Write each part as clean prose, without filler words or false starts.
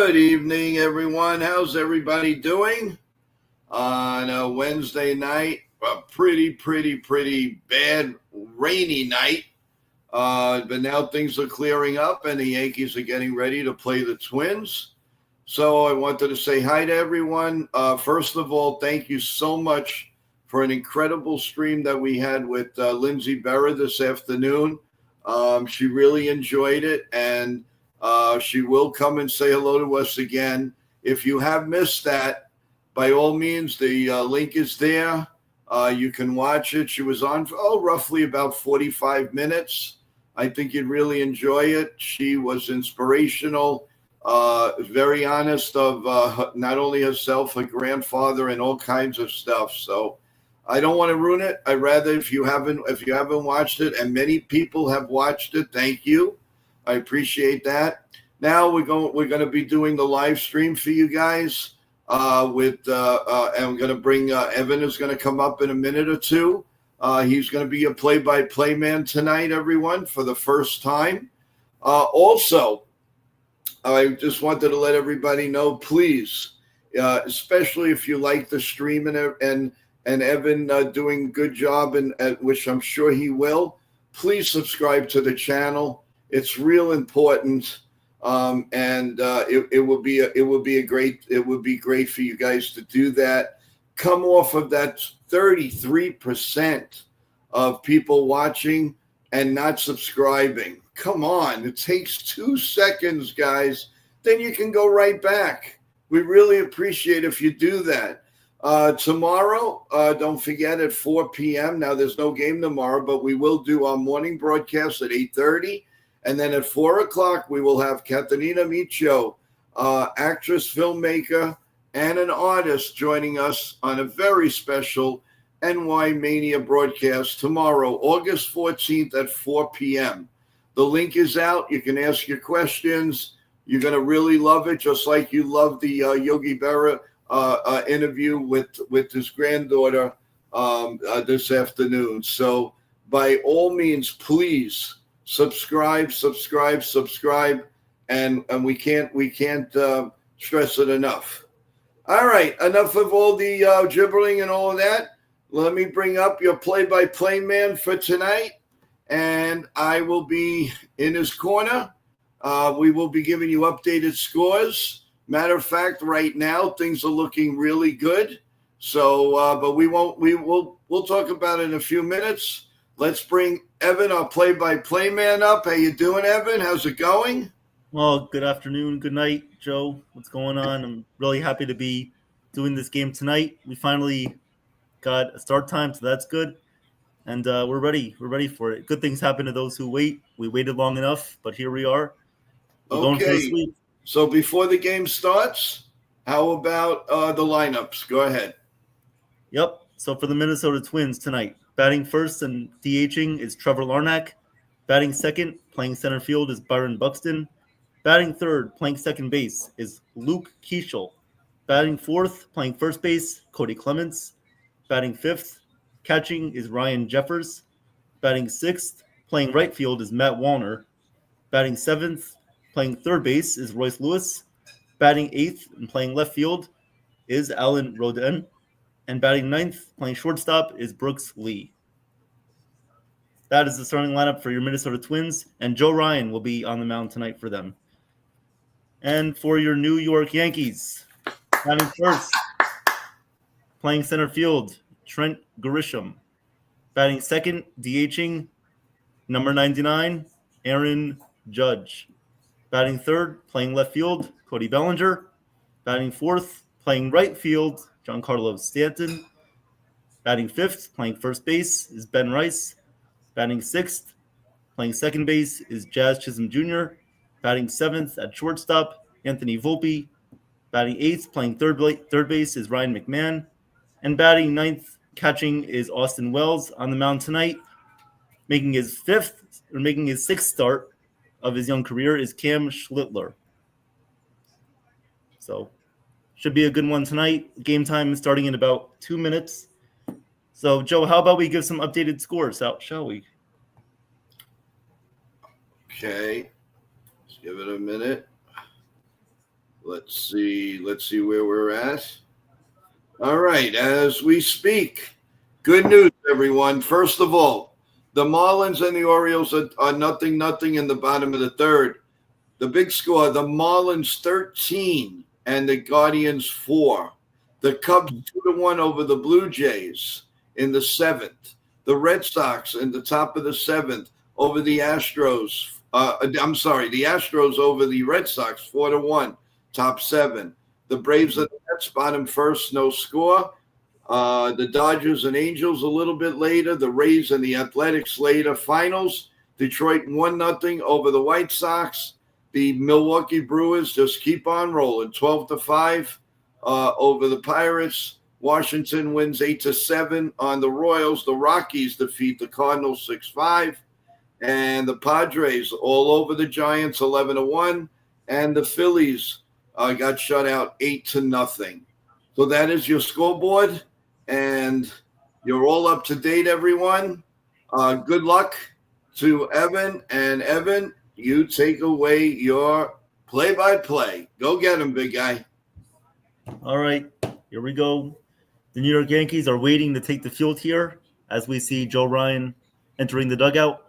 Good evening, everyone. How's everybody doing on a Wednesday night? A pretty bad rainy night. But now things are clearing up and the Yankees are getting ready to play the Twins. So I wanted to say hi to everyone. First of all, thank you so much for an incredible stream that we had with Lindsay Berra this afternoon. She really enjoyed it, and she will come and say hello to us again. If you have missed that, by all means, the link is there. You can watch it. She was on for roughly about 45 minutes. I think you'd really enjoy it. She was inspirational, very honest of not only herself, her grandfather, and all kinds of stuff. So I don't want to ruin it. I'd rather if you haven't watched it, and many people have watched it, thank you. I appreciate that. Now we're going to be doing the live stream for you guys and we're going to bring Evan is going to come up in a minute or two. He's going to be a play-by-play man tonight, everyone, for the first time. Also, I just wanted to let everybody know, please, especially if you like the stream and Evan doing a good job, and which I'm sure he will, please subscribe to the channel. It's real important, and it would be great for you guys to do that. Come off of that 33% of people watching and not subscribing. Come on, it takes 2 seconds, guys. Then you can go right back. We really appreciate if you do that. Tomorrow, don't forget at 4 p.m. Now, there's no game tomorrow, but we will do our morning broadcast at 8:30. And then at 4 o'clock, we will have Katarina Micho, actress, filmmaker, and an artist joining us on a very special NY Mania broadcast tomorrow, August 14th at 4 p.m. The link is out. You can ask your questions. You're going to really love it, just like you loved the Yogi Berra interview with his granddaughter this afternoon. So by all means, please subscribe, and we can't stress it enough. All right, enough of all the gibbering and all of that. Let me bring up your play-by-play man for tonight, and I will be in his corner. We will be giving you updated scores. Matter of fact, right now things are looking really good. So, but we'll talk about it in a few minutes. Let's bring Evan, our play-by-play man, up. How you doing, Evan? How's it going? Well, good afternoon, good night, Joe. What's going on? I'm really happy to be doing this game tonight. We finally got a start time, so that's good. And we're ready. We're ready for it. Good things happen to those who wait. We waited long enough, but here we are. We're going for the sweep. So before the game starts, how about the lineups? Go ahead. Yep. So for the Minnesota Twins tonight, batting first and DHing is Trevor Larnach. Batting second, playing center field, is Byron Buxton. Batting third, playing second base, is Luke Keeschel. Batting fourth, playing first base, Cody Clements. Batting fifth, catching, is Ryan Jeffers. Batting sixth, playing right field, is Matt Wallner. Batting seventh, playing third base, is Royce Lewis. Batting eighth and playing left field is Alan Rodin. And batting ninth, playing shortstop, is Brooks Lee. That is the starting lineup for your Minnesota Twins, and Joe Ryan will be on the mound tonight for them. And for your New York Yankees, batting first, playing center field, Trent Grisham. Batting second, DHing, number 99, Aaron Judge. Batting third, playing left field, Cody Bellinger. Batting fourth, playing right field, Giancarlo Stanton. Batting fifth, playing first base, is Ben Rice. Batting sixth, playing second base, is Jazz Chisholm Jr. Batting seventh at shortstop, Anthony Volpe. Batting eighth, playing third base, is Ryan McMahon. And batting ninth, catching, is Austin Wells on the mound tonight. Making his sixth start of his young career is Cam Schlittler. So, should be a good one tonight. Game time is starting in about 2 minutes. So, Joe, how about we give some updated scores out, shall we? Okay. Let's give it a minute. Let's see where we're at. All right, as we speak, good news, everyone. First of all, the Marlins and the Orioles are 0-0 in the bottom of the third. The big score: the Marlins 13 and the Guardians 4. The Cubs 2-1 over the Blue Jays in the seventh. The Red Sox in the top of the seventh over the Astros. The Astros over the Red Sox 4-1, top seven. The Braves and the Mets bottom first, no score. The Dodgers and Angels a little bit later. The Rays and the Athletics later. Finals: Detroit 1-0 over the White Sox. The Milwaukee Brewers just keep on rolling, 12-5 over the Pirates. Washington wins 8-7 on the Royals. The Rockies defeat the Cardinals 6-5. And the Padres all over the Giants 11-1. And the Phillies got shut out 8-0. So that is your scoreboard. And you're all up to date, everyone. Good luck to Evan. And Evan, you take away your play-by-play. Go get him, big guy. All right, here we go. The New York Yankees are waiting to take the field here as we see Joe Ryan entering the dugout.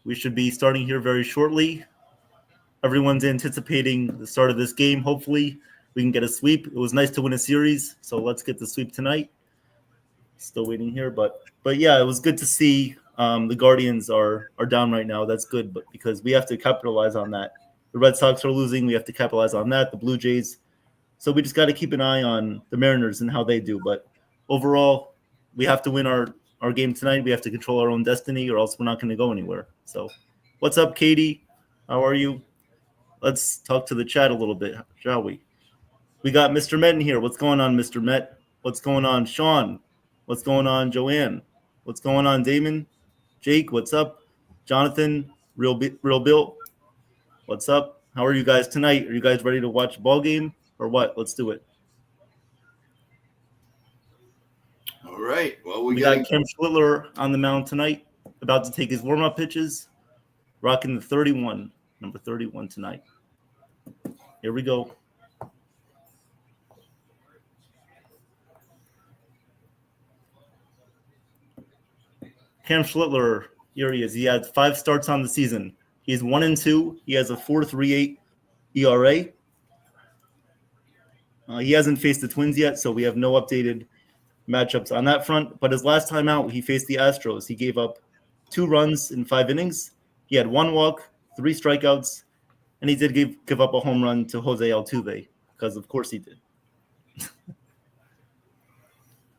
We should be starting here very shortly. Everyone's anticipating the start of this game. Hopefully, we can get a sweep. It was nice to win a series, so let's get the sweep tonight. Still waiting here, but yeah, it was good to see the Guardians are down right now. That's good, but because we have to capitalize on that. The Red Sox are losing. We have to capitalize on that. The Blue Jays. So we just got to keep an eye on the Mariners and how they do. But overall, we have to win our game tonight. We have to control our own destiny, or else we're not going to go anywhere. So what's up, Katie? How are you? Let's talk to the chat a little bit, shall we? We got Mr. Met in here. What's going on, Mr. Met? What's going on, Sean? What's going on, Joanne? What's going on, Damon? Jake, what's up? Jonathan, Real Bill, what's up? How are you guys tonight? Are you guys ready to watch a ball game or what? Let's do it. All right. Well, we got Cam Schlittler on the mound tonight, about to take his warm-up pitches, rocking the 31, number 31 tonight. Here we go. Cam Schlittler, here he is. He had 5 starts on the season. He's 1-2. He has a 4.38 ERA. He hasn't faced the Twins yet, so we have no updated matchups on that front. But his last time out, he faced the Astros. He gave up 2 runs in 5 innings. He had 1 walk, 3 strikeouts, and he did give up a home run to Jose Altuve, because of course he did.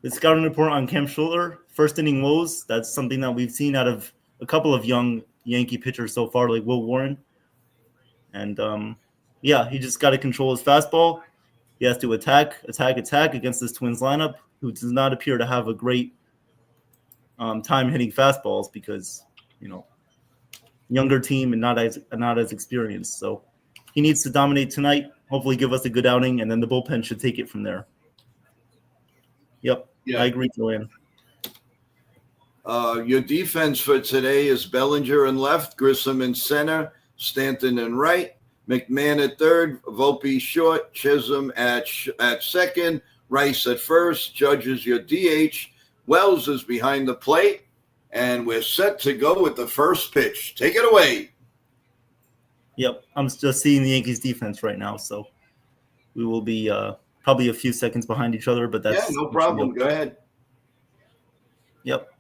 The scouting report on Cam Schlittler, first inning woes. That's something that we've seen out of a couple of young Yankee pitchers so far, like Will Warren. And, he just got to control his fastball. He has to attack against this Twins lineup, who does not appear to have a great time hitting fastballs because, younger team and not as experienced. So he needs to dominate tonight, hopefully give us a good outing, and then the bullpen should take it from there. Yep, yeah. I agree, Joanne. Your defense for today is Bellinger in left, Grissom in center, Stanton in right, McMahon at third, Volpe short, Chisholm at second, Rice at first, Judge is your DH, Wells is behind the plate, and we're set to go with the first pitch. Take it away. Yep, I'm just seeing the Yankees defense right now, so we will be probably a few seconds behind each other, but that's no problem. Go ahead. Yep.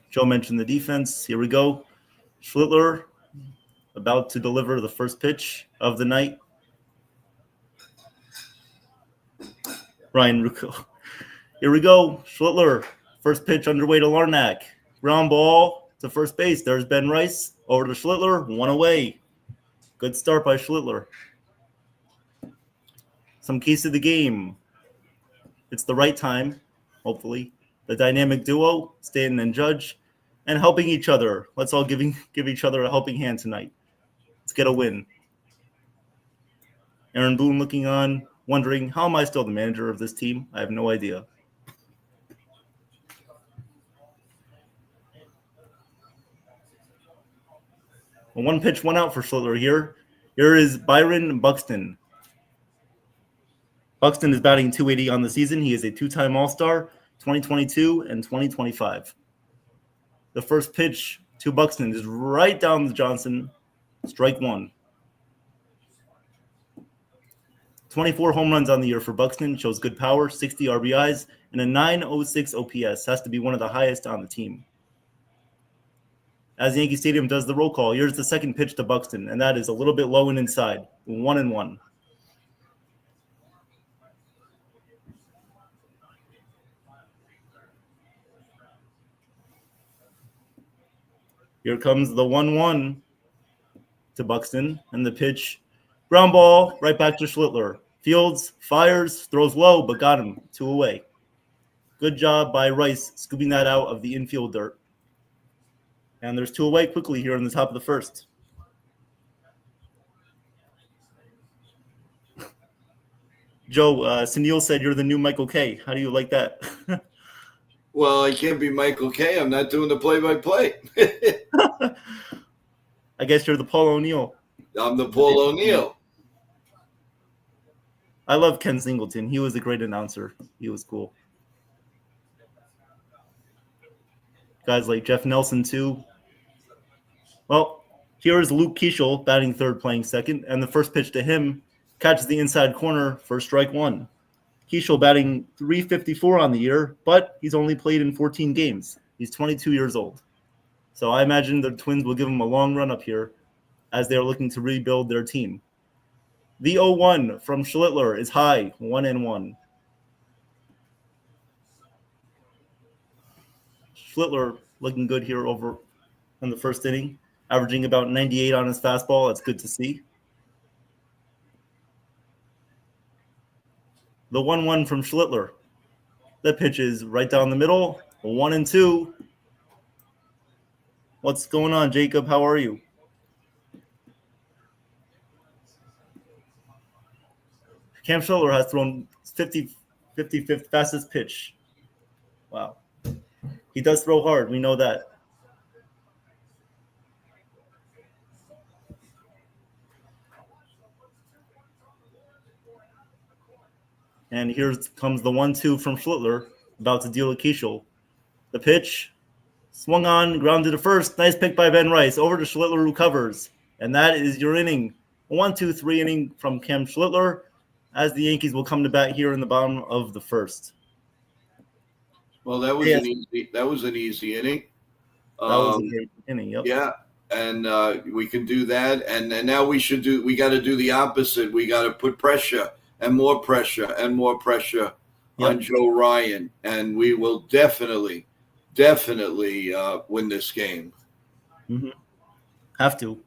Joe mentioned the defense. Here we go. Schlittler about to deliver the first pitch of the night. Ryan Rucco. Here we go. Schlittler, first pitch underway to Larnach. Ground ball to first base. There's Ben Rice. Over to Schlittler. 1 away. Good start by Schlittler. Some keys to the game. It's the right time, hopefully. The dynamic duo, Stanton and Judge, and helping each other. Let's all give each other a helping hand tonight. Let's get a win. Aaron Boone looking on, wondering, how am I still the manager of this team? I have no idea. A one pitch, one out for Schlittler here. Here is Byron Buxton. Buxton is batting .280 on the season. He is a two-time All-Star, 2022 and 2025. The first pitch to Buxton is right down the Johnson. Strike one. 24 home runs on the year for Buxton. Shows good power, 60 RBIs, and a 906 OPS. Has to be one of the highest on the team. As Yankee Stadium does the roll call, here's the second pitch to Buxton, and that is a little bit low and inside. 1-1. Here comes the 1-1 to Buxton, and the pitch, ground ball, right back to Schlittler. Fields, fires, throws low, but got him. 2 away. Good job by Rice scooping that out of the infield dirt. And there's 2 away quickly here in the top of the first. Joe, Sunil said you're the new Michael Kay. How do you like that? Well, I can't be Michael Kay. I'm not doing the play-by-play. I guess you're the Paul O'Neill. I'm the Paul O'Neill. I love Ken Singleton. He was a great announcer. He was cool. Guys like Jeff Nelson, too. Well, here is Luke Keeschel batting third, playing second, and the first pitch to him catches the inside corner for strike one. Keeschel batting .354 on the year, but he's only played in 14 games. He's 22 years old. So I imagine the Twins will give him a long run up here as they're looking to rebuild their team. The 0-1 from Schlittler is high, 1-1. Schlittler looking good here over in the first inning, averaging about 98 on his fastball. That's good to see. The 1-1 from Schlittler. That pitch is right down the middle, 1-2. What's going on, Jacob? How are you? Cam Schlittler has thrown 55th fastest pitch. Wow. He does throw hard. We know that. And here comes the 1-2 from Schlittler, about to deal to Keeschel. The pitch, swung on, grounded to first. Nice pick by Ben Rice. Over to Schlittler, who covers. And that is your inning. A 1-2-3 inning from Cam Schlittler, as the Yankees will come to bat here in the bottom of the first. Well, that was an easy inning. That was a great inning, yep. Yeah, and we can do that. And now we got to do the opposite. We got to put pressure and more pressure and more pressure on Joe Ryan. And we will definitely win this game. Mm-hmm. Have to.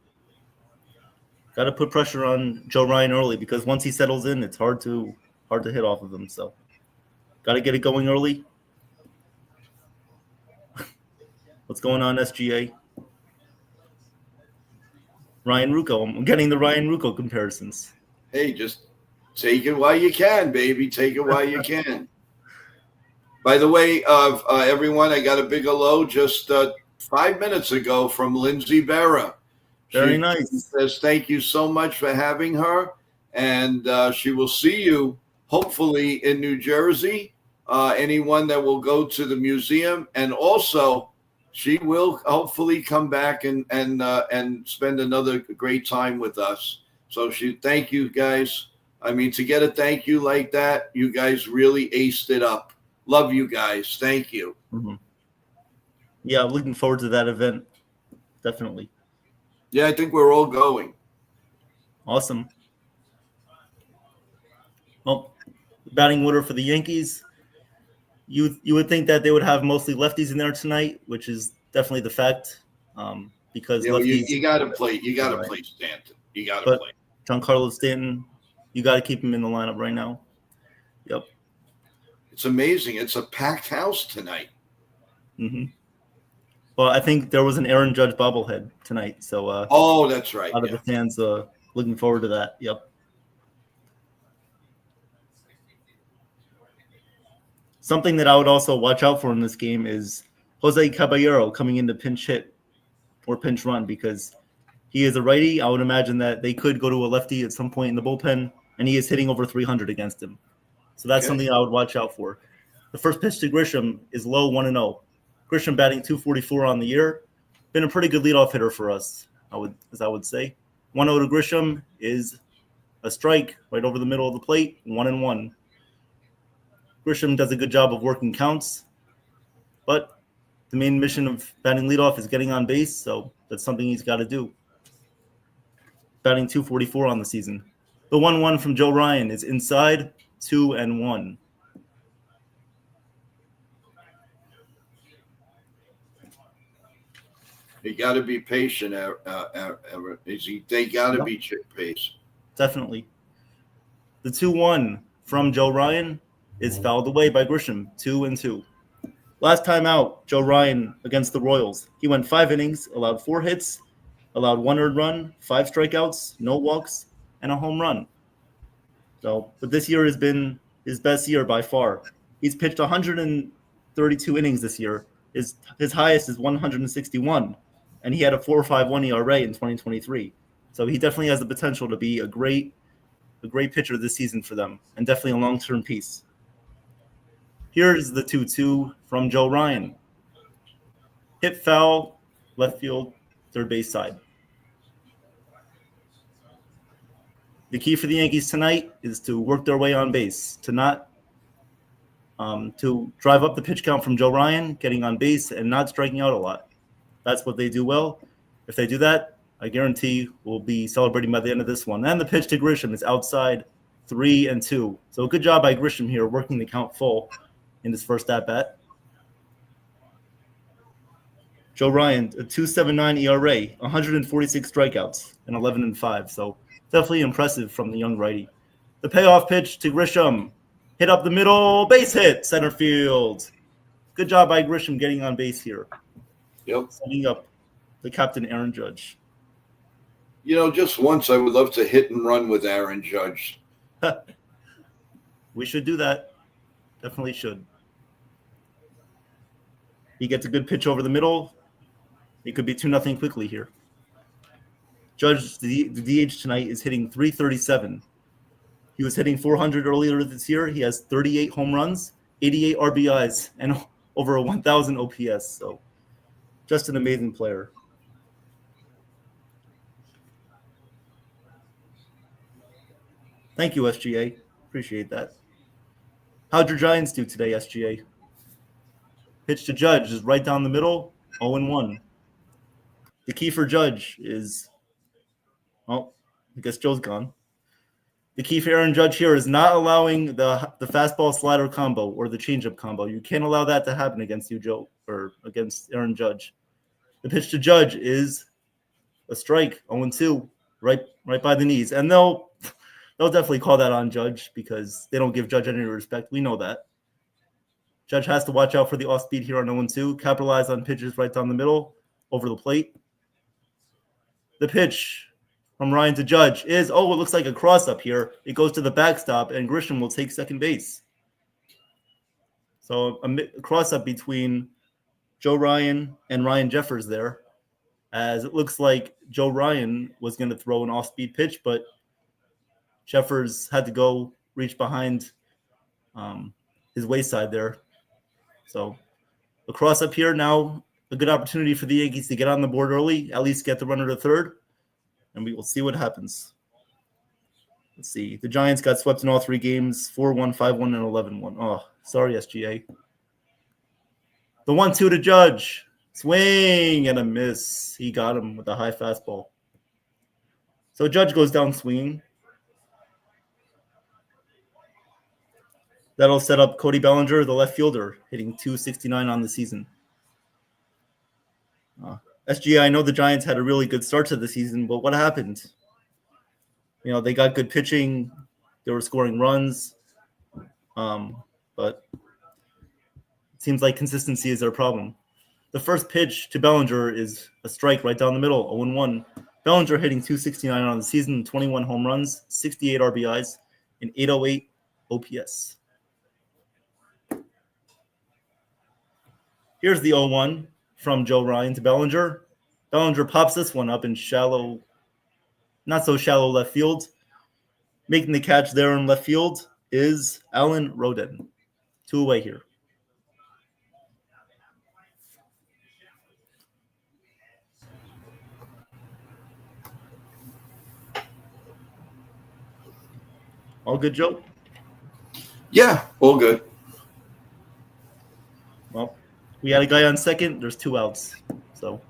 Got to put pressure on Joe Ryan early, because once he settles in, it's hard to hit off of him. So got to get it going early. What's going on, SGA? Ryan Rucco. I'm getting the Ryan Rucco comparisons. Hey, just take it while you can, baby. Take it while you can. By the way, everyone, I got a big hello just 5 minutes ago from Lindsay Berra. Very nice. She says thank you so much for having her, and she will see you hopefully in New Jersey. Anyone that will go to the museum, and also she will hopefully come back and spend another great time with us. So thank you guys. I mean, to get a thank you like that, you guys really aced it up. Love you guys. Thank you. Mm-hmm. Yeah, I'm looking forward to that event. Definitely. Yeah, I think we're all going. Awesome. Well, batting order for the Yankees. You would think that they would have mostly lefties in there tonight, which is definitely the fact. Because lefties, you got to play. You got to play Stanton. You got to play Giancarlo Stanton. You got to keep him in the lineup right now. Yep. It's amazing. It's a packed house tonight. Mm-hmm. Well, I think there was an Aaron Judge bobblehead tonight, so that's right. A lot of the fans looking forward to that. Yep. Something that I would also watch out for in this game is Jose Caballero coming into pinch hit or pinch run, because He is a righty. I would imagine that they could go to a lefty at some point in the bullpen, and he is hitting over 300 against him. So that's something I would watch out for. The first pitch to Grisham is low 1-0. Grisham batting 244 on the year. Been a pretty good leadoff hitter for us, I would say. 1-0 to Grisham is a strike right over the middle of the plate, 1-1. Grisham does a good job of working counts, but the main mission of batting leadoff is getting on base, so that's something he's got to do. Batting 244 on the season. The 1-1 from Joe Ryan is inside, 2-1. You got to be patient. They got to be chip pace. Definitely. The 2-1 from Joe Ryan is fouled away by Grisham, 2-2. Last time out, Joe Ryan against the Royals. He went 5 innings, allowed 4 hits, allowed 1 earned run, 5 strikeouts, no walks, and a home run. But this year has been his best year by far. He's pitched 132 innings this year. His highest is 161, and he had a 4.51 ERA in 2023. So he definitely has the potential to be a great pitcher this season for them, and definitely a long-term piece. Here's the 2-2 from Joe Ryan. Hit foul, left field, third base side. The key for the Yankees tonight is to work their way on base, to drive up the pitch count from Joe Ryan, getting on base, and not striking out a lot. That's what they do well. If they do that, I guarantee we'll be celebrating by the end of this one. And the pitch to Grisham is outside, 3-2. So good job by Grisham here, working the count full in his first at-bat. Joe Ryan, a 2.79 ERA, 146 strikeouts, and 11-5. So definitely impressive from the young righty. The payoff pitch to Grisham, hit up the middle, base hit, center field. Good job by Grisham getting on base here. Yep. Setting up the captain, Aaron Judge. Just once I would love to hit and run with Aaron Judge. We should do that. Definitely should. He gets a good pitch over the middle. It could be 2-0 quickly here. Judge, the DH tonight, is hitting 337. He was hitting 400 earlier this year. He has 38 home runs, 88 RBIs, and over a 1,000 OPS. So just an amazing player. Thank you, SGA. Appreciate that. How'd your Giants do today, SGA? Pitch to Judge is right down the middle, 0-1. The key for Judge is, I guess Joe's gone. The key for Aaron Judge here is not allowing the fastball slider combo or the changeup combo. You can't allow that to happen against you, Joe, or against Aaron Judge. The pitch to Judge is a strike, 0-2, right by the knees. And they'll definitely call that on Judge because they don't give Judge any respect. We know that. Judge has to watch out for the off-speed here on 0-2, capitalize on pitches right down the middle, over the plate. The pitch from Ryan to Judge is, it looks like a cross-up here. It goes to the backstop, and Grisham will take second base. So a cross-up between Joe Ryan and Ryan Jeffers there, as it looks like Joe Ryan was going to throw an off-speed pitch, but Jeffers had to go reach behind his wayside there. So a cross-up here now, a good opportunity for the Yankees to get on the board early, at least get the runner to third, and we will see what happens. Let's see. The Giants got swept in all 3 games, 4-1, 5-1, and 11-1. Oh, sorry, SGA. The 1-2 to Judge. Swing and a miss. He got him with a high fastball. So Judge goes down swinging. That'll set up Cody Bellinger, the left fielder, hitting 269 on the season. SGA, I know the Giants had a really good start to the season, but what happened? They got good pitching. They were scoring runs. But it seems like consistency is their problem. The first pitch to Bellinger is a strike right down the middle, 0-1. Bellinger hitting 269 on the season, 21 home runs, 68 RBIs, and 808 OPS. Here's the 0-1 from Joe Ryan to Bellinger. Bellinger pops this one up in shallow, not so shallow left field. Making the catch there in left field is Alan Roden. 2 away here. All good, Joe? Yeah, all good. Well, we had a guy on second. There's 2 outs. So,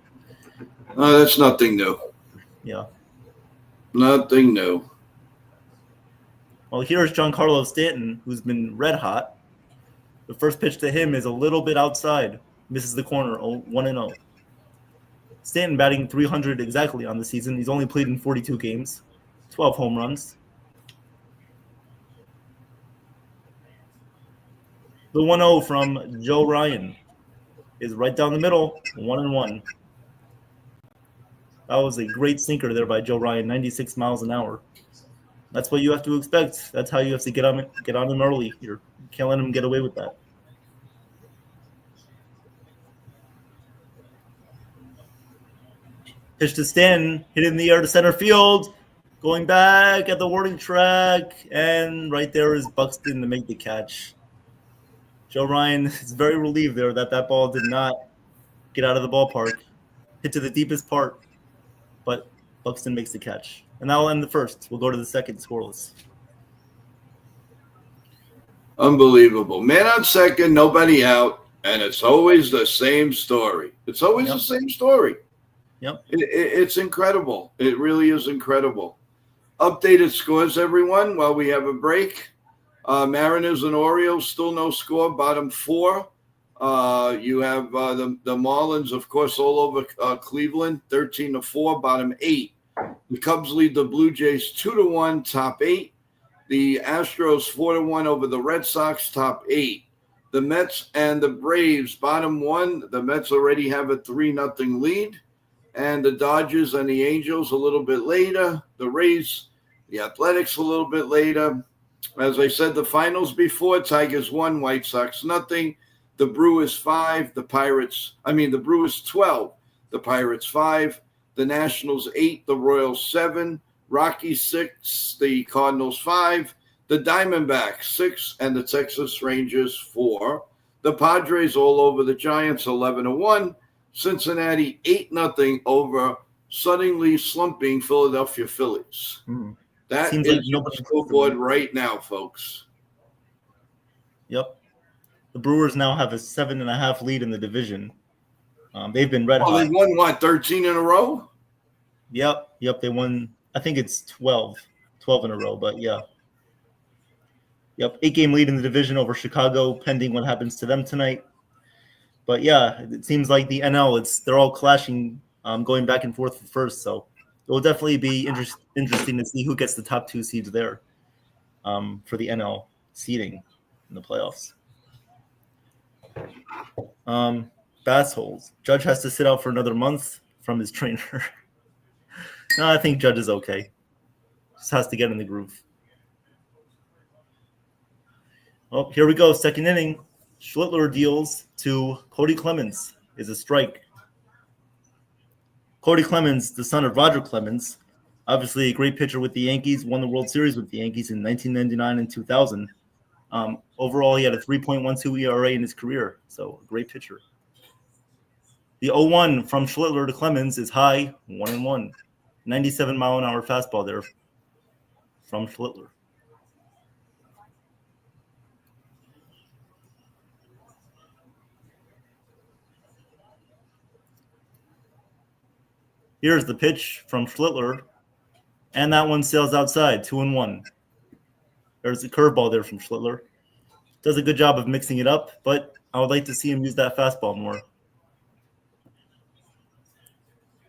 That's nothing new. yeah. Nothing new. Well, here's Giancarlo Stanton, who's been red hot. The first pitch to him is a little bit outside. Misses the corner, 1-0. Stanton batting .300 exactly on the season. He's only played in 42 games, 12 home runs. The 1-0 from Joe Ryan is right down the middle, 1-1. That was a great sinker there by Joe Ryan, 96 miles an hour. That's what you have to expect. That's how you have to get on him early here. You can't let him get away with that. Pitch to Stanton, hit in the air to center field, going back at the warning track, and right there is Buxton to make the catch. Joe Ryan is very relieved there that ball did not get out of the ballpark, hit to the deepest part, but Buxton makes the catch. And that'll end the first. We'll go to the second scoreless. Unbelievable. Man on second, nobody out, and it's always the same story. It's always the same story. Yep. It's incredible. It really is incredible. Updated scores, everyone, while we have a break. Mariners and Orioles, still no score, bottom 4. You have the Marlins, of course, all over Cleveland, 13-4, bottom 8. The Cubs lead the Blue Jays 2-1, top 8. The Astros 4-1 over the Red Sox, top 8. The Mets and the Braves, bottom 1. The Mets already have a 3-0 lead. And the Dodgers and the Angels a little bit later. The Rays, the Athletics a little bit later. As I said, the finals before, Tigers 1, White Sox nothing. The Brewers 5, the Brewers 12, the Pirates 5, the Nationals 8, the Royals 7, Rockies 6, the Cardinals 5, the Diamondbacks 6, and the Texas Rangers 4. The Padres all over the Giants 11-1. Cincinnati 8-0 over suddenly slumping Philadelphia Phillies. That Seems is like your scoreboard right now, folks. Yep. The Brewers now have a 7.5 lead in the division. They've been red hot. They won, what, 13 in a row? Yep. They won, I think it's 12 in a row, but yeah. Yep, 8-game lead in the division over Chicago, pending what happens to them tonight. But yeah, it seems like the NL, they're all clashing, going back and forth for first. So it will definitely be interesting to see who gets the top 2 seeds there for the NL seeding in the playoffs. Bass holes. Judge has to sit out for another month from his trainer. No, I think Judge is okay. Just has to get in the groove. Oh, here we go. Second inning. Schlittler deals to Cody Clemens. Is a strike. Cody Clemens, the son of Roger Clemens, obviously a great pitcher with the Yankees, won the World Series with the Yankees in 1999 and 2000. Overall, he had a 3.12 ERA in his career, so a great pitcher. The 0-1 from Schlittler to Clemens is high, 1-1. 97-mile-an-hour fastball there from Schlittler. Here's the pitch from Schlittler, and that one sails outside, 2-1. There's a curveball there from Schlittler. Does a good job of mixing it up, but I would like to see him use that fastball more.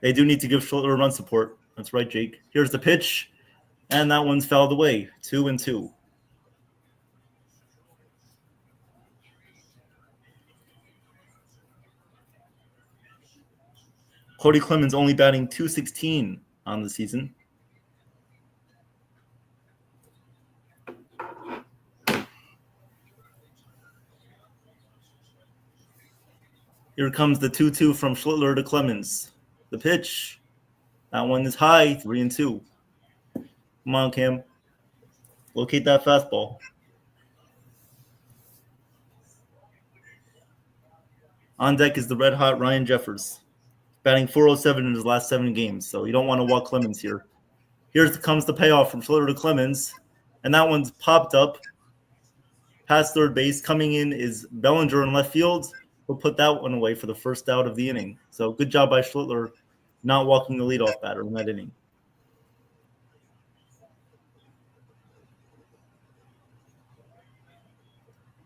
They do need to give Schlittler run support. That's right, Jake. Here's the pitch, and that one's fouled away, 2-2. Cody Clemens only batting .216 on the season. Here comes the 2-2 from Schlittler to Clemens. The pitch. That one is high, 3-2. Come on, Cam. Locate that fastball. On deck is the red-hot Ryan Jeffers, batting .407 in his last 7 games, so you don't want to walk Clemens here. Here comes the payoff from Schlitter to Clemens, and that one's popped up past third base. Coming in is Bellinger in left field. He'll put that one away for the first out of the inning. So good job by Schlitter not walking the leadoff batter in that inning.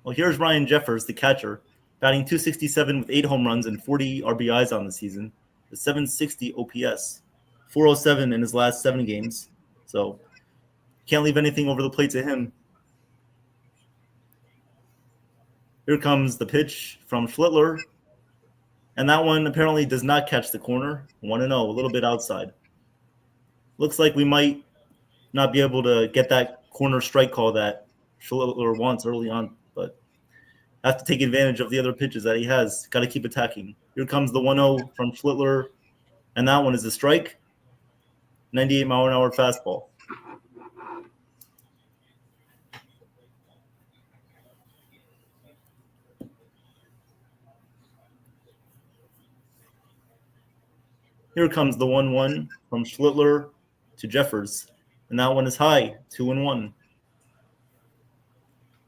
Well, here's Ryan Jeffers, the catcher, batting .267 with 8 home runs and 40 RBIs on the season, the .760 OPS, .407 in his last 7 games. So can't leave anything over the plate to him. Here comes the pitch from Schlitter, and that one apparently does not catch the corner. 1-0, a little bit outside. Looks like we might not be able to get that corner strike call that Schlitter wants early on, but have to take advantage of the other pitches that he has. Got to keep attacking. Here comes the 1-0 from Schlitter, and that one is a strike. 98-mile-an-hour fastball. Here comes the 1-1 from Schlitter to Jeffers, and that one is high, 2-1.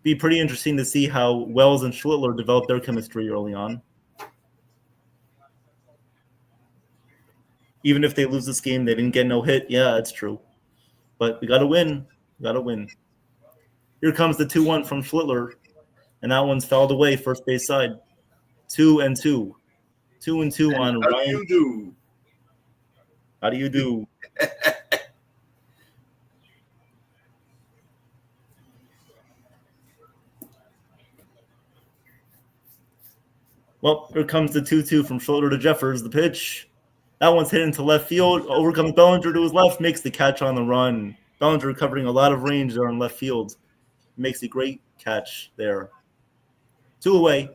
Be pretty interesting to see how Wells and Schlitter develop their chemistry early on. Even if they lose this game, they didn't get no hit. Yeah, it's true. But we got to win. Here comes the 2-1 from Schlitter, and that one's fouled away, first base side. 2-2. 2-2 on Ryan. How do you do? Well, here comes the 2-2 from Schlitter to Jeffers. The pitch. That one's hit into left field. Over comes Bellinger to his left. Makes the catch on the run. Bellinger covering a lot of range there in left field. Makes a great catch there. 2 away.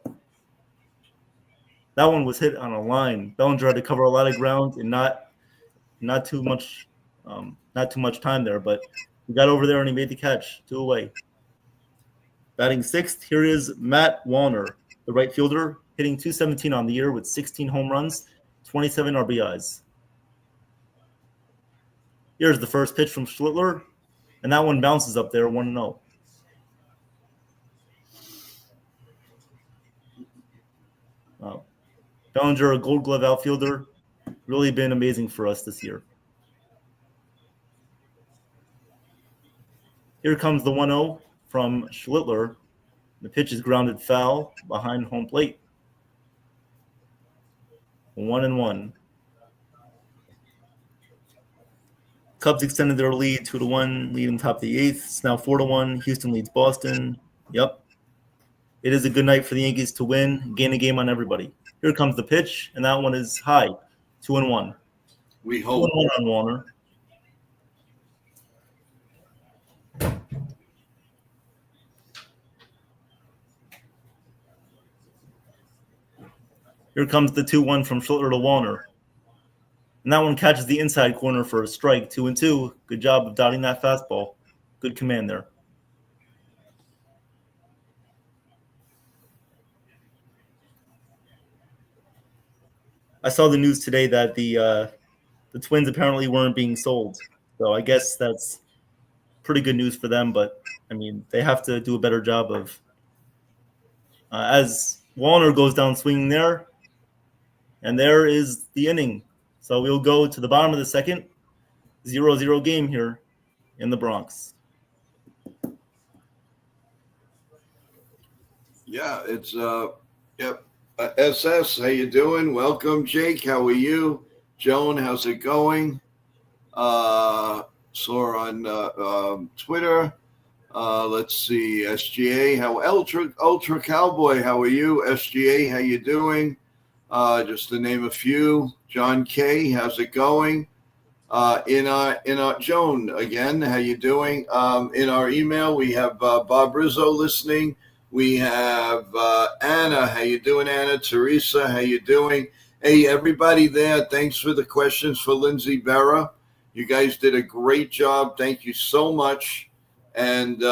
That one was hit on a line. Bellinger had to cover a lot of ground and not too much time there, but he got over there and he made the catch. 2 away. Batting sixth, here is Matt Wallner, the right fielder, hitting .217 on the year with 16 home runs, 27 RBIs. Here's the first pitch from Schlitter, and that one bounces up there, 1-0. Bellinger, a Gold Glove outfielder, really been amazing for us this year. Here comes the 1-0 from Schlitter. The pitch is grounded foul behind home plate. 1-1. Cubs extended their lead 2-1, leading top of the eighth. It's now 4-1. Houston leads Boston. Yep. It is a good night for the Yankees to win, gain a game on everybody. Here comes the pitch, and that one is high. 2-1. We hope. 2-1 on Warner. Here comes the 2-1 from Schlitter to Warner. And that one catches the inside corner for a strike. 2-2. Good job of dotting that fastball. Good command there. I saw the news today that the Twins apparently weren't being sold. So I guess that's pretty good news for them. But, I mean, they have to do a better job of as Warner goes down swinging there. And there is the inning. So we'll go to the bottom of the second. 0-0 game here in the Bronx. Yeah, it's yep. SS, how you doing? Welcome, Jake. How are you? Joan, how's it going? Saw on Twitter. Let's see, SGA. How Ultra Cowboy? How are you? SGA, how you doing? Just to name a few. John K, how's it going? In our Joan again, how you doing? In our email, we have Bob Rizzo listening. We have Anna. How you doing, Anna? Teresa, how you doing? Hey, everybody there, thanks for the questions for Lindsay Berra. You guys did a great job. Thank you so much. And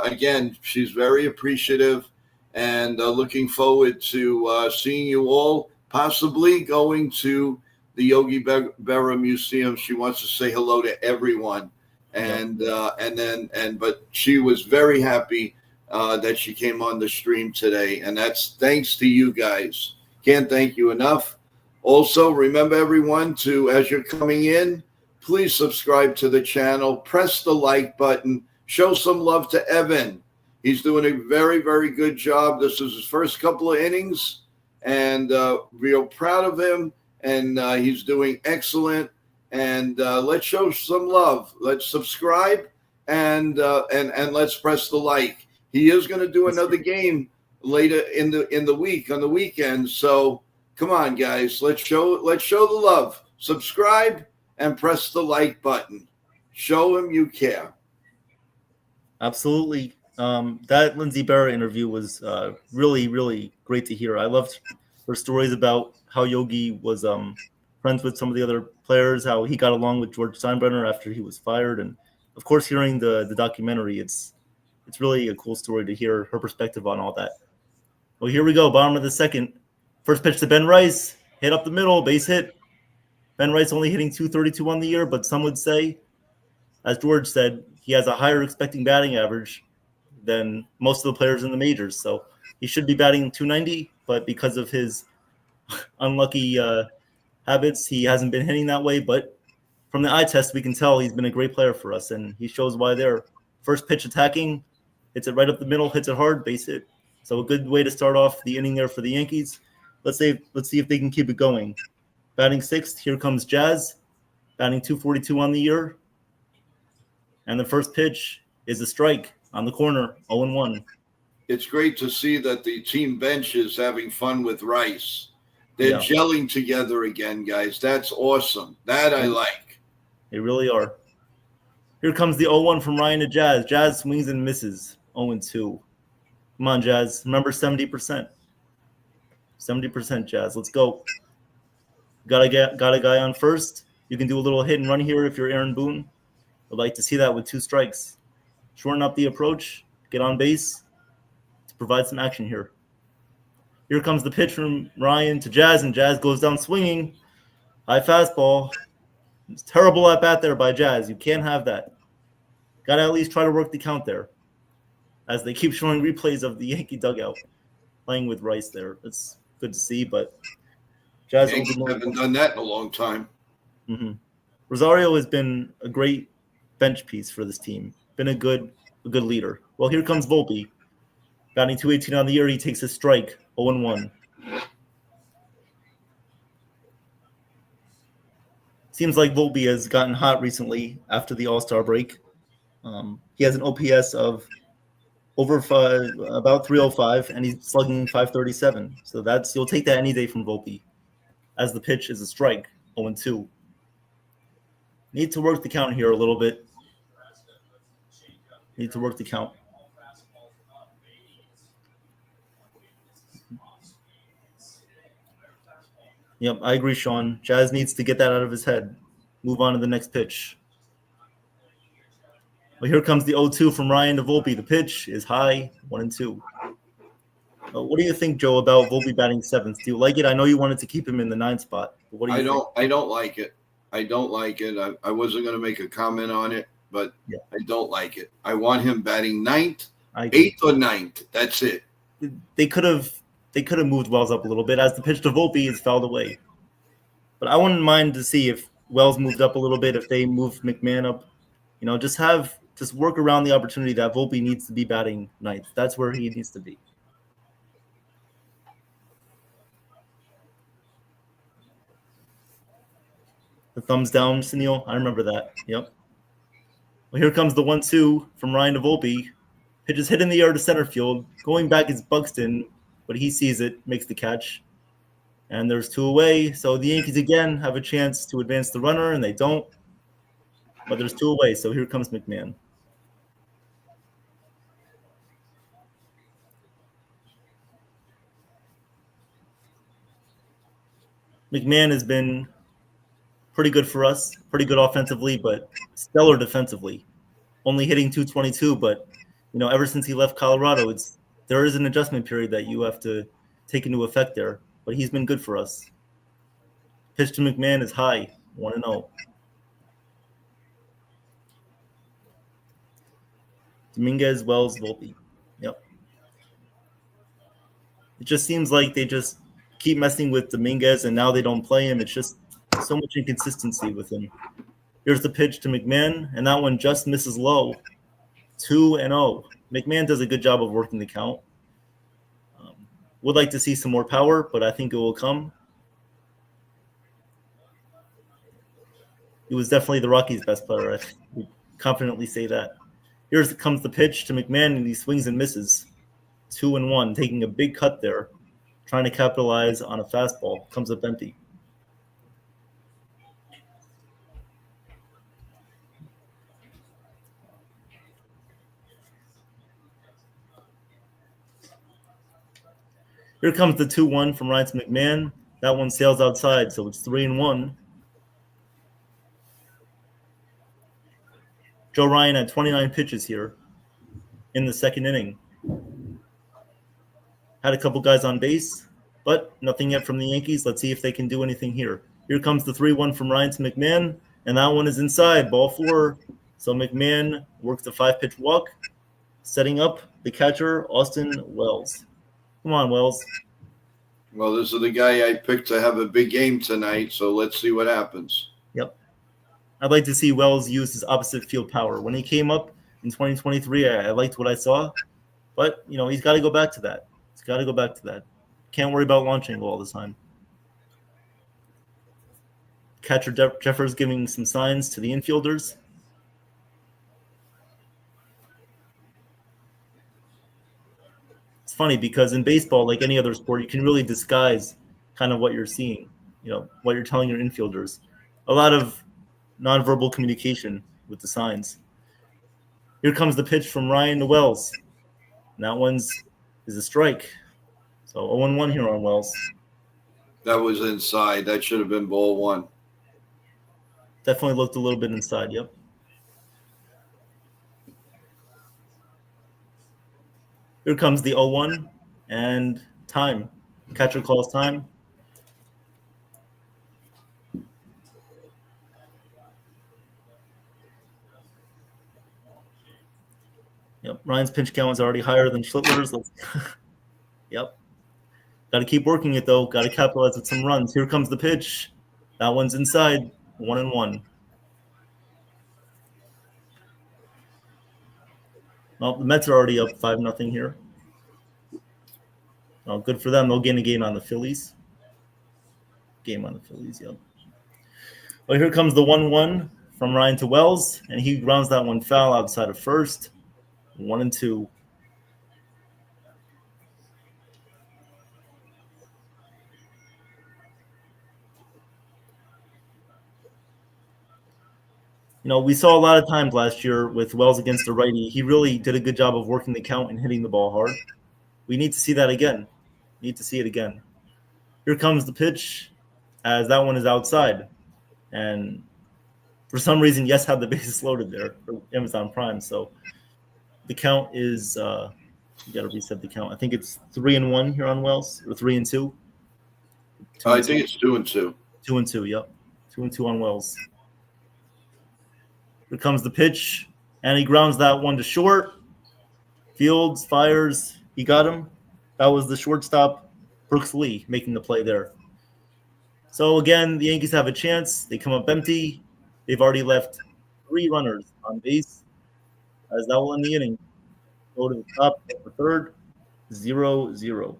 again, she's very appreciative and looking forward to seeing you all, possibly going to the Yogi Berra Museum. She wants to say hello to everyone. But she was very happy that she came on the stream today. And that's thanks to you guys. Can't thank you enough. Also, remember everyone to, as you're coming in, please subscribe to the channel, press the like button, show some love to Evan. He's doing a very, very good job. This is his first couple of innings, and real proud of him. And he's doing excellent. And let's show some love. Let's subscribe and let's press the like. He is going to do another game later in the week on the weekend. So come on, guys. Let's show the love. Subscribe and press the like button. Show him you care. Absolutely. That Lindsay Berra interview was really, really great to hear. I loved her stories about how Yogi was friends with some of the other players, how he got along with George Steinbrenner after he was fired, and of course, hearing the documentary, it's really a cool story to hear her perspective on all that. Well, here we go. Bottom of the second. First pitch to Ben Rice. Hit up the middle. Base hit. Ben Rice only hitting .232 on the year, but some would say, as George said, he has a higher expecting batting average than most of the players in the majors. So he should be batting .290, but because of his unlucky habits, he hasn't been hitting that way. But from the eye test, we can tell he's been a great player for us, and he shows why there. First pitch attacking, hits it right up the middle, hits it hard, base hit. So a good way to start off the inning there for the Yankees. Let's see if they can keep it going. Batting sixth, here comes Jazz, batting .242 on the year. And the first pitch is a strike on the corner, 0-1. It's great to see that the team bench is having fun with Rice. They're gelling together again, guys. That's awesome. That I like. They really are. Here comes the 0-1 from Ryan to Jazz. Jazz swings and misses, 0-2. Come on, Jazz. Remember 70%. 70%, Jazz. Let's go. Got a guy on first. You can do a little hit and run here if you're Aaron Boone. I'd like to see that with 2 strikes. Shorten up the approach, get on base to provide some action here. Here comes the pitch from Ryan to Jazz, and Jazz goes down swinging. High fastball. It's terrible at bat there by Jazz. You can't have that. Got to at least try to work the count there, as they keep showing replays of the Yankee dugout playing with Rice there. It's good to see, but Jazz haven't done that in a long time. Mm-hmm. Rosario has been a great bench piece for this team. Been a good leader. Well, here comes Volpe. Batting .218 on the year, he takes a strike, 0-1. Seems like Volpe has gotten hot recently after the All-Star break. He has an OPS of about 305, and he's slugging .537. So you'll take that any day from Volpe. As the pitch is a strike, 0-2. Need to work the count here a little bit. Need to work the count. Yep, I agree, Sean. Jazz needs to get that out of his head. Move on to the next pitch. Well, here comes the 0-2 from Ryan to Volpe. The pitch is high, 1-2. What do you think, Joe, about Volpe batting seventh? Do you like it? I know you wanted to keep him in the 9th spot. But what do you think? I don't like it. I don't like it. I wasn't going to make a comment on it, but I don't like it. I want him batting 9th, 8th or 9th. That's it. They could have moved Wells up a little bit as the pitch to Volpe is fouled away. But I wouldn't mind to see if Wells moved up a little bit, if they moved McMahon up. Just work around the opportunity that Volpe needs to be batting 9th. That's where he needs to be. The thumbs down, Sunil. I remember that. Yep. Well, here comes the 1-2 from Ryan to Volpe. Pitch is hit in the air to center field. Going back is Buxton, but he sees it, makes the catch. And there's 2 away. So the Yankees again have a chance to advance the runner, and they don't. But there's 2 away. So here comes McMahon. McMahon has been pretty good for us, pretty good offensively, but stellar defensively. Only hitting 222, but ever since he left Colorado, there is an adjustment period that you have to take into effect there. But he's been good for us. Pitch to McMahon is high, 1-0. Dominguez, Wells, Volpe. Yep. It just seems like they just keep messing with Dominguez, and now they don't play him. It's just so much inconsistency with him. Here's the pitch to McMahon, and that one just misses low. 2-0. McMahon does a good job of working the count. Would like to see some more power, but I think it will come. He was definitely the Rockies' best player. I would confidently say that. Here comes the pitch to McMahon, and he swings and misses. 2-1, taking a big cut there, trying to capitalize on a fastball. Comes up empty. Here comes the 2-1 from Ryan to McMahon. That one sails outside, so it's 3-1. Joe Ryan had 29 pitches here in the second inning. Had a couple guys on base, but nothing yet from the Yankees. Let's see if they can do anything here. Here comes the 3-1 from Ryan to McMahon, and that one is inside, ball 4. So McMahon works the 5-pitch walk, setting up the catcher, Austin Wells. Come on, Wells. Well, this is the guy I picked to have a big game tonight, so let's see what happens. Yep. I'd like to see Wells use his opposite field power. When he came up in 2023, I liked what I saw, but, he's got to go back to that. Can't worry about launch angle all the time. Catcher Jeffers giving some signs to the infielders. It's funny because in baseball, like any other sport, you can really disguise kind of what you're seeing, what you're telling your infielders. A lot of nonverbal communication with the signs. Here comes the pitch from Ryan to Wells. And that is a strike. So 0-1 here on Wells. That was inside. That should have been ball 1. Definitely looked a little bit inside, yep. Here comes the 0-1 and time. Catcher calls time. Yep, Ryan's pitch count is already higher than Schlittler's. Yep. Got to keep working it, though. Got to capitalize with some runs. Here comes the pitch. That one's inside. 1-1. Well, the Mets are already up 5-0 here. Well, good for them. They'll gain a game on the Phillies. Yep. Well, here comes the 1-1 from Ryan to Wells, and he grounds that one foul outside of first. 1-2. We saw a lot of times last year with Wells against the righty. He really did a good job of working the count and hitting the ball hard. We need to see that again. Here comes the pitch as that one is outside. And for some reason, Yes had the bases loaded there for Amazon Prime. So the count is you got to reset the count. I think it's 3-1 here on Wells, or 3-2. I think it's 2-2. 2-2, yep. 2-2 on Wells. Here comes the pitch, and he grounds that one to short. Fields fires. He got him. That was the shortstop, Brooks Lee, making the play there. So, again, the Yankees have a chance. They come up empty. They've already left 3 runners on base. As that will end the inning. Go to the top of the third. 0-0.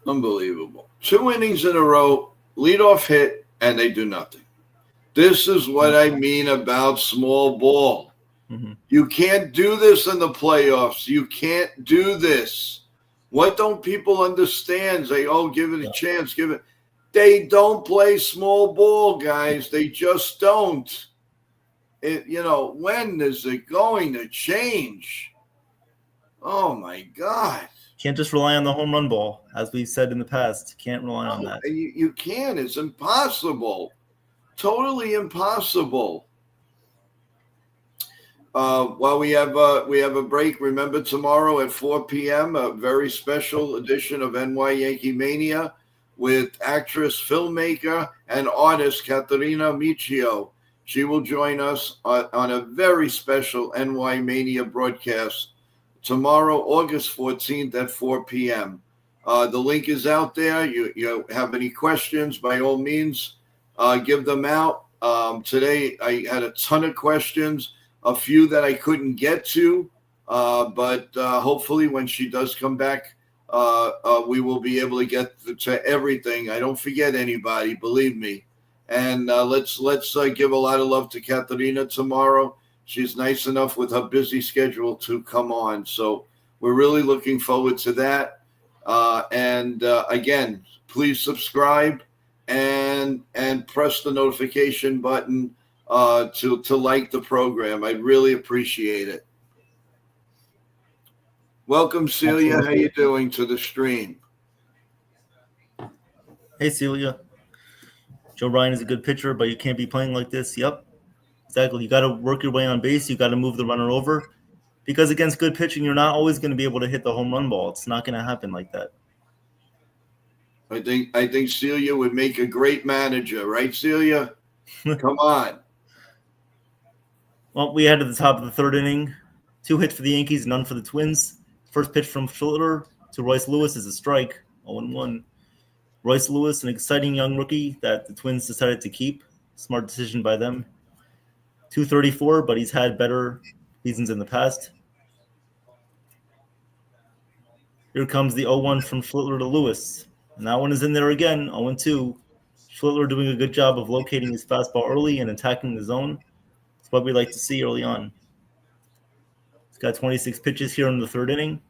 Unbelievable. 2 innings in a row, leadoff hit, and they do nothing. This is what I mean about small ball. Mm-hmm. You can't do this in the playoffs. You can't do this. What don't people understand? Say, give it a chance. Give it. They don't play small ball, guys. They just don't. When is it going to change? Oh, my God. Can't just rely on the home run ball, as we've said in the past. Can't rely on that. You can. It's impossible. Totally impossible. While we have a break, remember tomorrow at 4 p.m. a very special edition of NY Yankee Mania with actress, filmmaker, and artist Katerina Michio. She will join us on a very special NY Mania broadcast tomorrow, August 14th at 4 p.m. The link is out there. You have any questions, by all means, give them out. Today, I had a ton of questions, a few that I couldn't get to, but hopefully when she does come back, we will be able to get to everything. I don't forget anybody, believe me. And let's give a lot of love to Katerina tomorrow. She's nice enough with her busy schedule to come on. So we're really looking forward to that. And again, please subscribe and press the notification button to like the program. I'd really appreciate it. Welcome, Celia. How you doing to the stream? Hey, Celia. Joe Ryan is a good pitcher, but you can't be playing like this. Yep, exactly. You got to work your way on base. You got to move the runner over, because against good pitching, you're not always going to be able to hit the home run ball. It's not going to happen like that. I think Celia would make a great manager, right, Celia? Come on. Well, we head to the top of the third inning. 2 hits for the Yankees, none for the Twins. First pitch from Schlitter to Royce Lewis is a strike, 0-1. Royce Lewis, an exciting young rookie that the Twins decided to keep. Smart decision by them. 234, but he's had better seasons in the past. Here comes the 0-1 from Schlitter to Lewis. And that one is in there again, 0-2. Schlitter doing a good job of locating his fastball early and attacking the zone. That's what we like to see early on. He's got 26 pitches here in the third inning.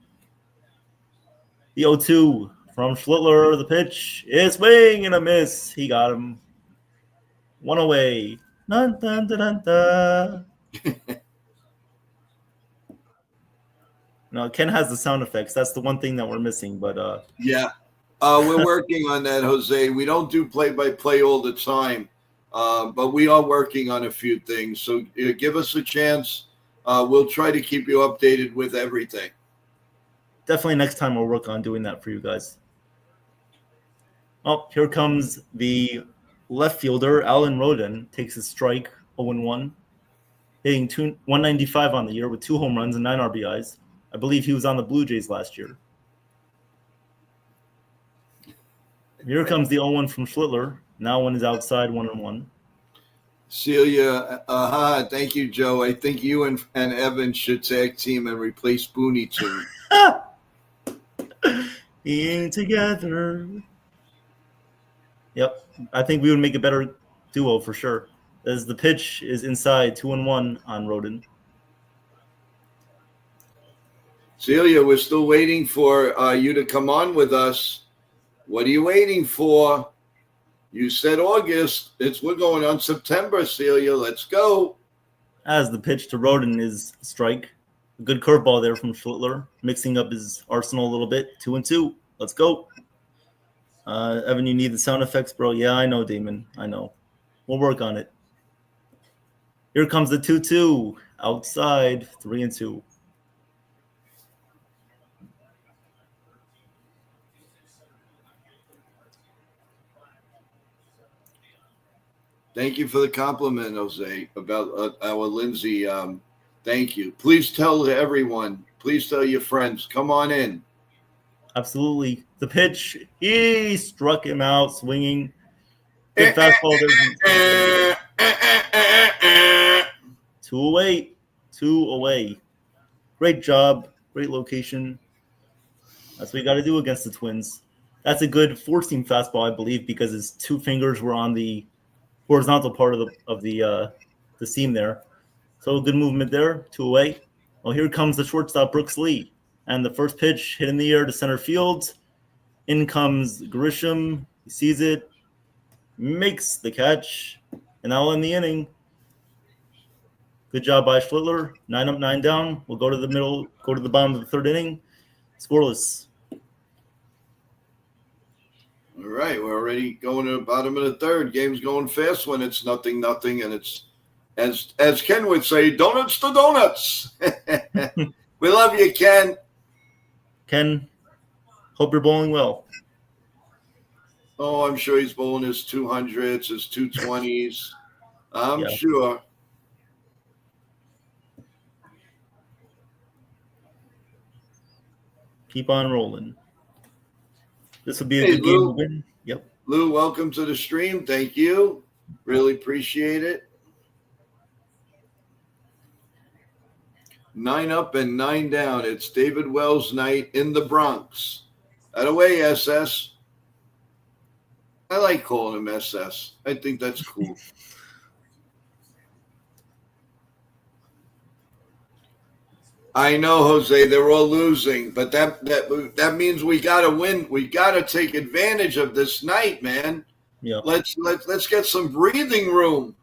The 0-2 from Schlitter. The pitch is swing and a miss. He got him. One away. Dun, dun, dun, dun, dun. No, Ken has the sound effects. That's the one thing that we're missing. But yeah, we're working on that, Jose. We don't do play-by-play all the time, but we are working on a few things. So give us a chance. We'll try to keep you updated with everything. Definitely next time we'll work on doing that for you guys. Oh, here comes the left fielder, Alan Rodin, takes a strike, 0-1, hitting 195 on the year with 2 home runs and 9 RBIs. I believe he was on the Blue Jays last year. Here comes the 0-1 from Schlitter. Now one is outside, 1-1. Celia, thank you, Joe. I think you and Evan should tag team and replace Booney too. Being together. Yep, I think we would make a better duo for sure. As the pitch is inside, 2-1 on Rodin. Celia, we're still waiting for you to come on with us. What are you waiting for? You said August. We're going on September, Celia. Let's go. As the pitch to Rodin is a strike. A good curveball there from Schlitter, mixing up his arsenal a little bit. 2-2. Let's go. Evan, you need the sound effects, bro. Yeah, I know, Damon. I know. We'll work on it. Here comes the 2-2. Outside, 3-2. Thank you for the compliment, Jose, about our Lindsay. Thank you. Please tell everyone. Please tell your friends. Come on in. Absolutely. The pitch, he struck him out swinging. Good fastball. 2 away. 2 away. Great job. Great location. That's what you got to do against the Twins. That's a good four-seam fastball, I believe, because his 2 fingers were on the horizontal part of the seam there. So good movement there. 2 away. Well, here comes the shortstop, Brooks Lee. And the first pitch hit in the air to center field. In comes Grisham. He sees it. Makes the catch. And now in the inning. Good job by Schlitter. 9 up, 9 down. We'll go to the middle, go to the bottom of the third inning. Scoreless. All right, we're already going to the bottom of the third. Game's going fast when it's 0-0, and it's as Ken would say, donuts to donuts. We love you, Ken. Ken, hope you're bowling well. Oh, I'm sure he's bowling his 200s, his 220s. I'm Yeah. sure. Keep on rolling. This will be a Hey, good game to Lou. win. Yep. Lou, welcome to the stream. Thank you. Really appreciate it. 9 up and 9 down. It's David Wells night in the Bronx. Out of way, SS. I like calling him SS. I think that's cool. I know, Jose. They're all losing, but that means we got to win. We got to take advantage of this night, man. Yeah. Let's get some breathing room.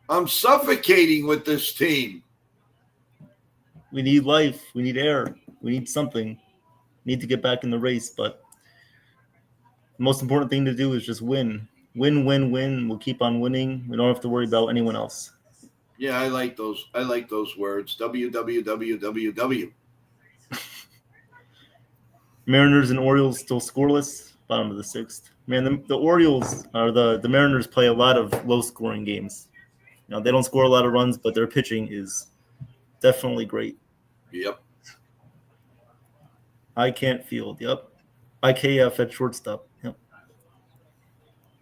I'm suffocating with this team. We need life. We need air. We need something. We need to get back in the race, but the most important thing to do is just win. Win, win, win. We'll keep on winning. We don't have to worry about anyone else. Yeah, I like those. I like those words. WWWWW. Mariners and Orioles still scoreless. Bottom of the sixth. Man, the Orioles or the Mariners play a lot of low-scoring games. You know, they don't score a lot of runs, but their pitching is definitely great. Yep. I can't field. Yep. IKF at shortstop. Yep.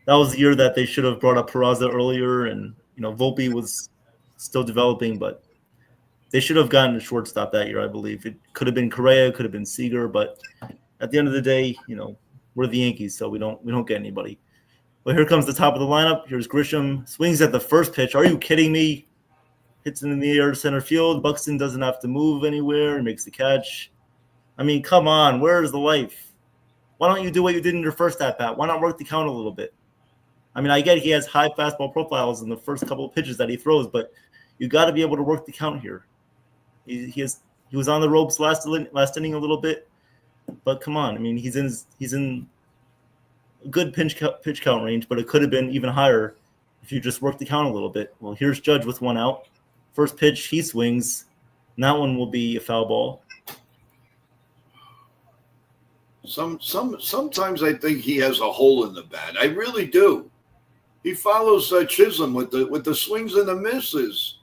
That was the year that they should have brought up Peraza earlier, and Volpe was still developing, but they should have gotten a shortstop that year. I believe it could have been Correa, could have been Seager, but at the end of the day, we're the Yankees, so we don't get anybody. But here comes the top of the lineup. Here's Grisham, swings at the first pitch. Are you kidding me? Hits it in the air to center field. Buxton doesn't have to move anywhere. He makes the catch. I mean, come on. Where is the life? Why don't you do what you did in your first at-bat? Why not work the count a little bit? I mean, I get he has high fastball profiles in the first couple of pitches that he throws, but you got to be able to work the count here. He was on the ropes last inning a little bit, but come on. I mean, he's in a good pitch count range, but it could have been even higher if you just work the count a little bit. Well, here's Judge with one out. First pitch, he swings. And that one will be a foul ball. Sometimes I think he has a hole in the bat. I really do. He follows Chisholm with the swings and the misses.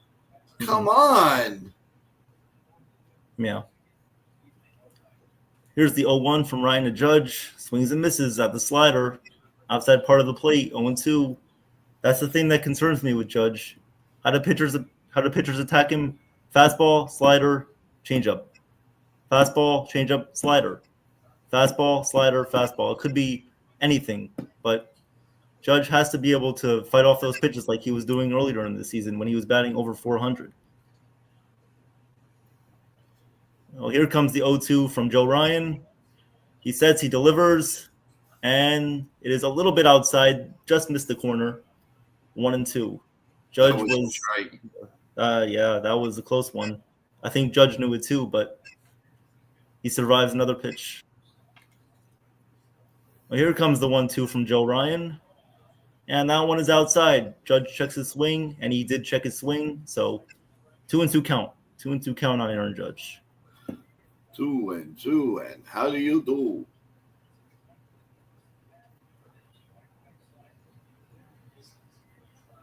Come on. Yeah. Here's the 0-1 from Ryan to Judge. Swings and misses at the slider. Outside part of the plate, 0-2. That's the thing that concerns me with Judge. How do pitchers attack him? Fastball, slider, changeup. Fastball, changeup, slider. Fastball, slider, fastball. It could be anything, but Judge has to be able to fight off those pitches like he was doing earlier in the season when he was batting over 400. Well, here comes the 0-2 from Joe Ryan. He sets, he delivers, and it is a little bit outside, just missed the corner. 1-2. Judge was right. Yeah, that was a close one. I think Judge knew it too, but he survives another pitch. Well, here comes the 1-2 from Joe Ryan. And that one is outside. Judge checks his swing, and he did check his swing. So 2-2 count. 2-2 count on Aaron Judge. 2-2, and how do you do?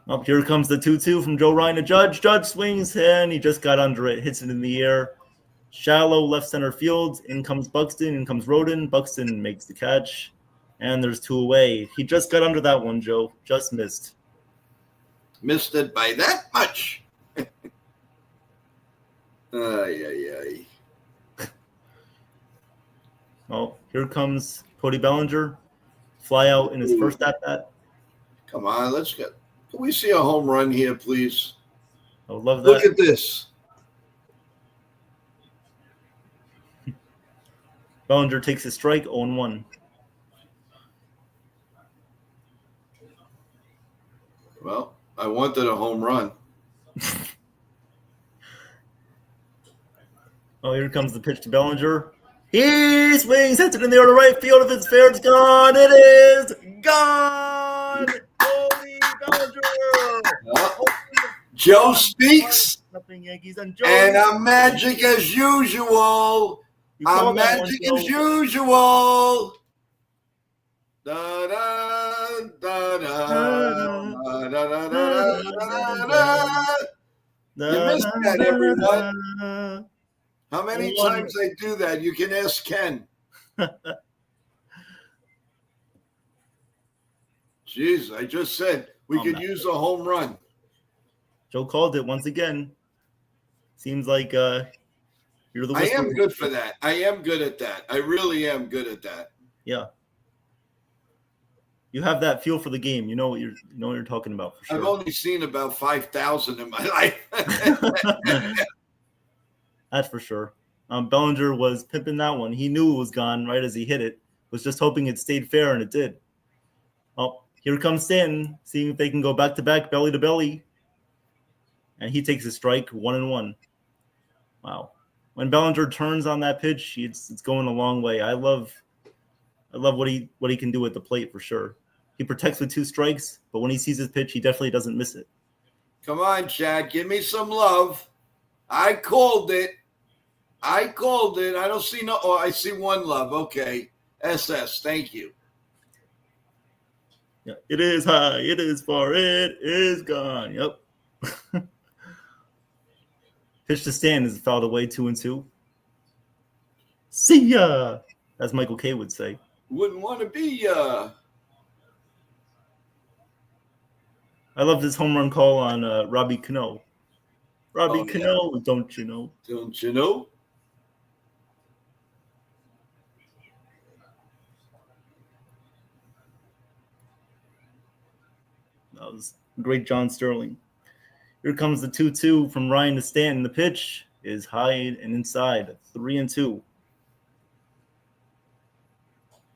Up here comes the 2-2 from Joe Ryan to Judge. Judge swings, and he just got under it. Hits it in the air. Shallow left center field. In comes Buxton. In comes Roden. Buxton makes the catch. And there's 2 away. He just got under that one, Joe. Just missed. Missed it by that much. Ay. Well, here comes Cody Bellinger. Fly out in his first at-bat. Come on, can we see a home run here, please? I would love that. Look at this. Bellinger takes his strike, 0-1. Well, I wanted a home run. Oh, here comes the pitch to Bellinger. He swings, hits it in the air to right field. If it's fair, it's gone. It is gone. Cody Bellinger. Joe speaks, Nothing Yankees and Joe. and I'm magic as usual. You call I'm that magic one, as Joe. usual. Da da da da da da da da. You missed that, everyone. How many times I do that? You can ask Ken. Jeez, I just said we could use a home run. Joe called it once again. Seems like you're the whisperer. I am good for that. I am good at that. I really am good at that. Yeah. You have that feel for the game. You know what you're talking about for sure. I've only seen about 5,000 in my life. That's for sure. Bellinger was pimping that one. He knew it was gone right as he hit it. Was just hoping it stayed fair, and it did. Oh, here comes Stanton, seeing if they can go back to back, belly to belly. And he takes a strike, 1-1. Wow. When Bellinger turns on that pitch, it's going a long way. I love what he can do at the plate for sure. He protects with 2 strikes, but when he sees his pitch, he definitely doesn't miss it. Come on, Chad, give me some love. I called it. I don't see no. Oh, I see one love. Okay, SS. Thank you. Yeah, it is high. It is far. It is gone. Yep. Pitch to Stan is fouled away 2-2. See ya, as Michael K would say. Wouldn't want to be. I love this home run call on Robbie Cano. Robbie Cano, yeah. Don't you know? Don't you know? That was great, John Sterling. Here comes the 2-2 from Ryan to Stanton. The pitch is high and inside, 3-2.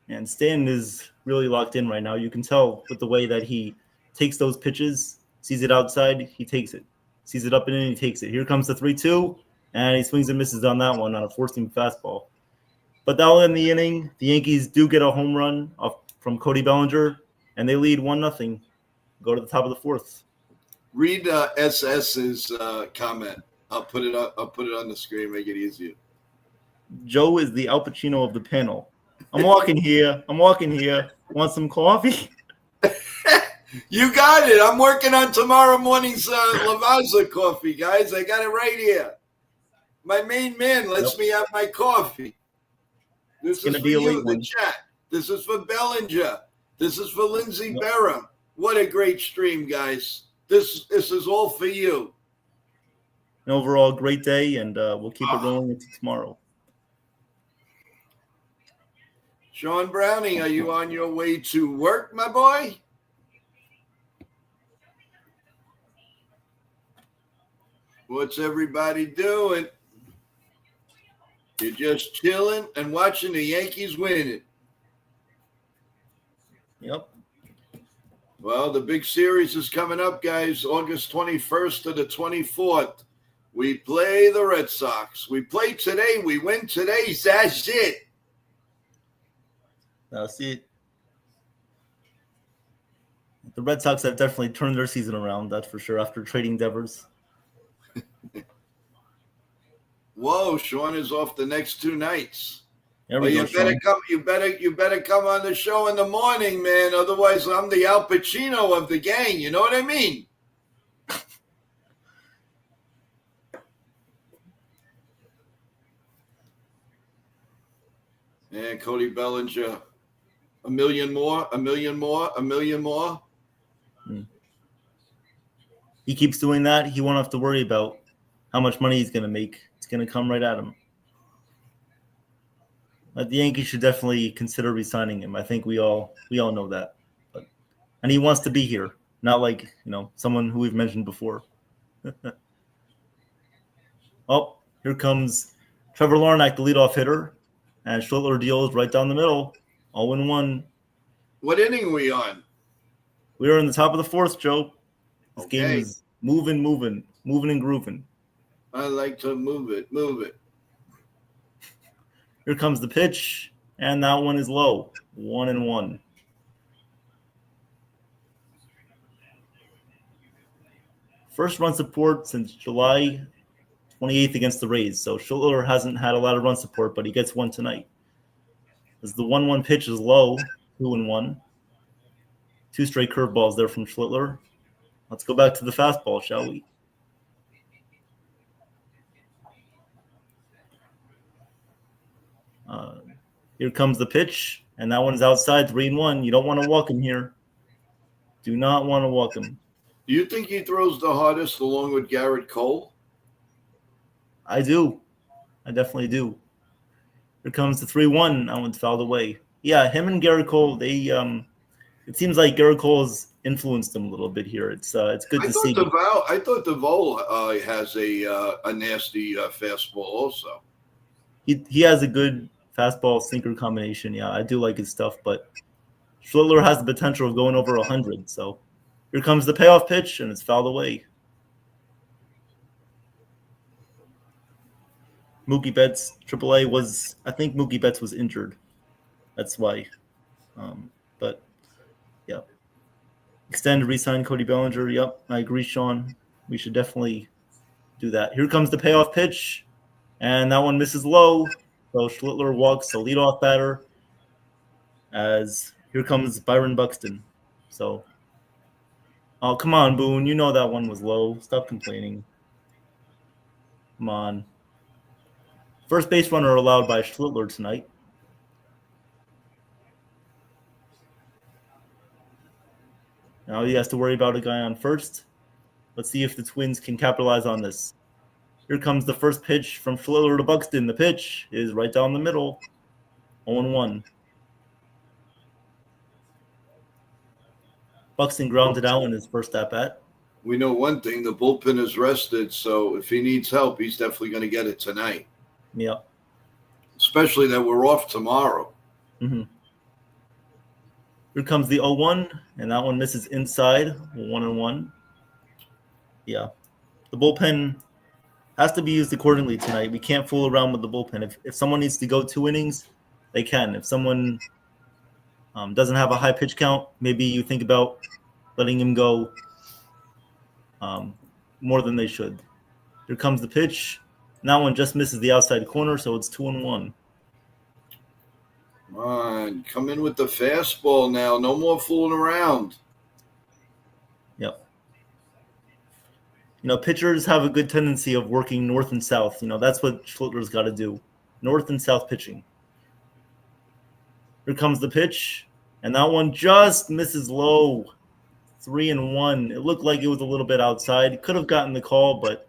And Stanton is really locked in right now. You can tell with the way that he takes those pitches, sees it outside, he takes it. Sees it up and in, he takes it. Here comes the 3-2, and he swings and misses on that one on a four-seam fastball. But that will end the inning. The Yankees do get a home run from Cody Bellinger, and they lead 1-0. Go to the top of the 4th. Read SS's comment. I'll put it on the screen. Make it easier. Joe is the Al Pacino of the panel. I'm walking here. Want some coffee? You got it. I'm working on tomorrow morning's Lavazza coffee, guys. I got it right here. My main man lets me have my coffee. This is for you, the chat. This is for Bellinger. This is for Lindsey Berra. What a great stream, guys. This is all for you. An overall great day, and we'll keep it rolling into tomorrow. Sean Browning, are you on your way to work, my boy? What's everybody doing? You're just chilling and watching the Yankees winning. Yep. Well, the big series is coming up, guys, August 21st to the 24th. We play the Red Sox. We play today. We win today. That's it. That's it. The Red Sox have definitely turned their season around, that's for sure, after trading Devers. Whoa, Sean is off the next 2 nights. Well, you better come on the show in the morning, man. Otherwise, I'm the Al Pacino of the gang. You know what I mean? And Cody Bellinger, a million more. He keeps doing that. He won't have to worry about how much money he's going to make. It's going to come right at him. But the Yankees should definitely consider re-signing him. I think we all know that. And he wants to be here, not like, someone who we've mentioned before. Oh, here comes Trevor Larnach, the leadoff hitter. And Schlittler deals right down the middle. 0-1. What inning are we on? We are in the top of the 4th, Joe. This game is moving and grooving. I like to move it. Here comes the pitch, and that one is low. 1-1. First run support since July 28th against the Rays. So Schlittler hasn't had a lot of run support, but he gets one tonight. As the 1-1 pitch is low, 2-1. Two straight curveballs there from Schlittler. Let's go back to the fastball, shall we? Here comes the pitch, and that one's outside, 3-1. You don't want to walk him here. Do not want to walk him. Do you think he throws the hardest along with Garrett Cole? I do. I definitely do. Here comes the 3-1. That one's fouled away. Yeah, him and Garrett Cole, they it seems like Garrett Cole's influenced him a little bit here. It's good to see. I thought DeVoe has a nasty fastball also. He has a good fastball sinker combination. Yeah, I do like his stuff, but Schlittler has the potential of going over 100. So here comes the payoff pitch, and it's fouled away. Mookie Betts, AAA I think Mookie Betts was injured. That's why. But yeah. Extend, re-sign Cody Bellinger. Yep, I agree, Sean. We should definitely do that. Here comes the payoff pitch, and that one misses low. So Schlittler walks the leadoff batter. As here comes Byron Buxton. So, oh, come on, Boone. You know that one was low. Stop complaining. Come on. First base runner allowed by Schlittler tonight. Now he has to worry about a guy on first. Let's see if the Twins can capitalize on this. Here comes the first pitch from Schlittler to Buxton. The pitch is right down the middle. 0-1. Buxton grounded out in his first at-bat. We know one thing, the bullpen is rested, so if he needs help, he's definitely going to get it tonight. Yeah. Especially that we're off tomorrow. Mm-hmm. Here comes the 0-1, and that one misses inside. 1-1. Yeah. The bullpen has to be used accordingly tonight. We can't fool around with the bullpen. If someone needs to go 2 innings, they can. If someone doesn't have a high pitch count, maybe you think about letting him go more than they should. Here comes the pitch. And that one just misses the outside corner, so it's 2-1. Come on, come in with the fastball now. No more fooling around. Yep. Pitchers have a good tendency of working north and south. That's what Schlittler's got to do. North and south pitching. Here comes the pitch, and that one just misses low. 3-1. It looked like it was a little bit outside. Could have gotten the call, but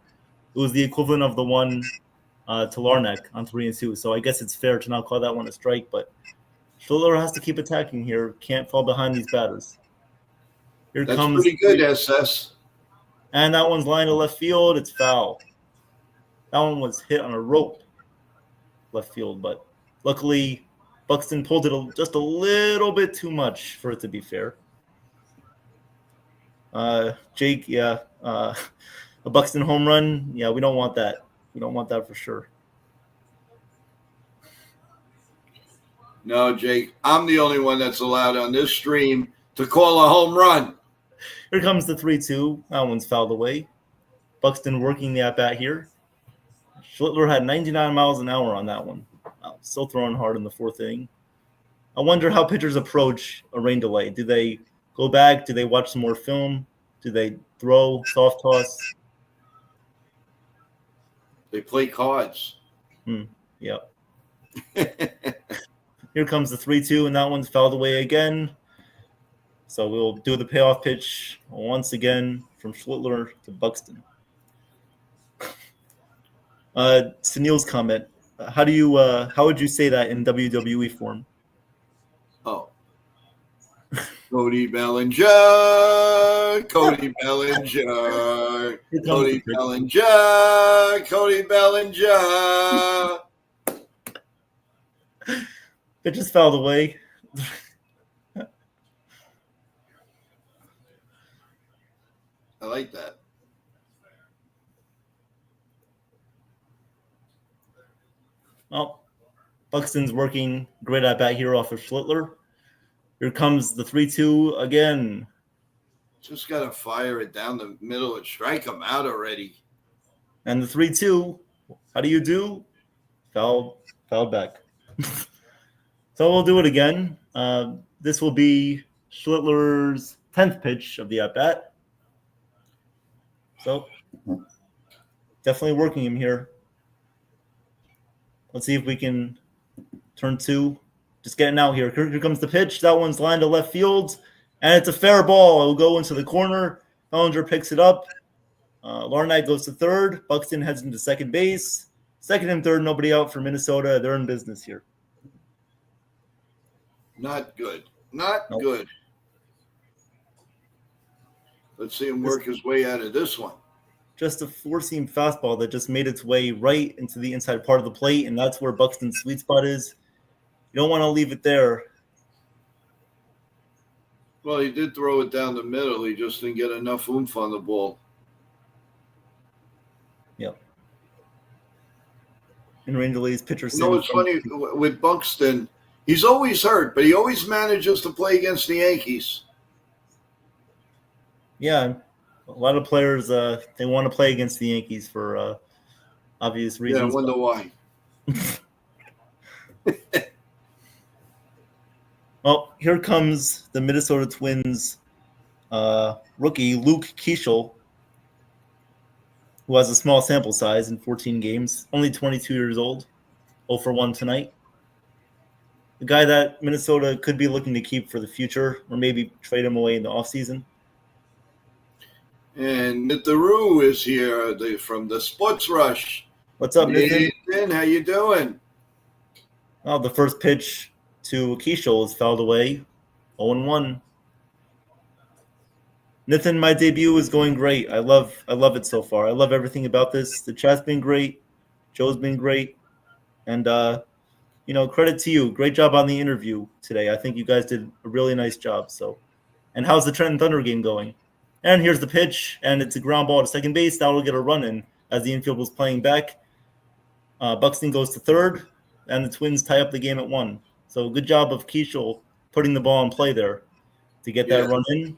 it was the equivalent of the one to Larnach on 3-2. So I guess it's fair to not call that one a strike, but Schlittler has to keep attacking here. Can't fall behind these batters. That's pretty good, SS. And that one's lined to left field. It's foul. That one was hit on a rope left field, but luckily Buxton pulled it just a little bit too much for it to be fair. Jake, yeah, a Buxton home run. Yeah, we don't want that. We don't want that for sure. No, Jake, I'm the only one that's allowed on this stream to call a home run. Here comes the 3-2. That one's fouled away. Buxton working the at-bat here. Schlittler had 99 miles an hour on that one. Wow, still throwing hard in the 4th inning. I wonder how pitchers approach a rain delay. Do they go back? Do they watch some more film? Do they throw, soft toss? They play cards. Yep. Here comes the 3-2, and that one's fouled away again. So we'll do the payoff pitch once again from Schlittler to Buxton. Sunil's comment. How would you say that in WWE form? Oh. Cody Bellinger. Cody Bellinger. Cody Bellinger. Cody Bellinger. It just fouled away. I like that. Well, Buxton's working great at bat here off of Schlittler. Here comes the 3-2 again. Just got to fire it down the middle and strike him out already. And the 3-2, how do you do? Foul back. So we'll do it again. This will be Schlittler's 10th pitch of the at-bat. So definitely working him here. Let's see if we can turn 2. Just getting out here. Here comes the pitch. That one's lined to left field. And it's a fair ball. It will go into the corner. Bellinger picks it up. Larnach goes to third. Buxton heads into second base. Second and third, nobody out for Minnesota. They're in business here. Not good. Not good. Let's see him work his way out of this one. Just a four-seam fastball that just made its way right into the inside part of the plate, and that's where Buxton's sweet spot is. You don't want to leave it there. Well, he did throw it down the middle. He just didn't get enough oomph on the ball. Yep. And rain delays pitcher. You know what's funny with Buxton? He's always hurt, but he always manages to play against the Yankees. Yeah, a lot of players they want to play against the Yankees for obvious reasons. Yeah, I wonder why. Well, here comes the Minnesota Twins rookie Luke Keeschel, who has a small sample size in 14 games, only 22 years old, 0 for 1 tonight. The guy that Minnesota could be looking to keep for the future, or maybe trade him away in the offseason. And Nitaru is here from the Sports Rush. What's up, Nathan? Nathan, how you doing? Well, the first pitch to Keeschel is fouled away, 0-1. Nathan, my debut is going great. I love it so far. I love everything about this. The chat's been great. Joe's been great. And, credit to you. Great job on the interview today. I think you guys did a really nice job. So, and how's the Trenton Thunder game going? And here's the pitch, and it's a ground ball to second base. That will get a run in as the infield was playing back. Buxton goes to third, and the Twins tie up the game at 1. So good job of Keeschel putting the ball in play there to get that run in.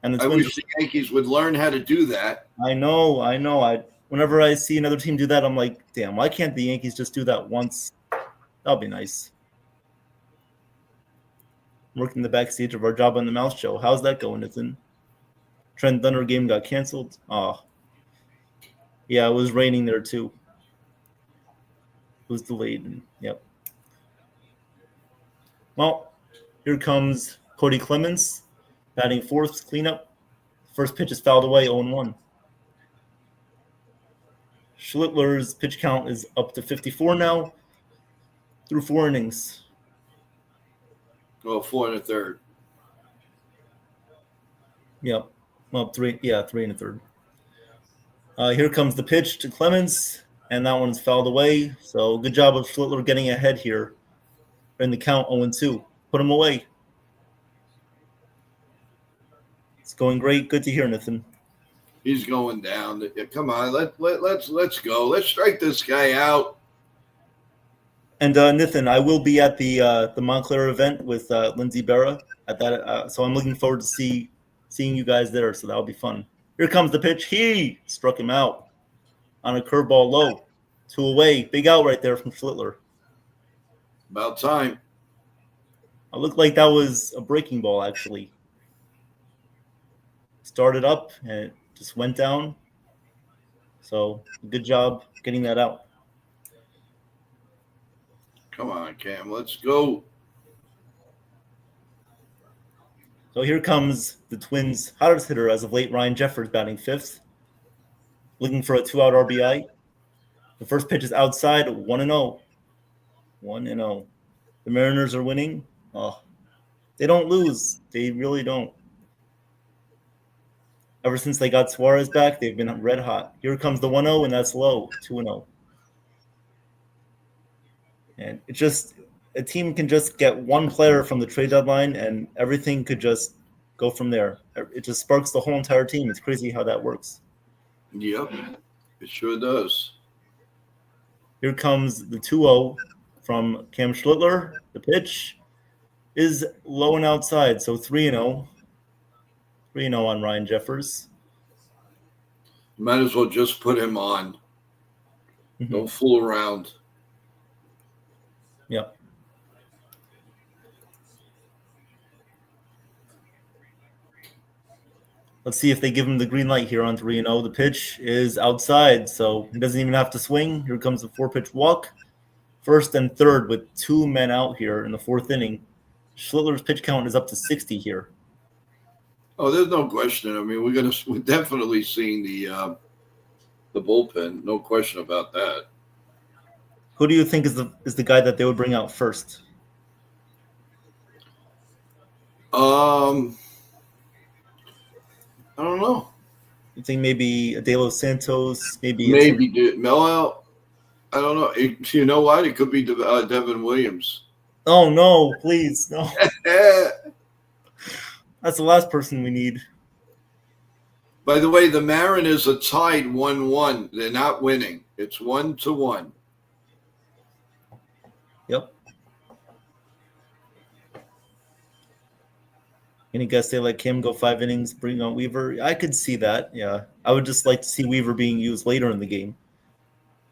And the Twins, I wish the Yankees would learn how to do that. I know. Whenever I see another team do that, I'm like, damn, why can't the Yankees just do that once? That'll be nice. Working the backstage of our Job on the Mouse show. How's that going, Nathan? Trent Thunder game got canceled. Oh, yeah, it was raining there too. It was delayed. Yep. Well, here comes Cody Clemens, batting fourth, cleanup. First pitch is fouled away, 0-1. Schlittler's pitch count is up to 54 now, through 4 innings. Well, 4 1/3. Yep. Well, 3 1/3. Here comes the pitch to Clemens, and that one's fouled away. So good job of Schlittler getting ahead here in the count 0-2. Put him away. It's going great. Good to hear, Nathan. He's going down. Come on, let's go. Let's strike this guy out. And Nathan, I will be at the Montclair event with Lindsey Berra at that. So I'm looking forward to seeing you guys there. So that'll be fun. Here comes the pitch. He struck him out on a curveball low. 2 away. Big out right there from Schlittler. About time. It looked like that was a breaking ball, actually. Started up and it just went down. So good job getting that out. Come on, Cam. Let's go. So here comes the Twins' hottest hitter as of late, Ryan Jeffers, batting 5th. Looking for a 2-out RBI. The first pitch is outside, 1-0. 1-0. The Mariners are winning. Oh, they don't lose. They really don't. Ever since they got Suarez back, they've been red hot. Here comes the 1-0, and that's low, 2-0. And it's just a team can just get one player from the trade deadline, and everything could just go from there. It just sparks the whole entire team. It's crazy how that works. Yep, it sure does. Here comes the 2-0 from Cam Schlittler. The pitch is low and outside, so 3-0. 3-0 on Ryan Jeffers. Might as well just put him on. Mm-hmm. Don't fool around. Yep. Let's see if they give him the green light here on 3-0. The pitch is outside, so he doesn't even have to swing. Here comes the 4-pitch walk. First and third with 2 men out here in the 4th inning. Schlittler's pitch count is up to 60 here. Oh, there's no question. I mean, we're definitely seeing the bullpen. No question about that. Who do you think is the guy that they would bring out first? I don't know. You think maybe De Los Santos? Maybe Melo. I don't know. You know what? It could be Devin Williams. Oh no! Please no. That's the last person we need. By the way, the Mariners are tied 1-1. They're not winning. It's 1-1. Yep. Any guess they let Kim go 5 innings, bring on Weaver? I could see that. Yeah, I would just like to see Weaver being used later in the game.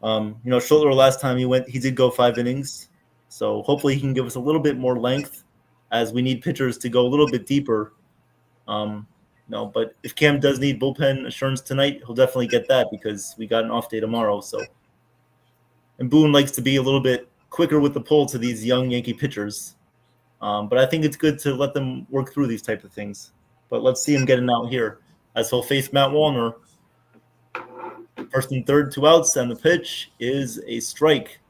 Schlittler last time he did go 5 innings, so hopefully he can give us a little bit more length, as we need pitchers to go a little bit deeper. But if Cam does need bullpen assurance tonight, he'll definitely get that because we got an off day tomorrow. So, and Boone likes to be a little bit quicker with the pull to these young Yankee pitchers. But I think it's good to let them work through these type of things. But let's see him getting out here as he'll face Matt Wallner. First and third, 2 outs, and the pitch is a strike.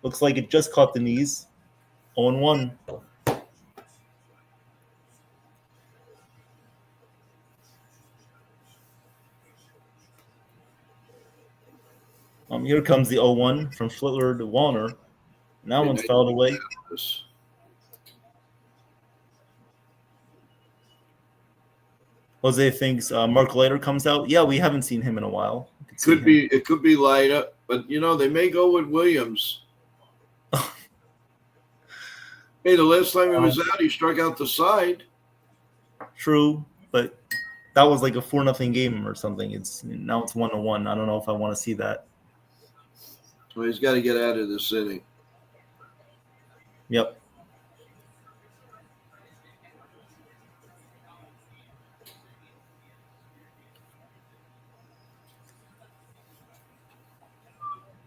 Looks like it just caught the knees. 0-1. Here comes the 0-1 from Schlittler to Wallner. And that one's fouled away. Jose thinks Mark Leiter comes out. Yeah, we haven't seen him in a while. It could be Leiter, but they may go with Williams. Hey, the last time he was out, he struck out the side. True, but that was like a 4-0 game or something. Now it's 1-1. I don't know if I want to see that. Well, he's got to get out of this inning. Yep.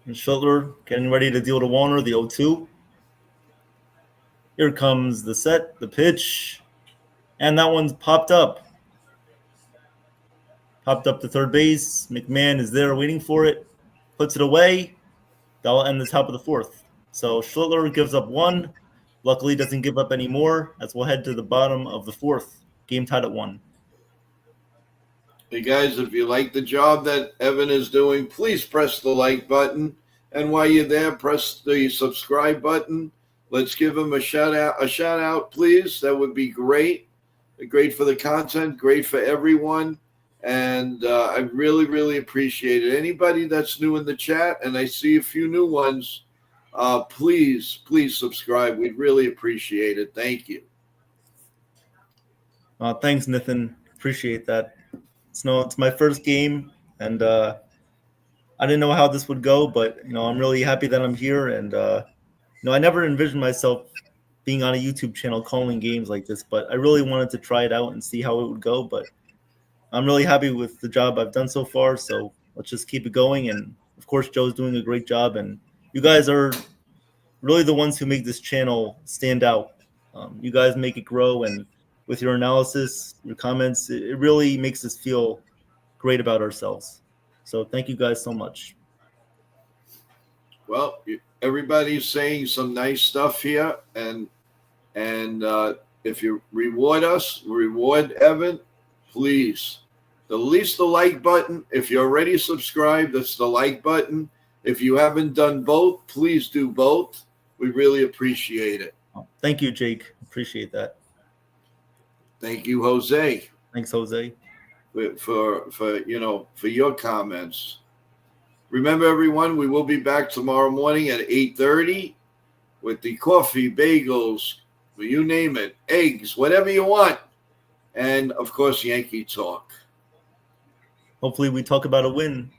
And Schlittler getting ready to deal to Wallner, the 0-2. Here comes the set, the pitch, and that one's popped up. Popped up to third base. McMahon is there waiting for it. Puts it away. That'll end the top of the 4th. So Schlittler gives up 1. Luckily, doesn't give up any more as we'll head to the bottom of the 4th. Game tied at 1. Hey, guys, if you like the job that Evan is doing, please press the like button. And while you're there, press the subscribe button. Let's give him a shout out, please. That would be great. Great for the content, great for everyone. And I really, really appreciate it. Anybody that's new in the chat, and I see a few new ones, please subscribe. We'd really appreciate it. Thank you. Thanks, Nathan. Appreciate that. It's my first game, and I didn't know how this would go, but I'm really happy that I'm here. And I never envisioned myself being on a YouTube channel calling games like this, but I really wanted to try it out and see how it would go. But I'm really happy with the job I've done so far, so let's just keep it going. And, of course, Joe's doing a great job, and you guys are really the ones who make this channel stand out. You guys make it grow, and with your analysis, your comments, it really makes us feel great about ourselves. So thank you guys so much. Well, everybody's saying some nice stuff here, and if you reward Evan, please. At least the like button. If you're already subscribed, that's the like button. If you haven't done both, please do both. We really appreciate it. Thank you, Jake. Appreciate that. Thank you, Jose. Thanks, Jose. For your comments. Remember, everyone, we will be back tomorrow morning at 8:30. with the coffee, bagels, you name it, eggs, whatever you want. And, of course, Yankee talk. Hopefully we talk about a win,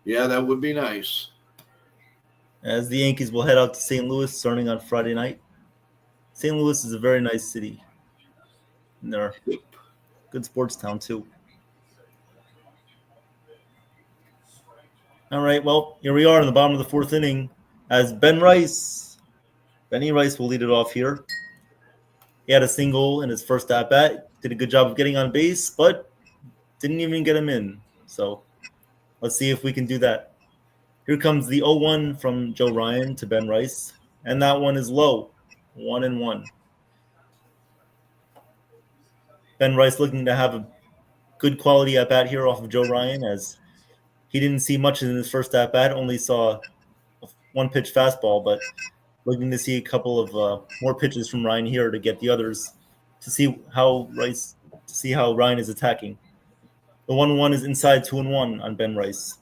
Yeah, that would be nice. as the Yankees will head out to St. Louis starting on Friday night. St. Louis is a very nice city. And they're a good sports town, too. All right, well, here we are in the bottom of the fourth inning as Benny Rice will lead it off here. He had a single in his first at-bat, did a good job of getting on base, but didn't even get him in. So let's see if we can do that. Here comes the 0-1 from Joe Ryan to Ben Rice, and that one is low, 1-1. Ben Rice looking to have a good quality at-bat here off of Joe Ryan, as he didn't see much in his first at-bat, only saw a one-pitch fastball, but looking to see a couple of more pitches from Ryan here to get the others to see how Ryan is attacking. The 1-1 is inside, 2-1 on Ben Rice.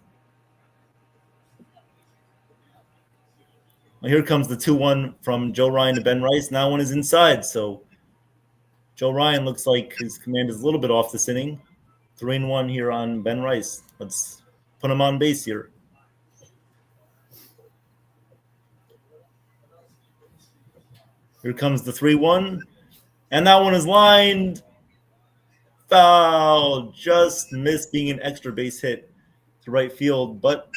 Well, here comes the 2-1 from Joe Ryan to Ben Rice. Now one is inside, so Joe Ryan looks like his command is a little bit off this inning. 3-1 here on Ben Rice. Let's put him on base here. Here comes the 3-1, and that one is lined foul. Just missed being an extra base hit to right field, but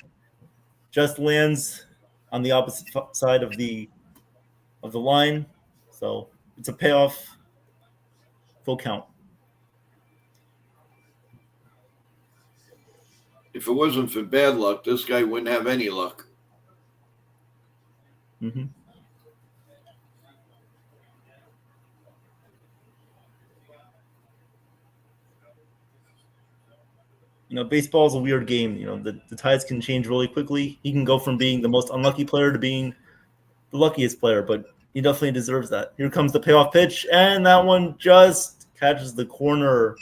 just lands on the opposite side of the line. So it's a payoff, full count. If it wasn't for bad luck, this guy wouldn't have any luck. Mm-hmm. Baseball is a weird game. The tides can change really quickly. He can go from being the most unlucky player to being the luckiest player, but he definitely deserves that. Here comes the payoff pitch, and that one just catches the corner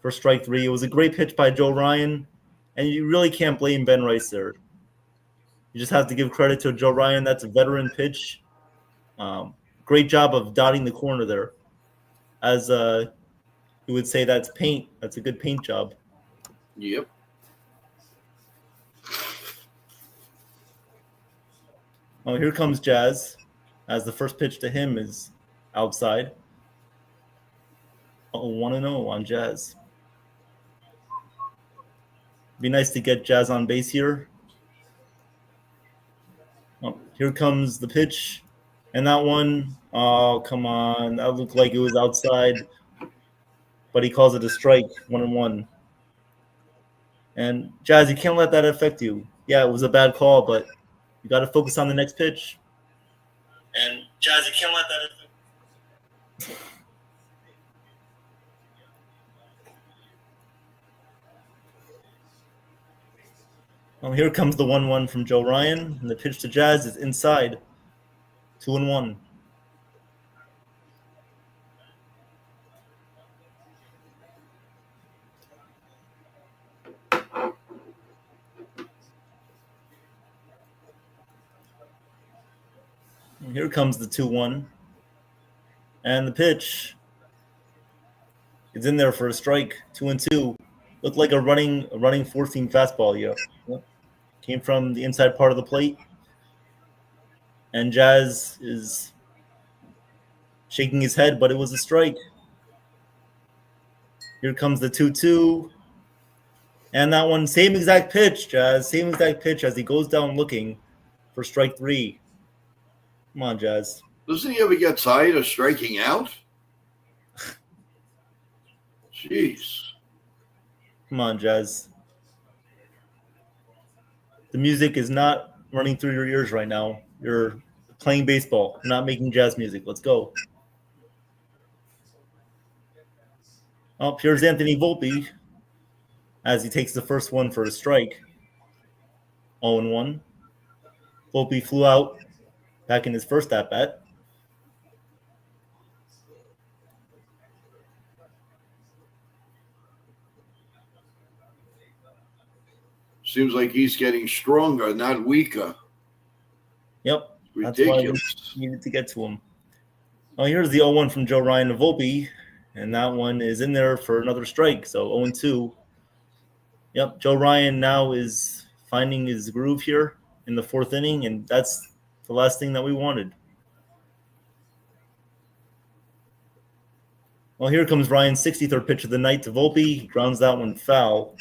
for strike three. It was a great pitch by Joe Ryan, and you really can't blame Ben Rice there. You just have to give credit to Joe Ryan. That's a veteran pitch. Great job of dotting the corner there. As you would say, that's paint. That's a good paint job. Yep. Oh, here comes Jazz, as the first pitch to him is outside. 1-0 on Jazz. Be nice to get Jazz on base here. Oh, here comes the pitch, and that one, oh, come on. That looked like it was outside, but he calls it a strike, 1-1. And Jazz, you can't let that affect you. Yeah, it was a bad call, but you got to focus on the next pitch. And Jazz, you can't let that affect. Well, here comes the 1-1 from Joe Ryan, and the pitch to Jazz is inside, 2-1. And here comes the 2-1, and the pitch is in there for a strike, 2-2. Looked like a running four-seam fastball. Yep. Came from the inside part of the plate, and Jazz is shaking his head, but it was a strike. Here comes the 2-2, and that one, same exact pitch, Jazz, same exact pitch as he goes down looking for strike three. Come on, Jazz. Doesn't he ever get tired of striking out? Jeez. Come on, Jazz. The music is not running through your ears right now. You're playing baseball, not making jazz music. Let's go. Oh, here's Anthony Volpe as he takes the first one for a strike. 0-1. Volpe flew out back in his first at-bat. Seems like he's getting stronger, not weaker. Yep. That's why we Ridiculous. needed to get to him. Oh, here's the 0-1 from Joe Ryan to Volpe, and that one is in there for another strike. So 0-2. Yep, Joe Ryan now is finding his groove here in the fourth inning, and that's the last thing that we wanted. Well, here comes Ryan's 63rd pitch of the night to Volpe. He grounds that one foul.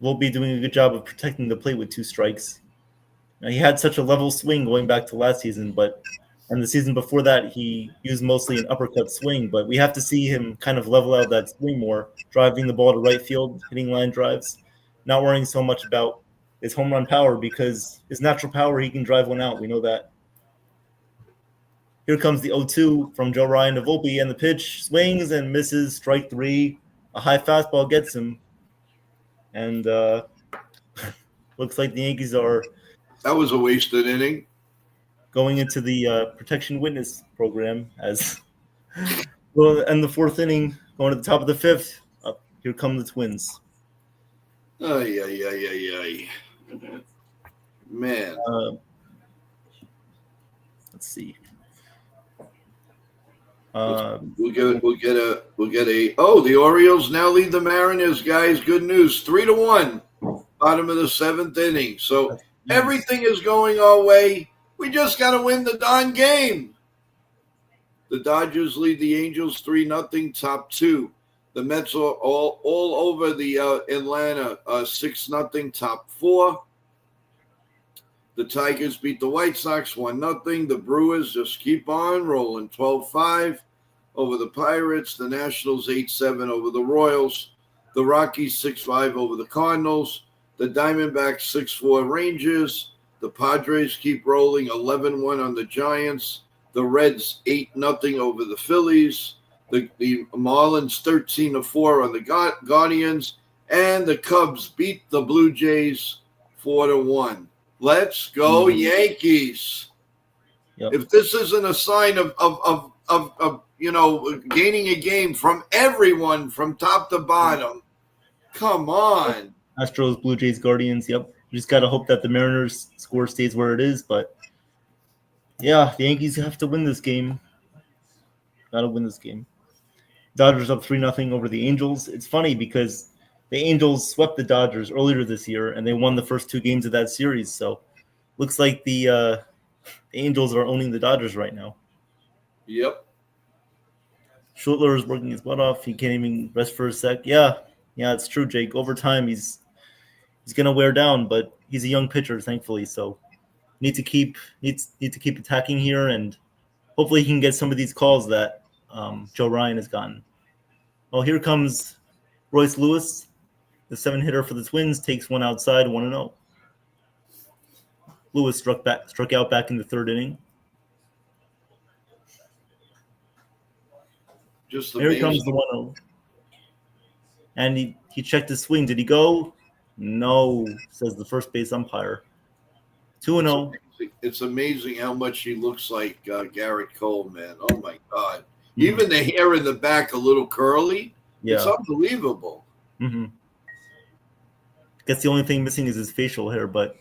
Volpe doing a good job of protecting the plate with 2 strikes. Now, he had such a level swing going back to last season, and the season before that, he used mostly an uppercut swing. But we have to see him kind of level out that swing more, driving the ball to right field, hitting line drives, not worrying so much about his home run power because his natural power, he can drive one out. We know that. Here comes the 0-2 from Joe Ryan to Volpe, and the pitch swings and misses. Strike 3. A high fastball gets him, and looks like the Yankees are That was a wasted inning. going into the protection witness program as well. And the fourth inning, going to the top of the fifth. Here come the Twins. Ay, ay, ay, ay, ay. Man. Let's see. We'll get a. Oh, the Orioles now lead the Mariners, guys. Good news, 3-1, bottom of the 7th inning. So everything is going our way. We just got to win the darn game. The Dodgers lead the Angels 3-0, top 2. The Mets are all over the Atlanta 6-0, top 4. The Tigers beat the White Sox 1-0. The Brewers just keep on rolling 12-5 over the Pirates. The Nationals 8-7 over the Royals. The Rockies 6-5 over the Cardinals. The Diamondbacks 6-4 Rangers. The Padres keep rolling 11-1 on the Giants. The Reds 8-0 over the Phillies. The Marlins 13-4 on the Guardians. And the Cubs beat the Blue Jays 4-1. Let's go, Yankees. Yep. If this isn't a sign of gaining a game from everyone from top to bottom, come on. Astros, Blue Jays, Guardians. Yep. You just got to hope that the Mariners score stays where it is. But, yeah, the Yankees have to win this game. Got to win this game. Dodgers up 3-0 over the Angels. It's funny because the Angels swept the Dodgers earlier this year, and they won the first 2 games of that series. So, looks like the Angels are owning the Dodgers right now. Yep. Schultler is working his butt off. He can't even rest for a sec. Yeah, it's true, Jake. Over time, he's going to wear down, but he's a young pitcher, thankfully. So, need to keep attacking here, and hopefully he can get some of these calls that Joe Ryan has gotten. Well, here comes Royce Lewis. The 7-hitter for the Twins takes one outside, 1-0. Lewis struck out back in the 3rd inning. Just Here comes the 1-0. And he checked his swing. Did he go? No, says the first base umpire. 2-0. It's amazing how much he looks like Garrett Cole, man. Oh, my God. Mm-hmm. Even the hair in the back a little curly. Yeah. It's unbelievable. Mm-hmm. I guess the only thing missing is his facial hair, but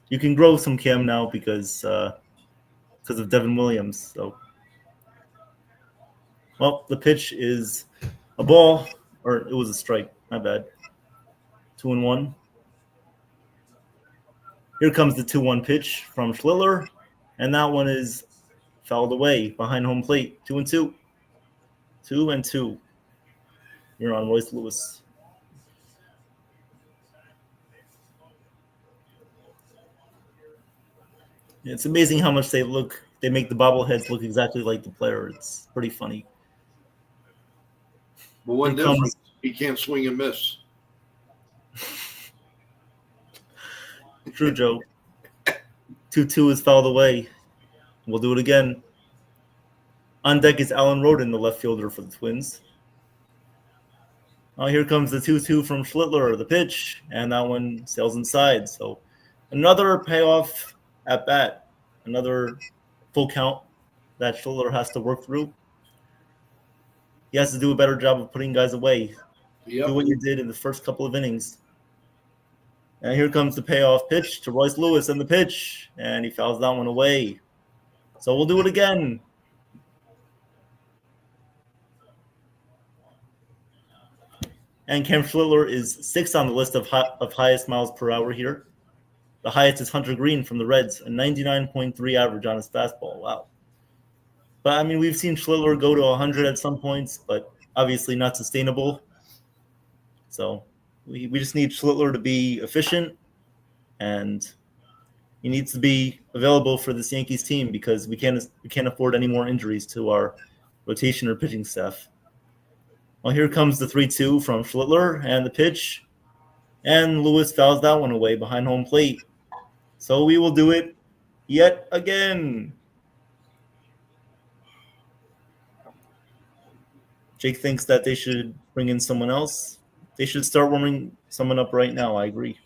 you can grow some Cam now because of Devin Williams. So, well, the pitch is a ball, or it was a strike. My bad. 2-1. Here comes the 2-1 pitch from Schlittler, and that one is fouled away behind home plate. 2-2. 2-2. You're on Royce Lewis. It's amazing how much they make the bobbleheads look exactly like the player. It's pretty funny. But one difference, he can't swing and miss. True, Joe. 2-2 is fouled away. We'll do it again. On deck is Alan Roden, the left fielder for the Twins. Here comes the 2-2 from Schlittler, the pitch, and that one sails inside. So another payoff at bat, another full count that Schlittler has to work through. He has to do a better job of putting guys away. Yep. Do what you did in the first couple of innings. And here comes the payoff pitch to Royce Lewis and the pitch. And he fouls that one away. So we'll do it again. And Cam Schlittler is 6th on the list of highest miles per hour here. The highest is Hunter Green from the Reds, a 99.3 average on his fastball. Wow. But, I mean, we've seen Schlittler go to 100 at some points, but obviously not sustainable. So we just need Schlittler to be efficient, and he needs to be available for this Yankees team because we can't afford any more injuries to our rotation or pitching staff. Well, here comes the 3-2 from Schlittler and the pitch, and Lewis fouls that one away behind home plate. So we will do it yet again. Jake thinks that they should bring in someone else. They should start warming someone up right now. I agree.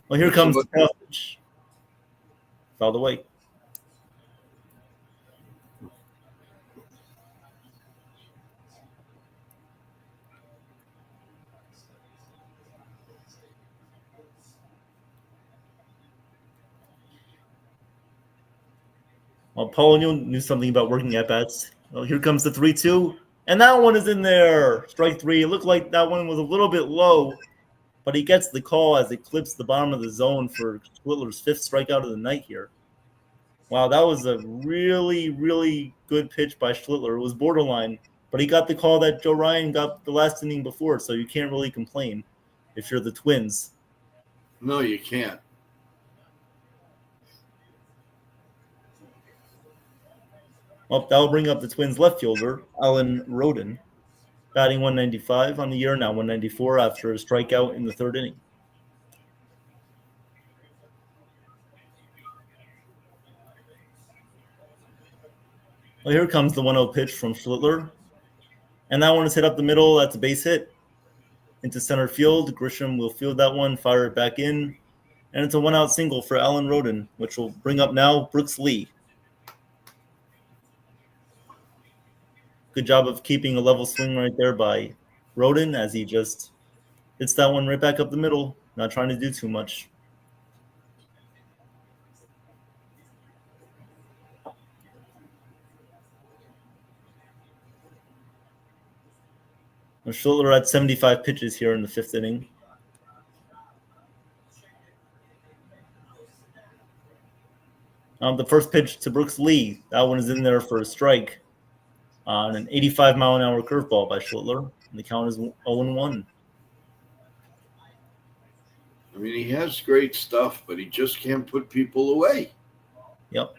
Well, here comes the pitch. Fouled away. Well, Paul O'Neill knew something about working at bats. Well, here comes the 3-2, and that one is in there. Strike 3. It looked like that one was a little bit low, but he gets the call as it clips the bottom of the zone for Schlittler's 5th strikeout of the night here. Wow, that was a really, really good pitch by Schlittler. It was borderline, but he got the call that Joe Ryan got the last inning before, so you can't really complain if you're the Twins. No, you can't. Well, that will bring up the Twins left fielder, Alan Roden, batting 195 on the year, now 194 after a strikeout in the 3rd inning. Well, here comes the 1-0 pitch from Schlittler, and that one is hit up the middle. That's a base hit into center field. Grisham will field that one, fire it back in, and it's a 1-out single for Alan Roden, which will bring up now Brooks Lee. Good job of keeping a level swing right there by Roden as he just hits that one right back up the middle, not trying to do too much. Schlittler had 75 pitches here in the 5th inning. The first pitch to Brooks Lee, that one is in there for a strike on an 85-mile-an-hour curveball by Schlittler. And the count is 0-1. I mean, he has great stuff, but he just can't put people away. Yep.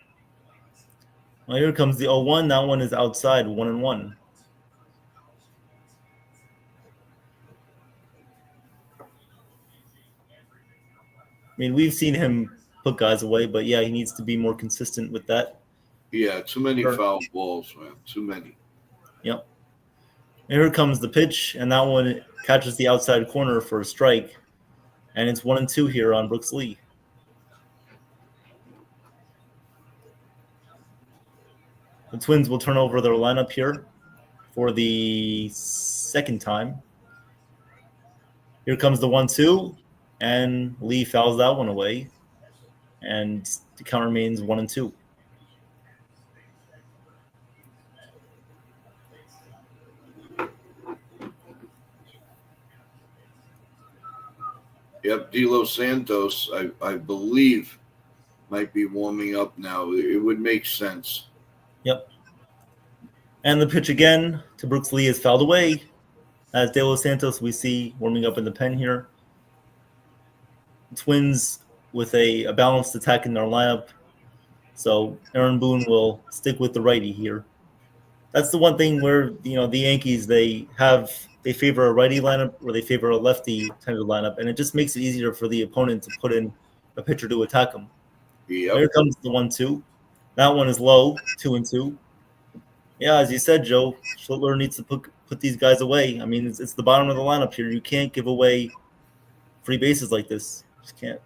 Well, here comes the 0-1. That one is outside, 1-1. I mean, we've seen him put guys away, but yeah, he needs to be more consistent with that. Yeah, too many foul balls, man. Too many. Yep. And here comes the pitch, and that one catches the outside corner for a strike. And it's 1-2 here on Brooks Lee. The Twins will turn over their lineup here for the 2nd time. Here comes the 1-2, and Lee fouls that one away. And the count remains 1-2. Yep, De Los Santos, I believe, might be warming up now. It would make sense. Yep. And the pitch again to Brooks Lee is fouled away. As De Los Santos, we see warming up in the pen here. Twins with a balanced attack in their lineup. So Aaron Boone will stick with the righty here. That's the one thing where, the Yankees, they favor a righty lineup or they favor a lefty-tended lineup, and it just makes it easier for the opponent to put in a pitcher to attack them. Yep. Here comes the 1-2. That one is low, 2-2. Yeah, as you said, Joe, Schlittler needs to put these guys away. I mean, it's the bottom of the lineup here. You can't give away free bases like this. Just can't.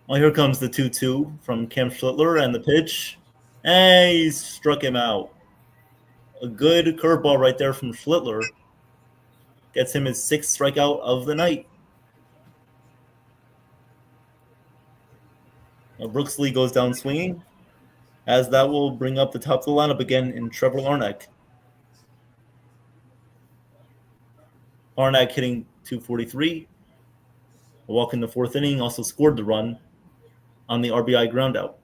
Well, here comes the 2-2 from Cam Schlittler and the pitch. And he struck him out. A good curveball right there from Schlittler. gets him his 6th strikeout of the night. Now Brooksley goes down swinging, as that will bring up the top of the lineup again in Trevor Larnach. Larnach hitting .243. A walk in the 4th inning, also scored the run on the RBI groundout.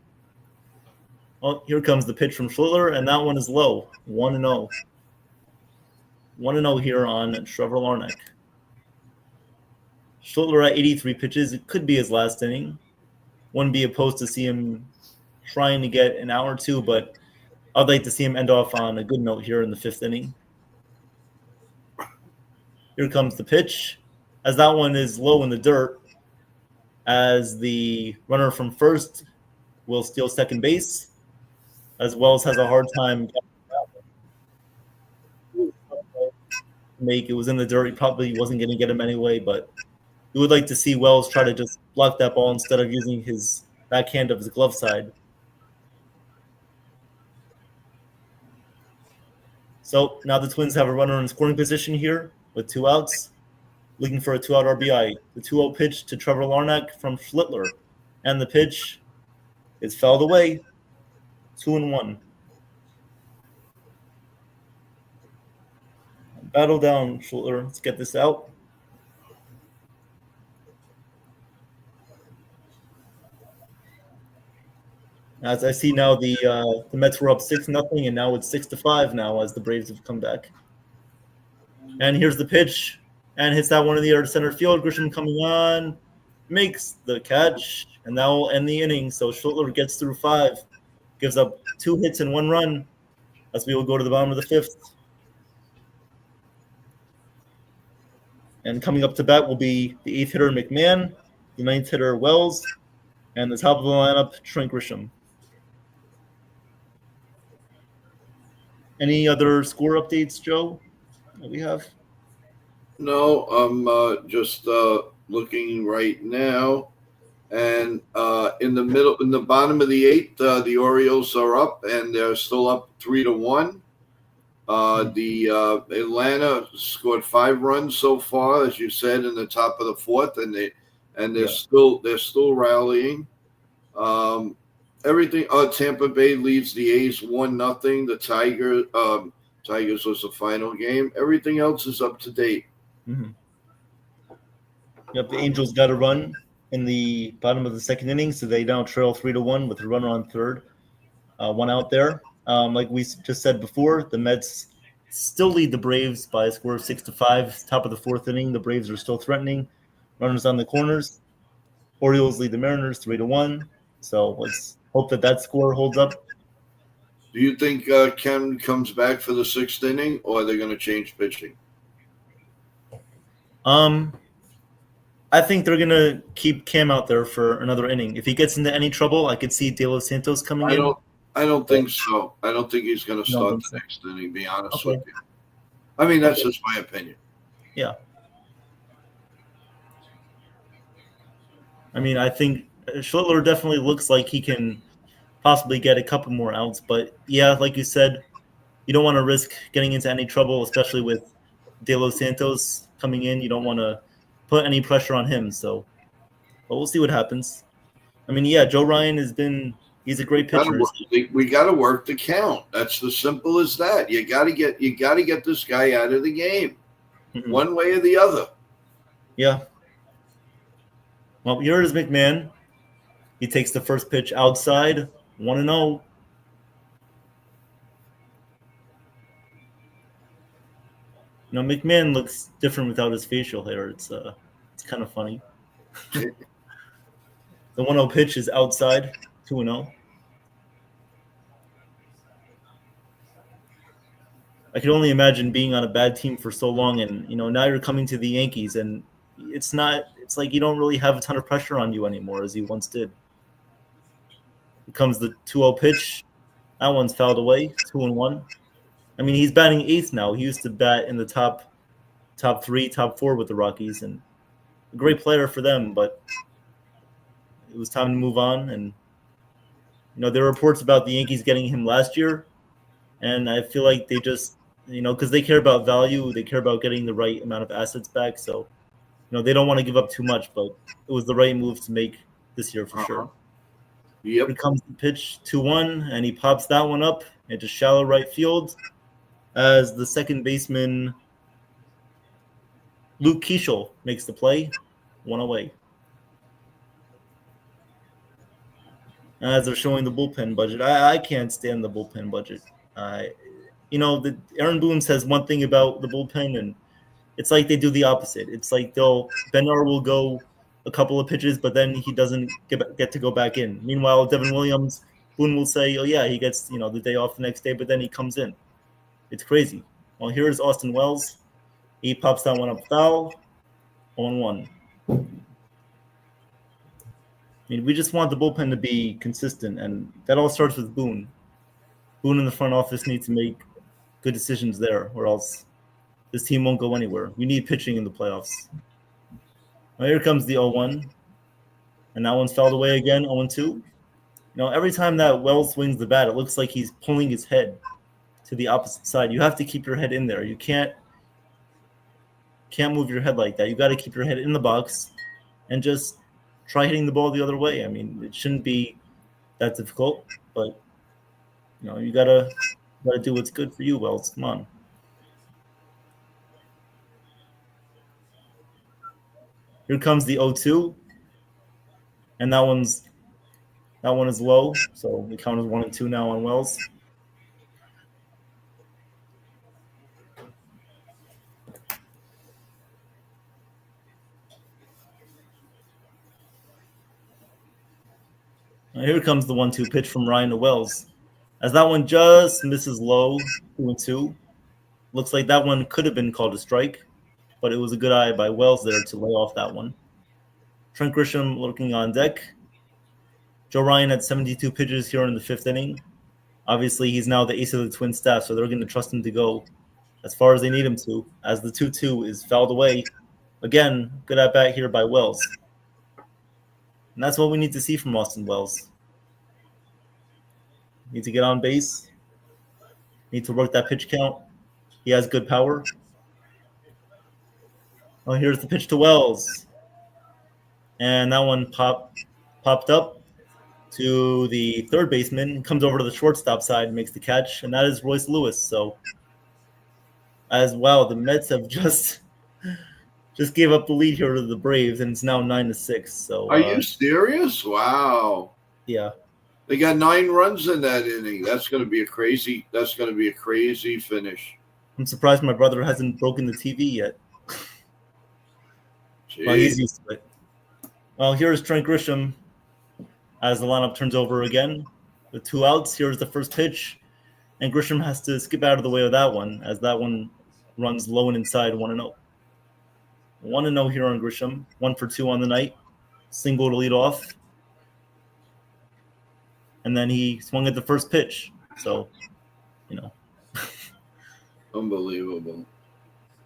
Well, here comes the pitch from Schlittler, and that one is low, 1-0. 1-0 here on Trevor Larnach. Schlittler at 83 pitches. It could be his last inning. Wouldn't be opposed to see him trying to get an out or two, but I'd like to see him end off on a good note here in the 5th inning. Here comes the pitch, as that one is low in the dirt, as the runner from first will steal second base, as well as has a hard time make. It was in the dirt. He probably wasn't going to get him anyway, but you would like to see Wells try to just block that ball instead of using his backhand of his glove side. So now the Twins have a runner in scoring position here with 2 outs, looking for a 2-out RBI. The 2-0 pitch to Trevor Larnach from Schlittler, and the pitch is fouled away, 2-1. Battle down, Schlittler. Let's get this out. As I see now, the Mets were up 6-0, and now it's 6-5 now as the Braves have come back. And here's the pitch, and hits that one in the air to center field. Grisham coming on, makes the catch, and that will end the inning. So Schlittler gets through 5, gives up 2 hits and 1 run, as we will go to the bottom of the 5th. And coming up to bat will be the 8th hitter, McMahon, the 9th hitter, Wells, and the top of the lineup, Trent Grisham. Any other score updates, Joe, that we have? No, I'm just looking right now. And in the bottom of the 8th, the Orioles are up, and they're still up 3-1. The Atlanta scored 5 runs so far, as you said, in the top of the 4th, and they're still rallying. Everything. Tampa Bay leads the A's 1-0. The Tigers was the final game. Everything else is up to date. Mm-hmm. Yep, the Angels got a run in the bottom of the 2nd inning, so they now trail 3-1 with a runner on third. 1 out there. Like we just said before, the Mets still lead the Braves by a score of 6-5. Top of the 4th inning, the Braves are still threatening. Runners on the corners. Orioles lead the Mariners 3-1. So let's hope that score holds up. Do you think Ken comes back for the 6th inning, or are they going to change pitching? I think they're going to keep Cam out there for another inning. If he gets into any trouble, I could see De Los Santos coming in. I don't think so. I don't think he's going to start the next inning, to be honest with you. I mean, that's just my opinion. Yeah. I mean, I think Schlittler definitely looks like he can possibly get a couple more outs. But, yeah, like you said, you don't want to risk getting into any trouble, especially with De Los Santos coming in. You don't want to put any pressure on him. So, but we'll see what happens. I mean, yeah, Joe Ryan he's a great pitcher. We got to work the count. That's the simple as that. You got to get this guy out of the game, one way or the other. Yeah. Well, here is McMahon. He takes the first pitch outside, 1-0. McMahon looks different without his facial hair. It's kind of funny. The 1-0 pitch is outside, 2-0. I could only imagine being on a bad team for so long, and now you're coming to the Yankees, and it's like you don't really have a ton of pressure on you anymore as you once did. Here comes the 2-0 pitch. That one's fouled away, 2-1. I mean, he's batting 8th now. He used to bat in the top 3, top 4 with the Rockies, and a great player for them, but it was time to move on. And there were reports about the Yankees getting him last year, and I feel like they just because they care about value. They care about getting the right amount of assets back. So, they don't want to give up too much, but it was the right move to make this year for sure. Yep. Here comes the pitch 2-1, and he pops that one up into shallow right field as the second baseman, Luke Keishel, makes the play, one away. As they're showing the bullpen budget, I can't stand the bullpen budget. Aaron Boone says one thing about the bullpen, and it's like they do the opposite. It's like Bednar will go a couple of pitches, but then he doesn't get to go back in. Meanwhile, Devin Williams, Boone will say, oh yeah, he gets the day off the next day, but then he comes in. It's crazy. Well, here's Austin Wells. He pops that one up foul, 0-1. We just want the bullpen to be consistent, and that all starts with Boone. Boone in the front office needs to make good decisions there, or else this team won't go anywhere. We need pitching in the playoffs. Now here comes the 0-1, and that one's fouled away again, 0-2. Every time that Wells swings the bat, it looks like he's pulling his head to the opposite side. You have to keep your head in there. You can't move your head like that. You got to keep your head in the box and just try hitting the ball the other way. It shouldn't be that difficult, but you gotta do what's good for you, Wells. Come on. Here comes the 0-2, and that one is low, so the count is 1-2 now on Wells. Now here comes the 1-2 pitch from Ryan to Wells. As that one just misses low, 2-2. Looks like that one could have been called a strike, but it was a good eye by Wells there to lay off that one. Trent Grisham looking on deck. Joe Ryan had 72 pitches here in the fifth inning. Obviously, he's now the ace of the Twins staff, so they're going to trust him to go as far as they need him to, as the 2-2 is fouled away. Again, good at bat here by Wells. And that's what we need to see from Austin Wells. Need to get on base. Need to work that pitch count. He has good power. Oh, here's the pitch to Wells. And that one popped up to the third baseman, comes over to the shortstop side, makes the catch, and that is Royce Lewis. So, as well, the Mets have just gave up the lead here to the Braves, and it's now 9-6. So, are you serious? Wow. Yeah. They got 9 runs in that inning. That's going to be a crazy finish. I'm surprised my brother hasn't broken the TV yet. Well, he's used to it. Well, here's Trent Grisham as the lineup turns over again with 2 outs. Here's the first pitch, and Grisham has to skip out of the way of that one as that one runs low and inside 1-0. 1-0 here on Grisham. 1 for 2 on the night. Single to lead off. And then he swung at the first pitch. So, Unbelievable.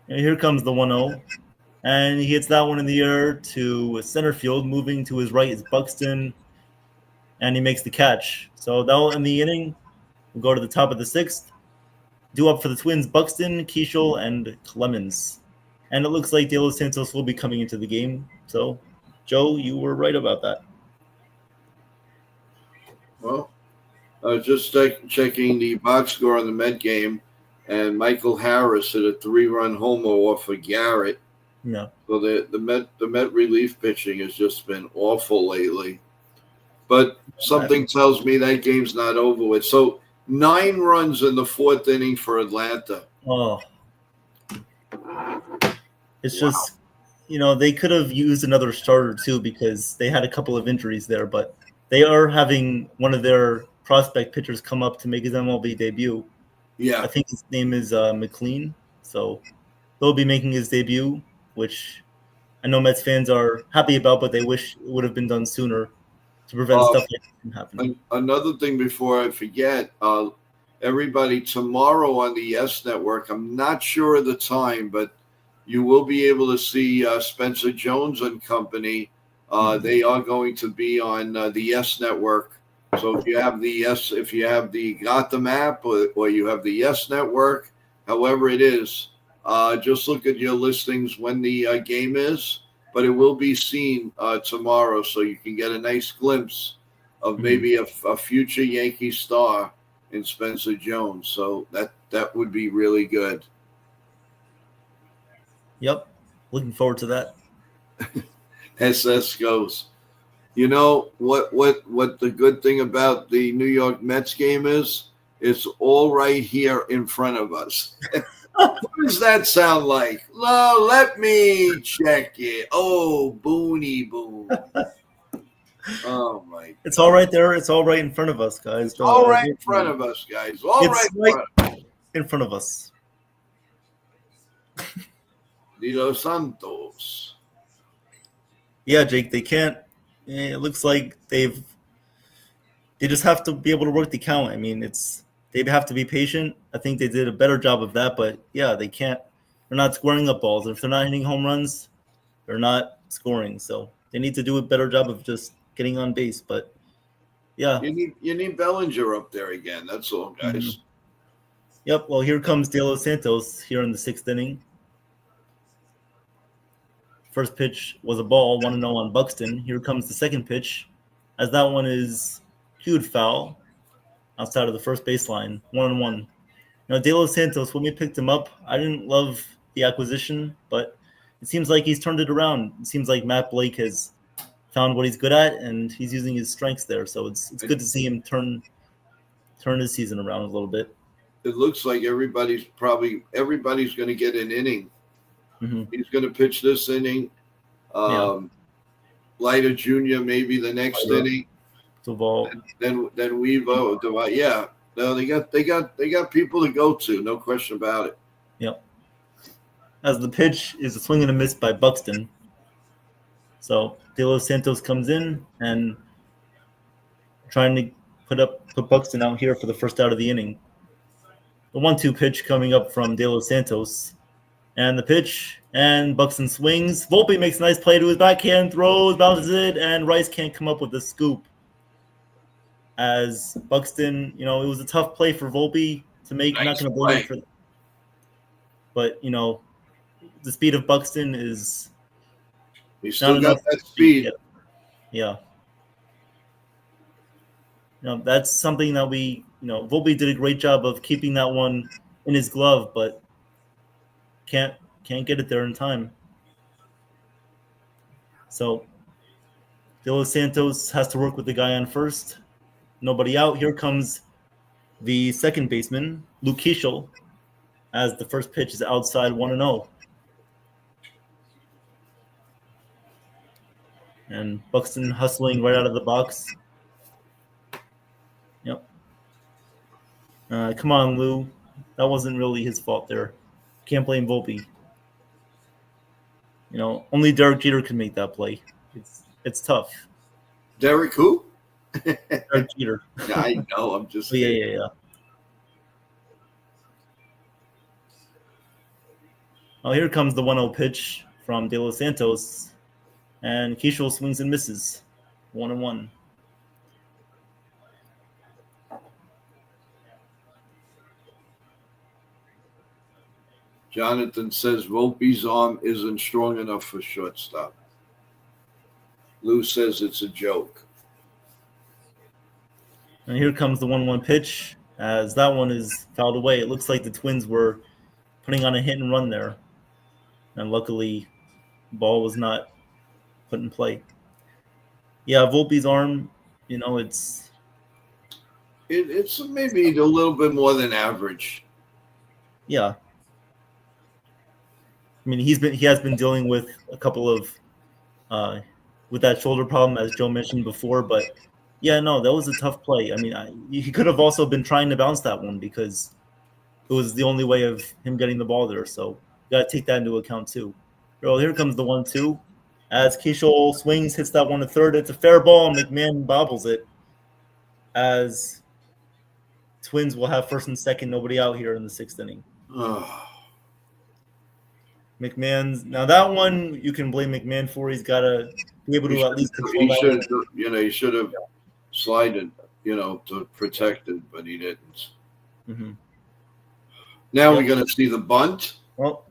And here comes the 1-0. And he hits that one in the air to center field. Moving to his right is Buxton. And he makes the catch. So that will end the inning. We'll go to the top of the 6th. Due up for the Twins, Buxton, Keishel, and Clemens. And it looks like De Los Santos will be coming into the game. So, Joe, you were right about that. Well, I was just checking the box score on the Met game, and Michael Harris hit a 3-run homer off of Garrett. Yeah. So the Met relief pitching has just been awful lately. But something tells me that game's not over with. So 9 runs in the 4th inning for Atlanta. Oh. It's just, they could have used another starter too because they had a couple of injuries there, but they are having one of their prospect pitchers come up to make his MLB debut. Yeah. I think his name is McLean. So they'll be making his debut, which I know Mets fans are happy about, but they wish it would have been done sooner to prevent stuff like that from happening. Another thing before I forget, everybody, tomorrow on the Yes Network, I'm not sure of the time, but you will be able to see Spencer Jones and company. They are going to be on the Yes Network. So if you have the Gotham app or you have the Yes Network, however it is. Just look at your listings when the game is, but it will be seen tomorrow, so you can get a nice glimpse of maybe a future Yankee star in Spencer Jones. So that would be really good. Yep, looking forward to that. SS goes. You know what the good thing about the New York Mets game is? It's all right here in front of us. What does that sound like? No, let me check it. Oh, boony boom. Oh my! It's all right there. It's all right in front of us, guys. It's all right in front of us, guys. All right in front of us. De Los Santos. Yeah, Jake. They can't. It looks like they just have to be able to work the count. I mean, they have to be patient. I think they did a better job of that, but yeah, they can't. They're not squaring up balls. If they're not hitting home runs, they're not scoring. So they need to do a better job of just getting on base. But yeah, you need Bellinger up there again. That's all, guys. Mm-hmm. Yep. Well, here comes De Los Santos here in the 6th inning. First pitch was a ball, 1-0 on Buxton. Here comes the second pitch, as that one is cued foul outside of the first baseline, 1-1. Now, De Los Santos, when we picked him up, I didn't love the acquisition, but it seems like he's turned it around. It seems like Matt Blake has found what he's good at, and he's using his strengths there. So it's good to see him turn his season around a little bit. It looks like everybody's going to get an inning. Mm-hmm. He's going to pitch this inning. Leiter Jr. maybe the next inning. Duvall. Then Weaver. Duvall. Yeah. No, they got people to go to. No question about it. Yep. As the pitch is a swing and a miss by Buxton. So De Los Santos comes in and trying to put Buxton out here for the first out of the inning. The 1-2 pitch coming up from De Los Santos. And the pitch, and Buxton swings. Volpe makes a nice play to his backhand, throws, bounces it, and Rice can't come up with the scoop. As Buxton, it was a tough play for Volpe to make. Nice, not going to blame him for that. But, the speed of Buxton is He's still got that speed. Yeah. That's something that Volpe did a great job of keeping that one in his glove, but can't get it there in time. So De Los Santos has to work with the guy on first. Nobody out. Here comes the second baseman, Luke Keeschel, as the first pitch is outside 1-0. And Buxton hustling right out of the box. Yep. Come on, Lou. That wasn't really his fault there. Can't blame Volpe. Only Derek Jeter can make that play. It's tough. Derek who? Derek Jeter. Yeah, I know. I'm just. Yeah. Well, here comes the 1-0 pitch from De Los Santos, and Keeschel swings and misses. 1-1. Jonathan says Volpe's arm isn't strong enough for shortstop. Lou says it's a joke. And here comes the 1-1 pitch, as that one is fouled away. It looks like the Twins were putting on a hit and run there. And luckily, the ball was not put in play. Yeah, Volpe's arm, it's maybe a little bit more than average. Yeah. I mean, he has been dealing with a couple of with that shoulder problem, as Joe mentioned before. But yeah, no, that was a tough play. I mean, he could have also been trying to bounce that one because it was the only way of him getting the ball there. So you got to take that into account too. Well, here comes the 1-2. As Keeschel swings, hits that one to third. It's a fair ball, and McMahon bobbles it. As Twins will have first and second, nobody out here in the 6th inning. McMahon's now that one you can blame McMahon for. He's got to be able to at least control that. He should have slided, to protect it, but he didn't. Mm-hmm. Now we're going to see the bunt. Well,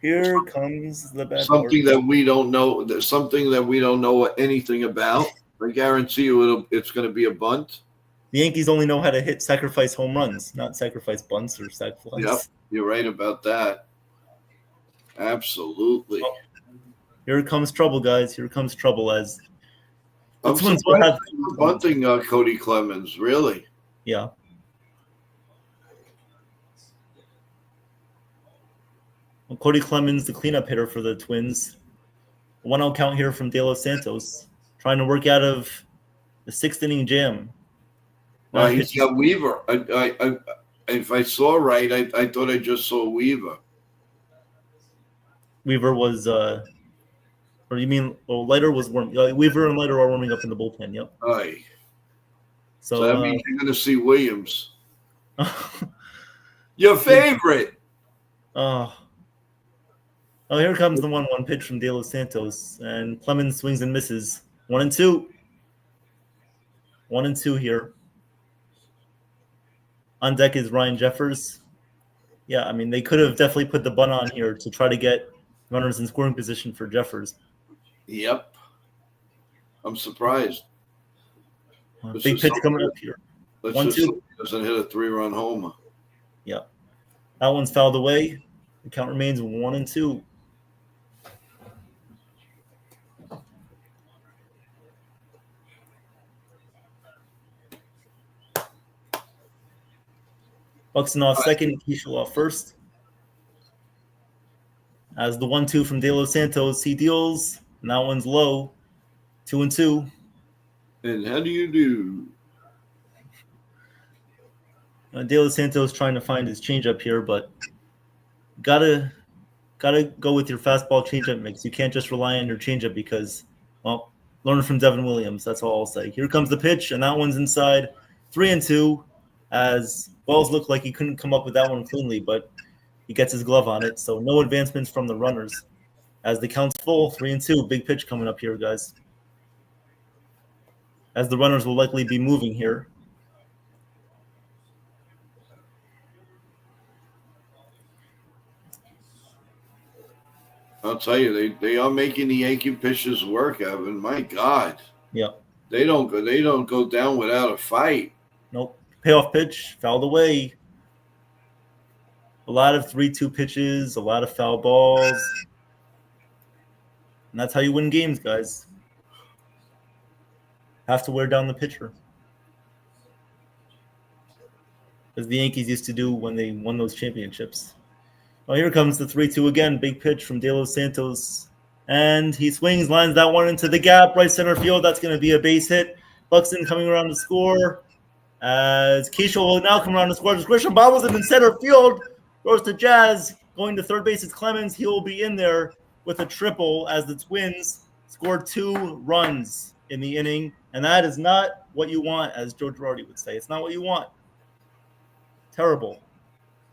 here comes the bad Something part. that we don't know. Something that we don't know anything about. I guarantee you, it's going to be a bunt. The Yankees only know how to hit sacrifice home runs, not sacrifice bunts or sac flies. Yep, you're right about that. Absolutely. Well, here comes trouble, guys. Here comes trouble as the I'm Twins will surprised have bunting Cody Clemens. Really? Yeah. Well, Cody Clemens, the cleanup hitter for the Twins. 1-0 count here from De Los Santos, trying to work out of the 6th inning jam. He's got Weaver. If I saw right, I thought I just saw Weaver. Weaver was, or you mean, Leiter was warm. Weaver and Leiter are warming up in the bullpen. Yep. Aye. So that means you're going to see Williams. Your favorite. Oh, here comes the 1-1 pitch from De Los Santos, and Clemens swings and misses. 1-2. 1-2 here. On deck is Ryan Jeffers. Yeah, I mean, they could have definitely put the bunt on here to try to get runners in scoring position for Jeffers. Yep. I'm surprised. Big pitch coming up here. 1-2. Doesn't hit a 3-run homer. Yeah. That one's fouled away. The count remains 1-2. Buxton off second, Keishel off first. As the 1-2 from De Los Santos, he deals, and that one's low. 2-2. And how do you do? De Los Santos trying to find his changeup here, but gotta go with your fastball changeup mix. You can't just rely on your changeup because, well, learn from Devin Williams. That's all I'll say. Here comes the pitch, and that one's inside. 3-2. As Wells looked like he couldn't come up with that one cleanly, but he gets his glove on it. So no advancements from the runners. As the count's full, 3-2. Big pitch coming up here, guys. As the runners will likely be moving here. I'll tell you, they are making the Yankee pitchers work, Evan. My God. Yep. They don't go down without a fight. Nope. Payoff pitch, fouled away. A lot of 3-2 pitches, a lot of foul balls. And that's how you win games, guys. Have to wear down the pitcher. As the Yankees used to do when they won those championships. Well, here comes the 3-2 again. Big pitch from De Los Santos. And he swings, lines that one into the gap, right center field. That's going to be a base hit. Buxton coming around to score. As Keishel will now come around to score. Grisham bobbles it in center field. Goes to Jazz. Going to third base is Clemens. He will be in there with a triple as the Twins scored 2 runs in the inning. And that is not what you want, as Joe Girardi would say. It's not what you want. Terrible.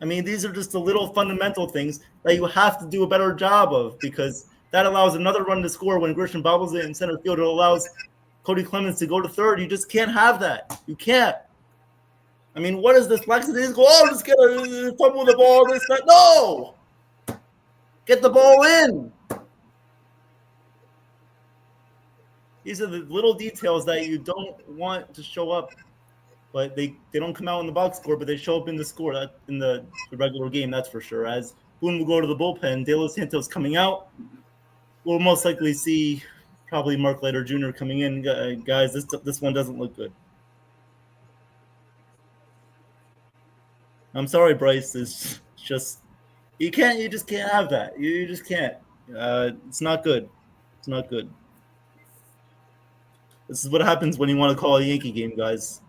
I mean, these are just the little fundamental things that you have to do a better job of because that allows another run to score when Grisham bobbles it in center field. It allows Cody Clemens to go to third. You just can't have that. You can't. I mean, what is this? Laxity go, oh, just get a fumble the ball, this, that. No! Get the ball in. These are the little details that you don't want to show up, but they don't come out in the box score, but they show up in the score, in the regular game, that's for sure. As Boone will go to the bullpen, De Los Santos coming out. We'll most likely see probably Mark Leiter Jr. coming in. Guys, this one doesn't look good. I'm sorry, Bryce. It's just you just can't have that. You just can't. It's not good. It's not good. This is what happens when you want to call a Yankee game, guys.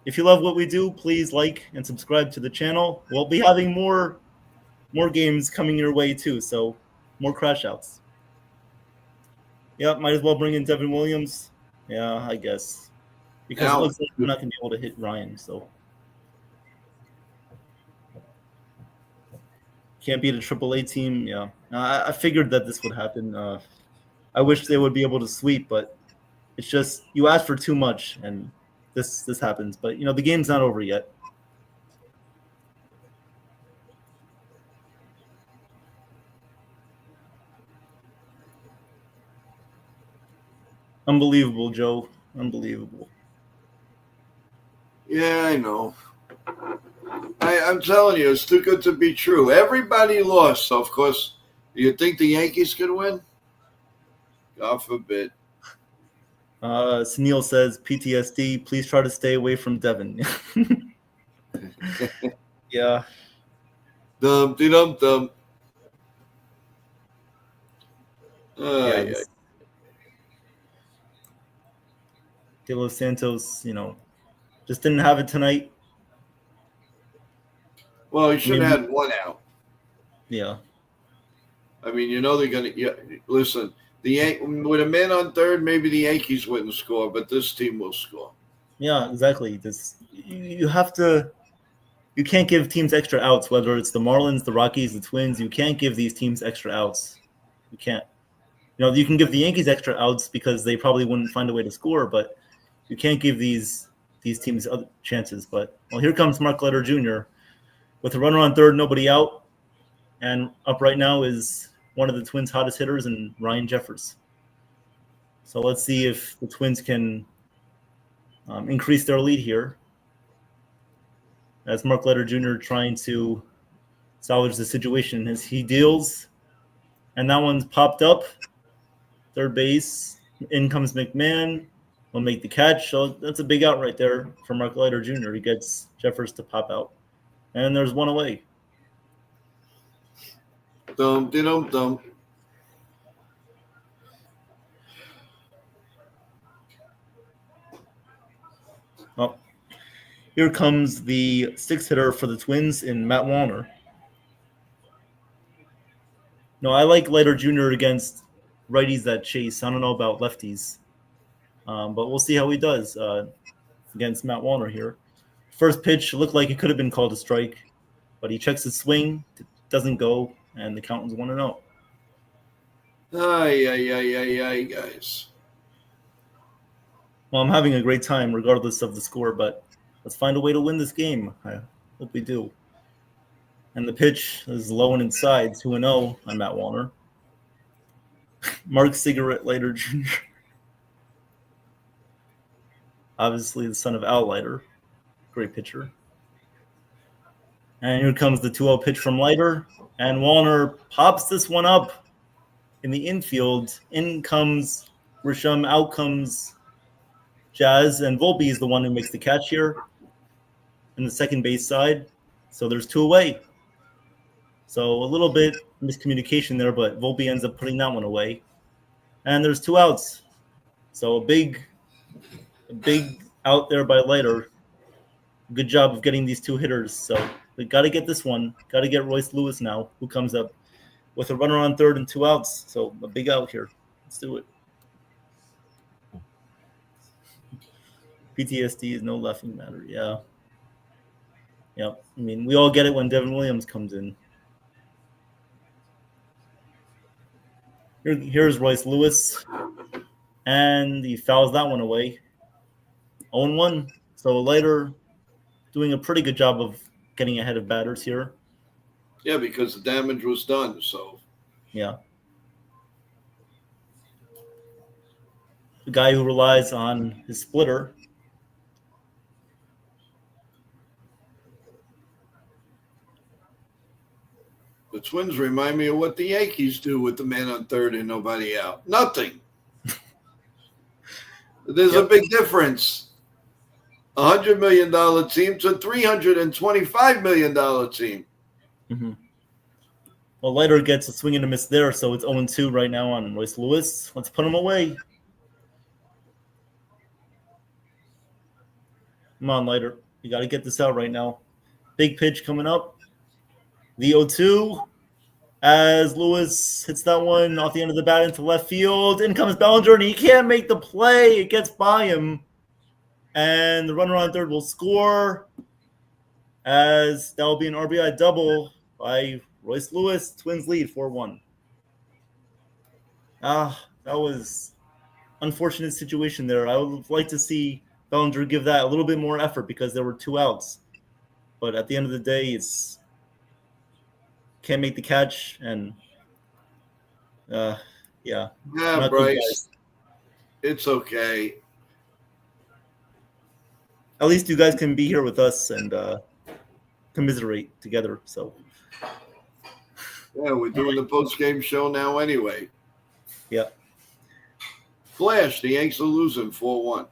If you love what we do, please like and subscribe to the channel. We'll be having more games coming your way too, so more crash outs. Yeah, might as well bring in Devin Williams. Yeah, I guess. Because it looks like we're not going to be able to hit Ryan, so. Can't beat a AAA team, yeah. I figured that this would happen. I wish they would be able to sweep, but it's just you ask for too much, and this happens. But, the game's not over yet. Unbelievable, Joe. Unbelievable. Yeah, I know. I'm telling you, it's too good to be true. Everybody lost, so of course, you think the Yankees could win? God forbid. Sunil says PTSD. Please try to stay away from Devin. Yeah. Dum dum dum. Yeah. Yeah. De Los Santos, just didn't have it tonight. Well, he I should mean, have had one out. yeah. I mean, they're gonna. Yeah, listen, with a man on third, maybe the Yankees wouldn't score, but this team will score. Yeah, exactly. You have to. You can't give teams extra outs, whether it's the Marlins, the Rockies, the Twins. You can't give these teams extra outs. You can't. You can give the Yankees extra outs because they probably wouldn't find a way to score, but you can't give these teams other chances. But here comes Mark Leiter Jr. with a runner on third, nobody out, and up right now is one of the Twins' hottest hitters, and Ryan Jeffers. So let's see if the Twins can increase their lead here. As Mark Leiter Jr. trying to salvage the situation as he deals, and that one's popped up. Third base, in comes McMahon, will make the catch. So that's a big out right there for Mark Leiter Jr. He gets Jeffers to pop out, and there's one away. Dum dum dum. Oh, here comes the sixth hitter for the Twins in Matt Wallner. No, I like Leiter Jr. against righties that chase. I don't know about lefties, but we'll see how he does against Matt Wallner here. First pitch looked like it could have been called a strike, but he checks his swing, doesn't go, and the count was 1-0. Ay, guys. Well, I'm having a great time regardless of the score, but let's find a way to win this game. I hope we do. And the pitch is low and inside, 2-0 on Matt Wallner. Mark Cigarette Leiter Jr. Obviously the son of Al Leiter. Great pitcher. And here comes the 2-0 pitch from Leiter. And Wallner pops this one up in the infield. In comes Risham, out comes Jazz, and Volpe is the one who makes the catch here in the second base side. So there's two away. So a little bit miscommunication there, but Volpe ends up putting that one away. And there's two outs. So a big out there by Leiter. Good job of getting these two hitters. So we got to get this one. Got to get Royce Lewis now, who comes up with a runner on third and two outs. So a big out here. Let's do it. PTSD is no laughing matter. Yeah. Yep. I mean, we all get it when Devin Williams comes in. Here's Royce Lewis. And he fouls that one away. 0-1. So Leiter doing a pretty good job of getting ahead of batters here. Yeah, because the damage was done. So yeah, the guy who relies on his splitter. The Twins remind me of what the Yankees do with the man on third and nobody out. Nothing. There's a big difference. $100 million team to $325 million team. Mm-hmm. Well, Leiter gets a swing and a miss there, so it's 0-2 right now on Royce Lewis. Let's put him away. Come on, Leiter. You got to get this out right now. Big pitch coming up. The 0-2 as Lewis hits that one off the end of the bat into left field. In comes Bellinger, and he can't make the play. It gets by him. And the runner on third will score as that will be an RBI double by Royce Lewis. Twins lead 4-1. That was unfortunate situation there. I would like to see Bellinger give that a little bit more effort because there were two outs. But at the end of the day, it's can't make the catch, and Yeah, Bryce. It's okay. At least you guys can be here with us and commiserate together. So Yeah, we're doing the post-game show now anyway. yeah. Flash, the Yanks are losing 4-1.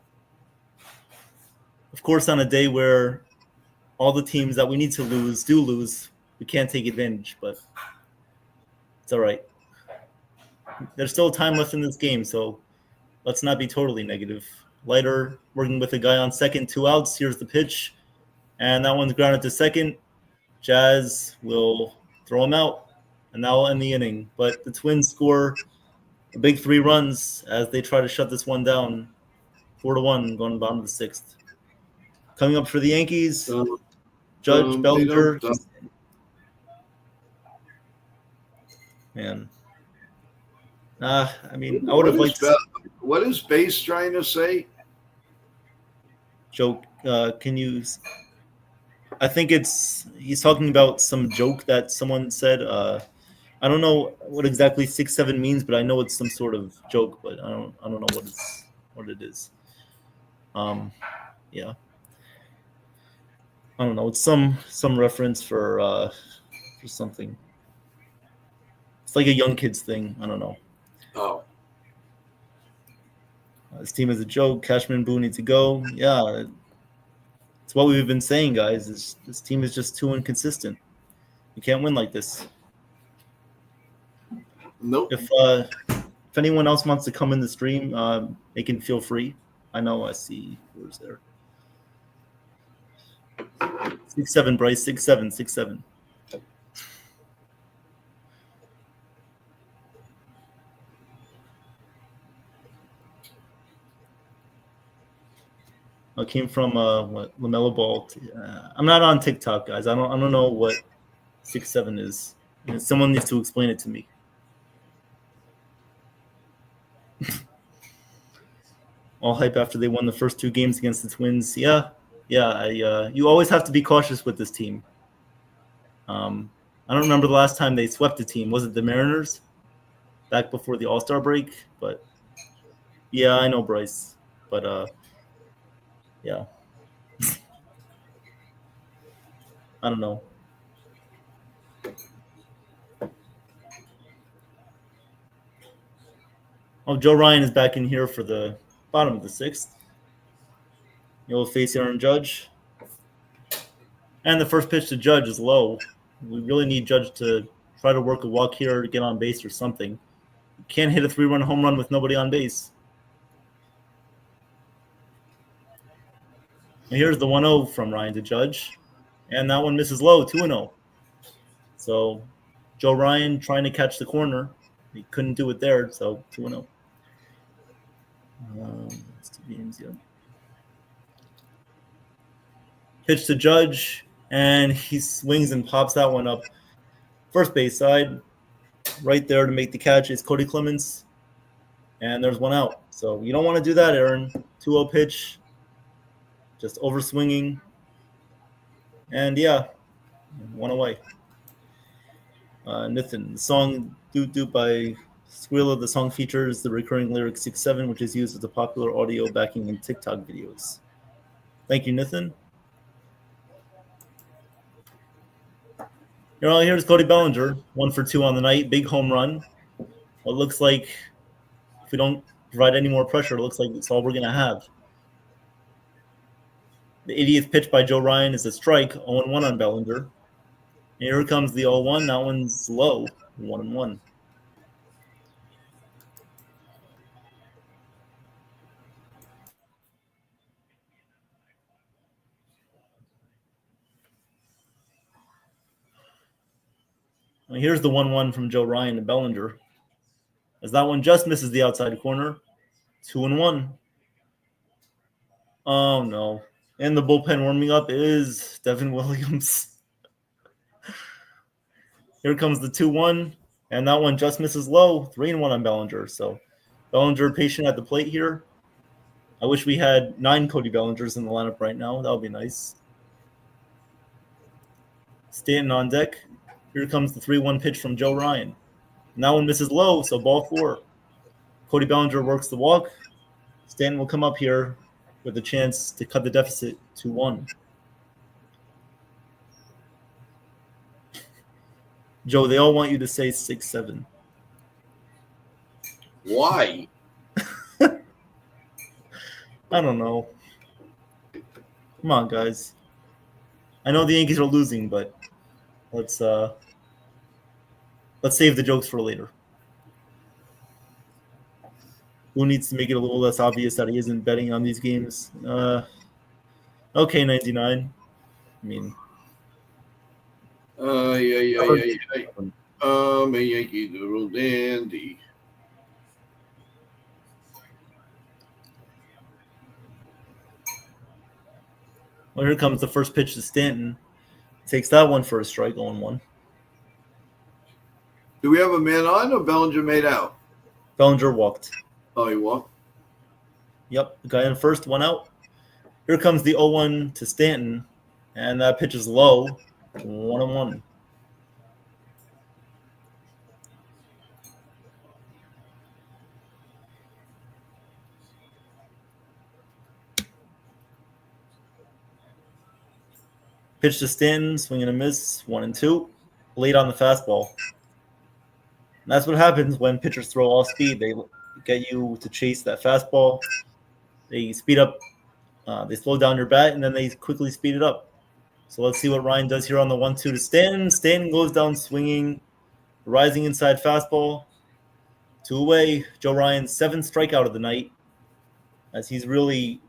Of course, on a day where all the teams that we need to lose do lose, we can't take advantage, but it's all right. There's still time left in this game, so let's not be totally negative. Leiter working with a guy on second, 2 outs. Here's the pitch, and that one's grounded to second. Jazz will throw him out, and that will end the inning. But the Twins score a big 3 runs as they try to shut this one down, 4-1, going bottom of the 6th. Coming up for the Yankees, Judge, Bellinger. Man. I mean, I would have liked to. What is Base trying to say? Joke. Can you? I think he's talking about some joke that someone said. I don't know what exactly 6-7 means, but I know it's some sort of joke. But I don't know what it is. Yeah. I don't know. It's some reference for something. It's like a young kids thing. I don't know. Oh. This team is a joke. Cashman Boone needs to go. Yeah. It's what we've been saying, guys. This team is just too inconsistent. You can't win like this. Nope. If anyone else wants to come in the stream, they can feel free. I know I see who's there. 6-7, Bryce. 6-7. 6-7. I came from LaMelo Ball. I'm not on TikTok, guys. I don't know what 6-7 is. Someone needs to explain it to me. All hype after they won the first 2 games against the Twins. Yeah. You always have to be cautious with this team. I don't remember the last time they swept a team. Was it the Mariners? Back before the All-Star break? But yeah, I know, Bryce. But yeah. I don't know. Oh, Joe Ryan is back in here for the bottom of the 6th. He'll face Aaron Judge. And the first pitch to Judge is low. We really need Judge to try to work a walk here to get on base or something. You can't hit a 3-run home run with nobody on base. And here's the 1-0 from Ryan to Judge. And that one misses low, 2-0. So Joe Ryan trying to catch the corner. He couldn't do it there, so 2-0. It's 2 games, yeah. Pitch to Judge, and he swings and pops that one up. First base side, right there to make the catch is Cody Clemens. And there's 1 out. So you don't want to do that, Aaron. 2-0 pitch. Just over swinging. And yeah, 1 away. Nathan, the song Doot Doot by Squealer, the song features the recurring lyric 6-7, which is used as a popular audio backing in TikTok videos. Thank you, Nathan. Here's Cody Bellinger, 1 for 2 on the night, big home run. It looks like if we don't provide any more pressure, it looks like it's all we're going to have. The 80th pitch by Joe Ryan is a strike, 0-1 on Bellinger. And here comes the 0-1. That one's low, 1-1. And here's the 1-1 from Joe Ryan to Bellinger. As that one just misses the outside corner, 2-1. Oh, no. And the bullpen warming up is Devin Williams. Here comes the 2-1, and that one just misses low, 3-1 on Bellinger. So Bellinger patient at the plate here. I wish we had 9 Cody Bellingers in the lineup right now. That would be nice. Stanton on deck. Here comes the 3-1 pitch from Joe Ryan. And that one misses low, so ball 4. Cody Bellinger works the walk. Stanton will come up here with a chance to cut the deficit to 1. Joe, they all want you to say 6-7. Why? I don't know. Come on, guys. I know the Yankees are losing, but let's save the jokes for later. Who needs to make it a little less obvious that he isn't betting on these games? Okay, 99. I mean, Yeah. A Yankee Doodle Dandy. well, here comes the first pitch to Stanton. Takes that one for a strike, 0-1. Do we have a man on or Bellinger made out? Bellinger walked. Oh, he walked? Yep, the guy in first, 1 out. Here comes the 0-1 to Stanton, and that pitch is low, 1-1. Pitch to Stanton, swing and a miss, 1-2. Late on the fastball. And that's what happens when pitchers throw off speed. They get you to chase that fastball. They speed up, they slow down your bat, and then they quickly speed it up. So let's see what Ryan does here on the 1-2 to Stanton. Stanton goes down swinging, rising inside fastball. 2 away. Joe Ryan's 7th strikeout of the night, as he's really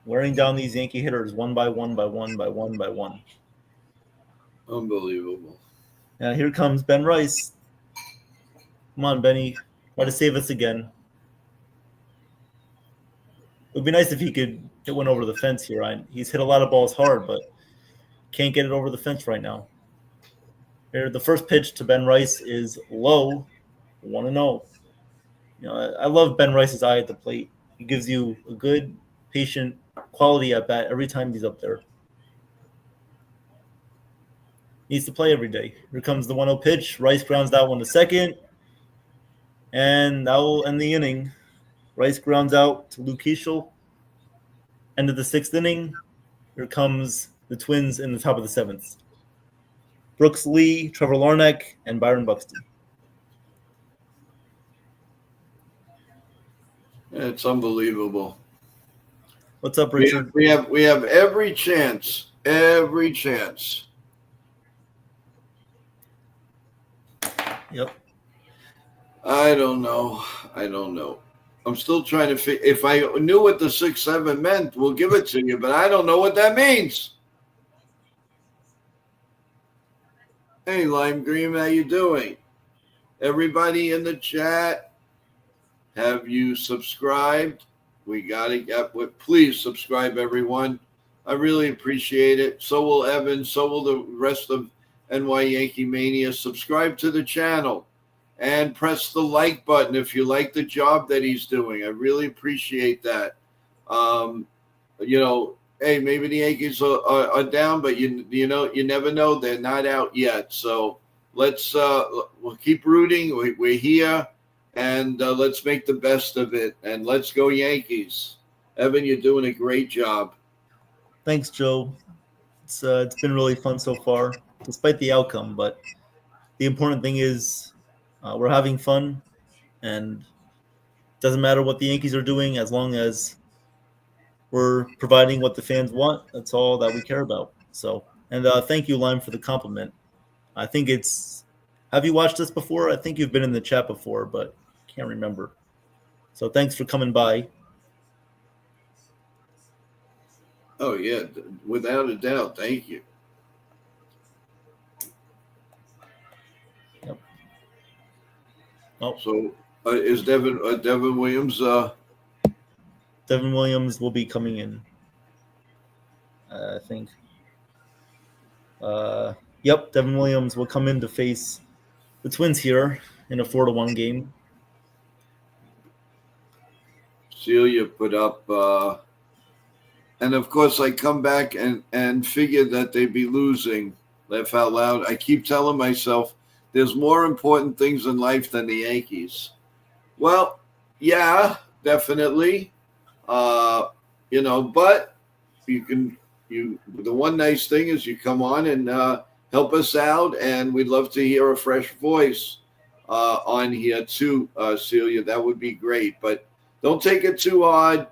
wearing down these Yankee hitters one by one by one by one by one. Unbelievable. Now here comes Ben Rice. Come on, Benny. Try to save us again. It would be nice if he could hit one over the fence here. He's hit a lot of balls hard, but can't get it over the fence right now. Here, the first pitch to Ben Rice is low, 1-0. You know, I love Ben Rice's eye at the plate. He gives you a good, patient, quality at bat every time he's up there. Needs to play every day. Here comes the 1-0 pitch. Rice grounds that one to second. And that will end the inning. Rice grounds out to Luke Keeschel. End of the 6th inning. Here comes the Twins in the top of the 7th. Brooks Lee, Trevor Larnach, and Byron Buxton. It's unbelievable. What's up, Richard? We have every chance. Every chance. Yep. I don't know. I'm still trying to figure. If I knew what the 6-7 meant, we'll give it to you, but I don't know what that means. Hey, Lime Green, how you doing? Everybody in the chat, have you subscribed? We got to get with. Please subscribe, everyone. I really appreciate it. So will Evan. So will the rest of NY Yankee Mania. Subscribe to the channel and press the like button if you like the job that he's doing. I really appreciate that. Hey, maybe the Yankees are down, but you never know. They're not out yet. So let's we'll keep rooting. We're here, and let's make the best of it. And let's go Yankees. Evan, you're doing a great job. Thanks, Joe. It's been really fun so far, despite the outcome. But the important thing is we're having fun, and it doesn't matter what the Yankees are doing as long as we're providing what the fans want. That's all that we care about. So, and thank you, Lime, for the compliment. I think it's. Have you watched this before? I think you've been in the chat before, but can't remember. So thanks for coming by. Oh, yeah, without a doubt. Thank you. Yep. Oh. So is Devin Williams? Devin Williams will be coming in, I think. Yep, Devin Williams will come in to face the Twins here in a 4-1 game. Celia put up, and of course I come back and figure that they'd be losing. Laugh out loud. I keep telling myself there's more important things in life than the Yankees. Well, yeah, definitely. But the one nice thing is you come on and help us out, and we'd love to hear a fresh voice on here too, Celia. That would be great. But don't take it too hard.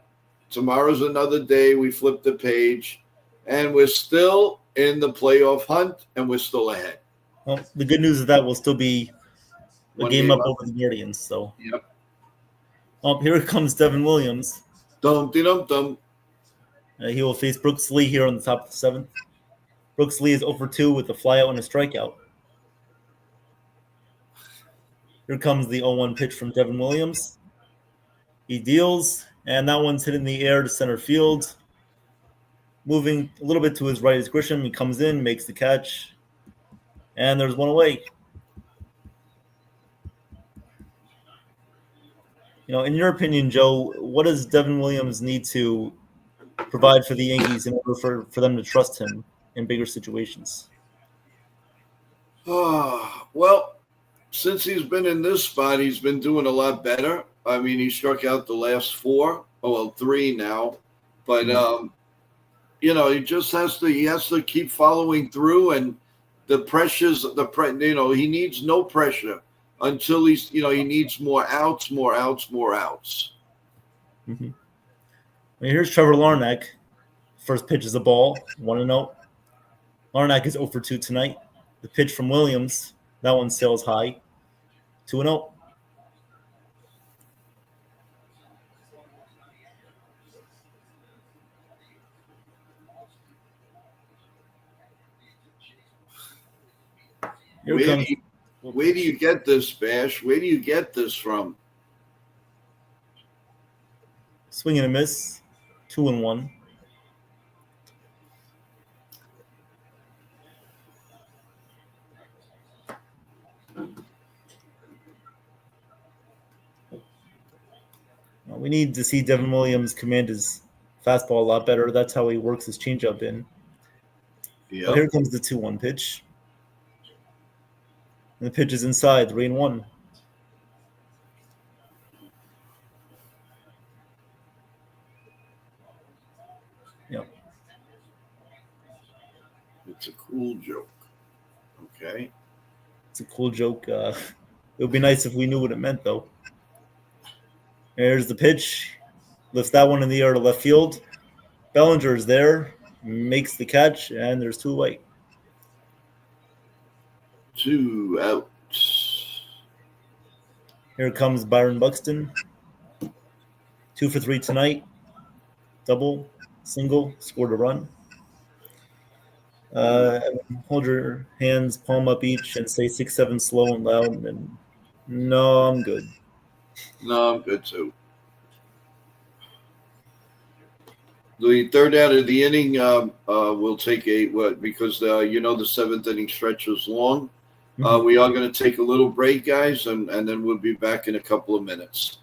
Tomorrow's another day. We flip the page, and we're still in the playoff hunt, and we're still ahead. Well, the good news is that we'll still be a game up up. over the Guardians. So, Yep. Here comes Devin Williams. Dum. He will face Brooks Lee here on the top of the seventh. Brooks Lee is 0 for 2 with a flyout and a strikeout. Here comes the 0-1 pitch from Devin Williams. He deals, and that one's hit in the air to center field. Moving a little bit to his right is Grisham. He comes in, makes the catch, and there's one away. In your opinion, Joe, what does Devin Williams need to provide for the Yankees in order for them to trust him in bigger situations? Well, since he's been in this spot, he's been doing a lot better. I mean, he struck out the last 4, well, 3 now, but he just has to keep following through, and the pressures, he needs no pressure until he needs more outs. Mm-hmm. Here's Trevor Larnach. First pitch is a ball, 1-0. Larnach is 0 for 2 tonight. The pitch from Williams, that one sails high, 2-0. Where do you get this, Bash? Where do you get this from? Swing and a miss, 2-1. We need to see Devin Williams command his fastball a lot better. That's how he works his changeup in. Yeah. But here comes the 2-1 pitch. And the pitch is inside, 3-1. Yep. It's a cool joke. Okay. It's a cool joke. It would be nice if we knew what it meant, though. There's the pitch. Lifts that one in the air to left field. Bellinger is there. Makes the catch, and there's 2 away. 2 outs. Here comes Byron Buxton. 2 for 3 tonight. Double, single, scored a run. Hold your hands, palm up each, and say 6-7 slow and loud. And no, I'm good. No, I'm good too. The third out of the inning, we'll take because the 7th inning stretch is long. Mm-hmm. We are going to take a little break, guys, and then we'll be back in a couple of minutes.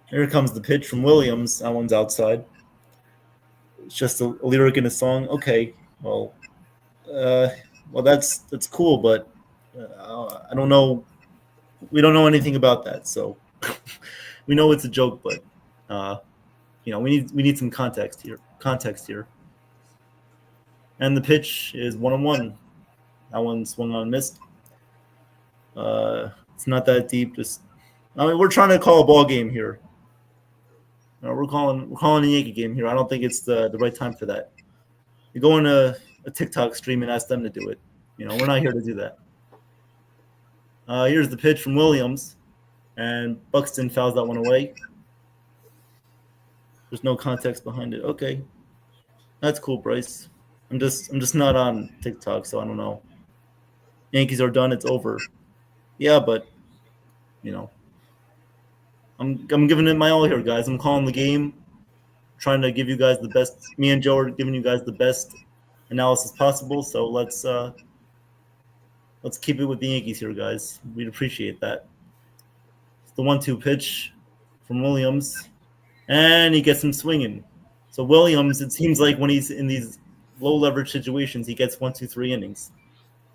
Here comes the pitch from Williams. That one's outside. It's just a lyric in a song. Okay, well, that's cool, but I don't know. We don't know anything about that, so we know it's a joke, but we need some context here. And the pitch is 1-1. That one swung on and missed. It's not that deep. We're trying to call a ball game here. We're calling a Yankee game here. I don't think it's the right time for that. You go on a TikTok stream and ask them to do it. We're not here to do that. Here's the pitch from Williams, and Buxton fouls that one away. There's no context behind it. Okay, that's cool, Bryce. I'm just not on TikTok, so I don't know. Yankees are done. It's over. Yeah, but I'm giving it my all here, guys. I'm calling the game, trying to give you guys the best. Me and Joe are giving you guys the best analysis possible. So let's keep it with the Yankees here, guys. We'd appreciate that. It's the 1-2 pitch from Williams, and he gets him swinging. So Williams, it seems like when he's in these low leverage situations, he gets 1, 2, 3 innings.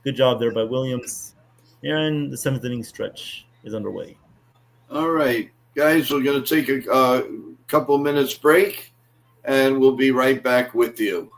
Good job there by Williams. And the 7th inning stretch is underway. All right, guys, we're going to take couple minutes break, and we'll be right back with you.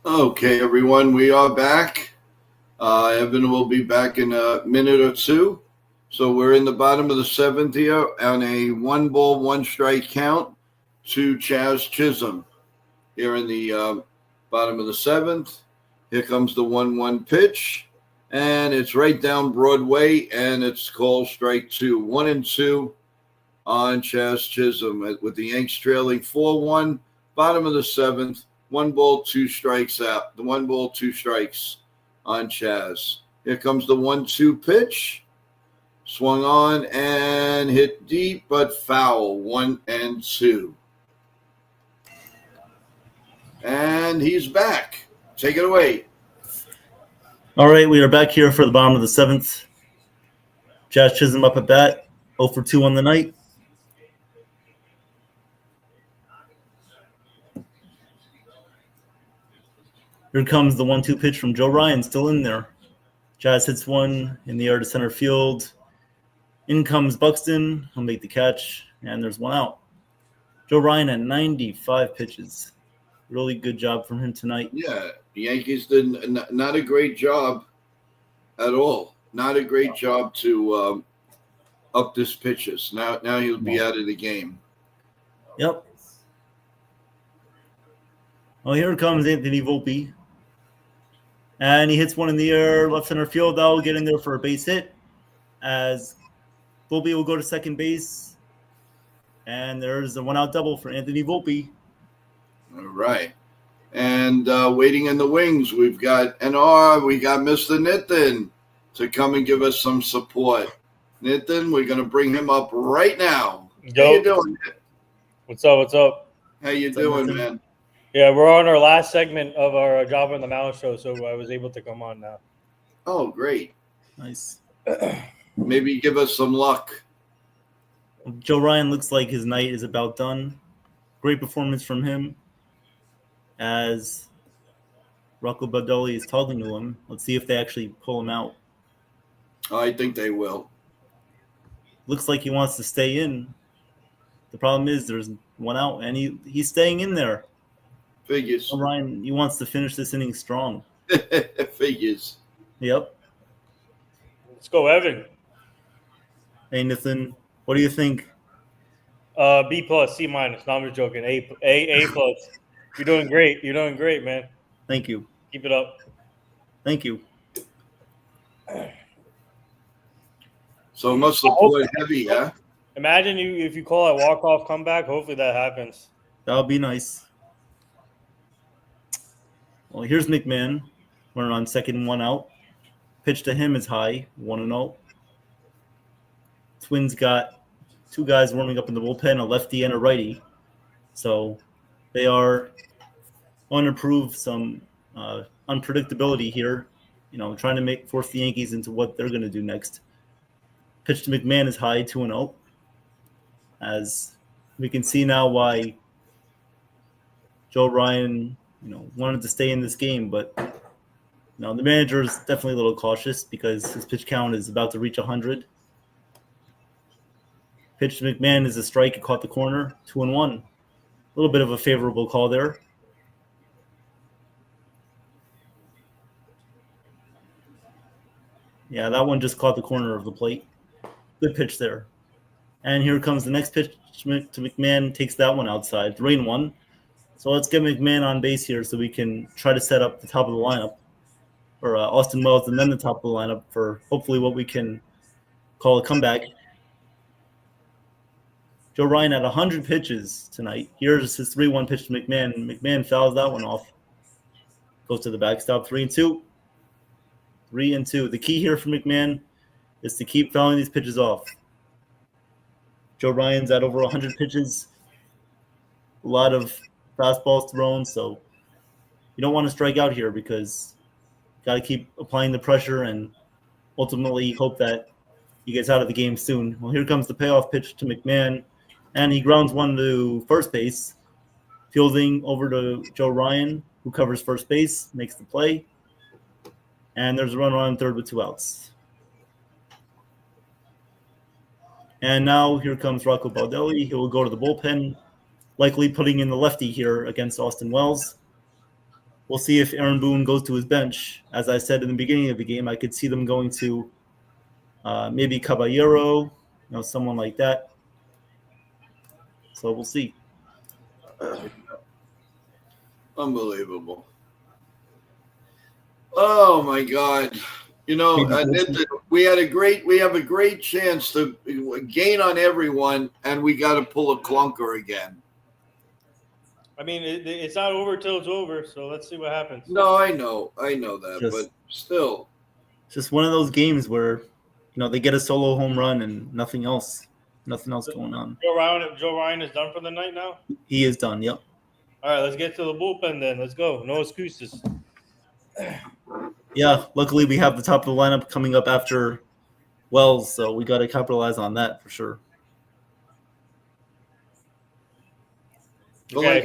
Okay, everyone, we are back. Evan will be back in a minute or two. So we're in the bottom of the seventh here on a 1-ball, 1-strike count to Chaz Chisholm. Here in the bottom of the seventh, here comes the 1-1 pitch, and it's right down Broadway, and it's called strike two. 1-2 on Chaz Chisholm with the Yanks trailing 4-1. Bottom of the seventh, 1 ball, 2 strikes out. The 1 ball, 2 strikes on Chaz. Here comes the 1-2 pitch. Swung on and hit deep, but foul. 1-2. And he's back. Take it away. All right, we are back here for the bottom of the seventh. Chaz Chisholm up at bat, 0 for 2 on the night. Here comes the 1-2 pitch from Joe Ryan, still in there. Jazz hits one in the air to center field. In comes Buxton. He'll make the catch, and there's one out. Joe Ryan at 95 pitches. Really good job from him tonight. Yeah, the Yankees did not a great job at all. Not a great job to up this pitches. Now he'll be out of the game. Yep. Well, here comes Anthony Volpe. And he hits one in the air, left center field. That will get in there for a base hit as Volpe will go to second base. And there's a one-out double for Anthony Volpe. All right. And waiting in the wings, we've got we got Mr. Nitin to come and give us some support. Nitin, we're going to bring him up right now. Yo. How you doing? What's up? How you doing, man? Yeah, we're on our last segment of our Job on the Mound show, so I was able to come on now. Oh, great. Nice. Maybe give us some luck. Joe Ryan looks like his night is about done. Great performance from him as Rocco Baldelli is talking to him. Let's see if they actually pull him out. I think they will. Looks like he wants to stay in. The problem is there's one out, and he's staying in there. Figures. Joe Ryan, he wants to finish this inning strong. Figures. Yep. Let's go, Evan. Hey, Nathan, what do you think? B plus, C minus. No, I'm just joking. A plus. You're doing great. You're doing great, man. Thank you. Keep it up. Thank you. So it must have played heavy, huh? Imagine if you call that walk-off comeback. Hopefully that happens. That would be nice. Well, here's McMahon. Running on second, one out. Pitch to him is high, 1-0. Twins got two guys warming up in the bullpen, a lefty and a righty. So they are going to prove some unpredictability here, trying to force the Yankees into what they're going to do next. Pitch to McMahon is high, 2-0. As we can see now why Joe Ryan, wanted to stay in this game, but the manager is definitely a little cautious because his pitch count is about to reach 100. Pitch to McMahon is a strike. It caught the corner, 2-1. A little bit of a favorable call there. Yeah, that one just caught the corner of the plate. Good pitch there. And here comes the next pitch to McMahon. Takes that one outside, 3-1. So let's get McMahon on base here so we can try to set up the top of the lineup for Austin Wells and then the top of the lineup for hopefully what we can call a comeback. Joe Ryan had 100 pitches tonight. Here's his 3-1 pitch to McMahon. McMahon fouls that one off. Goes to the backstop, 3-2. 3-2. The key here for McMahon is to keep fouling these pitches off. Joe Ryan's at over 100 pitches. A lot of fastballs thrown, so you don't want to strike out here because you got to keep applying the pressure and ultimately hope that he gets out of the game soon. Well, here comes the payoff pitch to McMahon, and he grounds one to first base. Fielding over to Joe Ryan, who covers first base, makes the play, and there's a runner on third with 2 outs. And now here comes Rocco Baldelli. He will go to the bullpen, likely putting in the lefty here against Austin Wells. We'll see if Aaron Boone goes to his bench. As I said in the beginning of the game, I could see them going to maybe Caballero, someone like that. So we'll see. Unbelievable. Oh my God. We have a great chance to gain on everyone, and we got to pull a clunker again. I mean, it's not over till it's over, so let's see what happens. No, I know that, but still. It's just one of those games where, they get a solo home run and nothing else going on. Joe Ryan is done for the night now? He is done, yep. All right, let's get to the bullpen then. Let's go. No excuses. Yeah, luckily we have the top of the lineup coming up after Wells, so we got to capitalize on that for sure. Okay,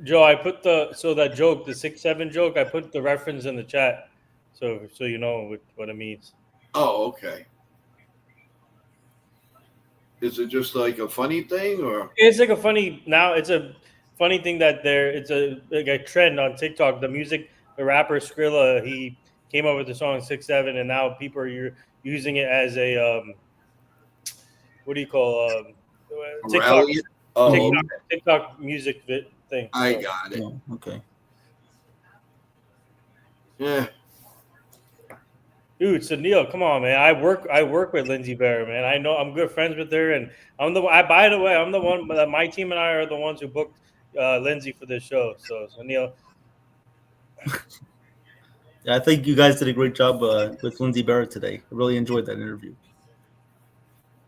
Joe, I put that joke, the 6-7 joke. I put the reference in the chat, so you know what it means. Oh, okay. Is it just like a funny thing, or It's like a funny now. It's a funny thing that it's a trend on TikTok. The rapper Skrilla, he came up with the song 6-7, and now people are using it as a what do you call a TikTok rally? Oh, Mhm. okay. TikTok music thing. I So, got it. Oh, okay. Yeah. dude, so Neil, come on, man. I work with Lindsay Bear, man. I know I'm good friends with her, and by the way, I'm the one that my team and I are the ones who booked Lindsay for this show. So Neil, Yeah, I think you guys did a great job with Lindsay Barrett today. I really enjoyed that interview.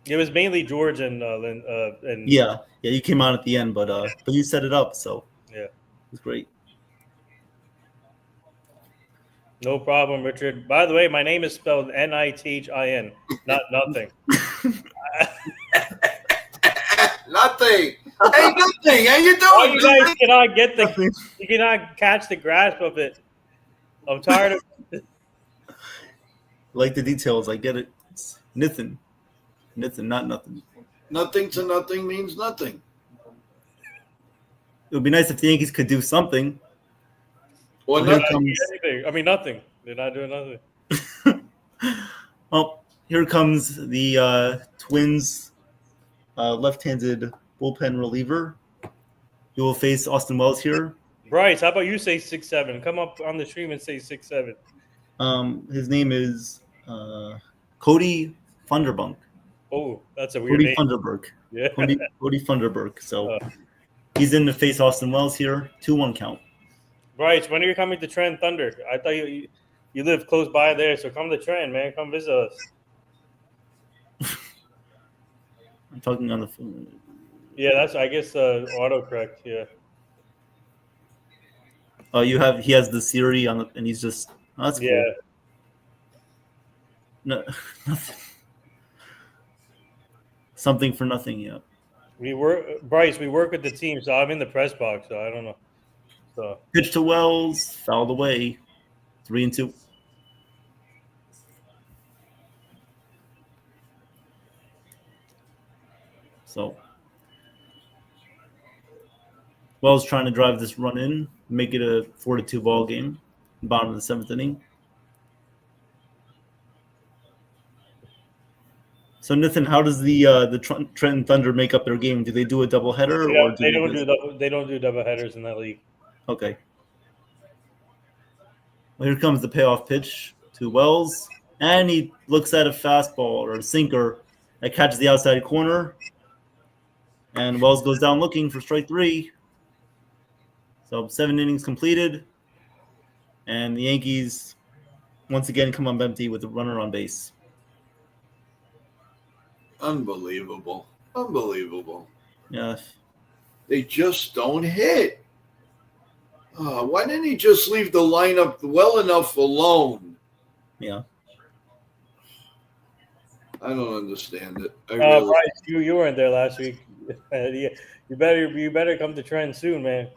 it was mainly George and and Yeah, you came on at the end, but you set it up, so yeah. it was great. No problem, Richard. By the way, my name is spelled Nithin, not nothing. Nothing. Hey, nothing. How you Why doing? you guys cannot get Nothing. you cannot catch the grasp of it. I'm tired of Like the details, I get it. It's Nithin, not nothing. Nothing to nothing means nothing. It would be nice if the Yankees could do something. Or Well, here nothing. comes. anything. I mean nothing. They're not doing nothing. Well, here comes the Twins' left-handed bullpen reliever. He will face Austin Wells here. Bryce, how about you say 6-7? Come up on the stream and say 6-7. His name is Cody Funderburk. Oh, that's a weird Cody name. Funderburk. Yeah. Cody Funderburk. So he's in to face Austin Wells here. 2-1 count. Bryce, when are you coming to Trent Thunder? I thought you live close by there, so come to Trent, man. Come visit us. I'm talking on the phone. Yeah, that's I guess autocorrect. Yeah. Oh, he has the Siri on the, and he's just that's cool. Yeah. No, nothing. Something for nothing. Yeah. We work with the team, so I'm in the press box, so I don't know. So Pitch to Wells, fouled away. 3-2. So Wells trying to drive this run in, make it a 4-2 ball game. Bottom of the 7th inning. So Nathan, how does the Trenton Thunder make up their game? Do they do a doubleheader or they don't do double headers in that league. Okay. Well, here comes the payoff pitch to Wells, and he looks at a fastball or a sinker that catches the outside corner, and Wells goes down looking for strike 3. So 7 innings completed, and the Yankees once again come up empty with a runner on base. Unbelievable. Unbelievable. Yeah. They just don't hit. Why didn't he just leave the lineup well enough alone? Yeah. I don't understand it. Bryce, you weren't there last week. You better come to Trent soon, man.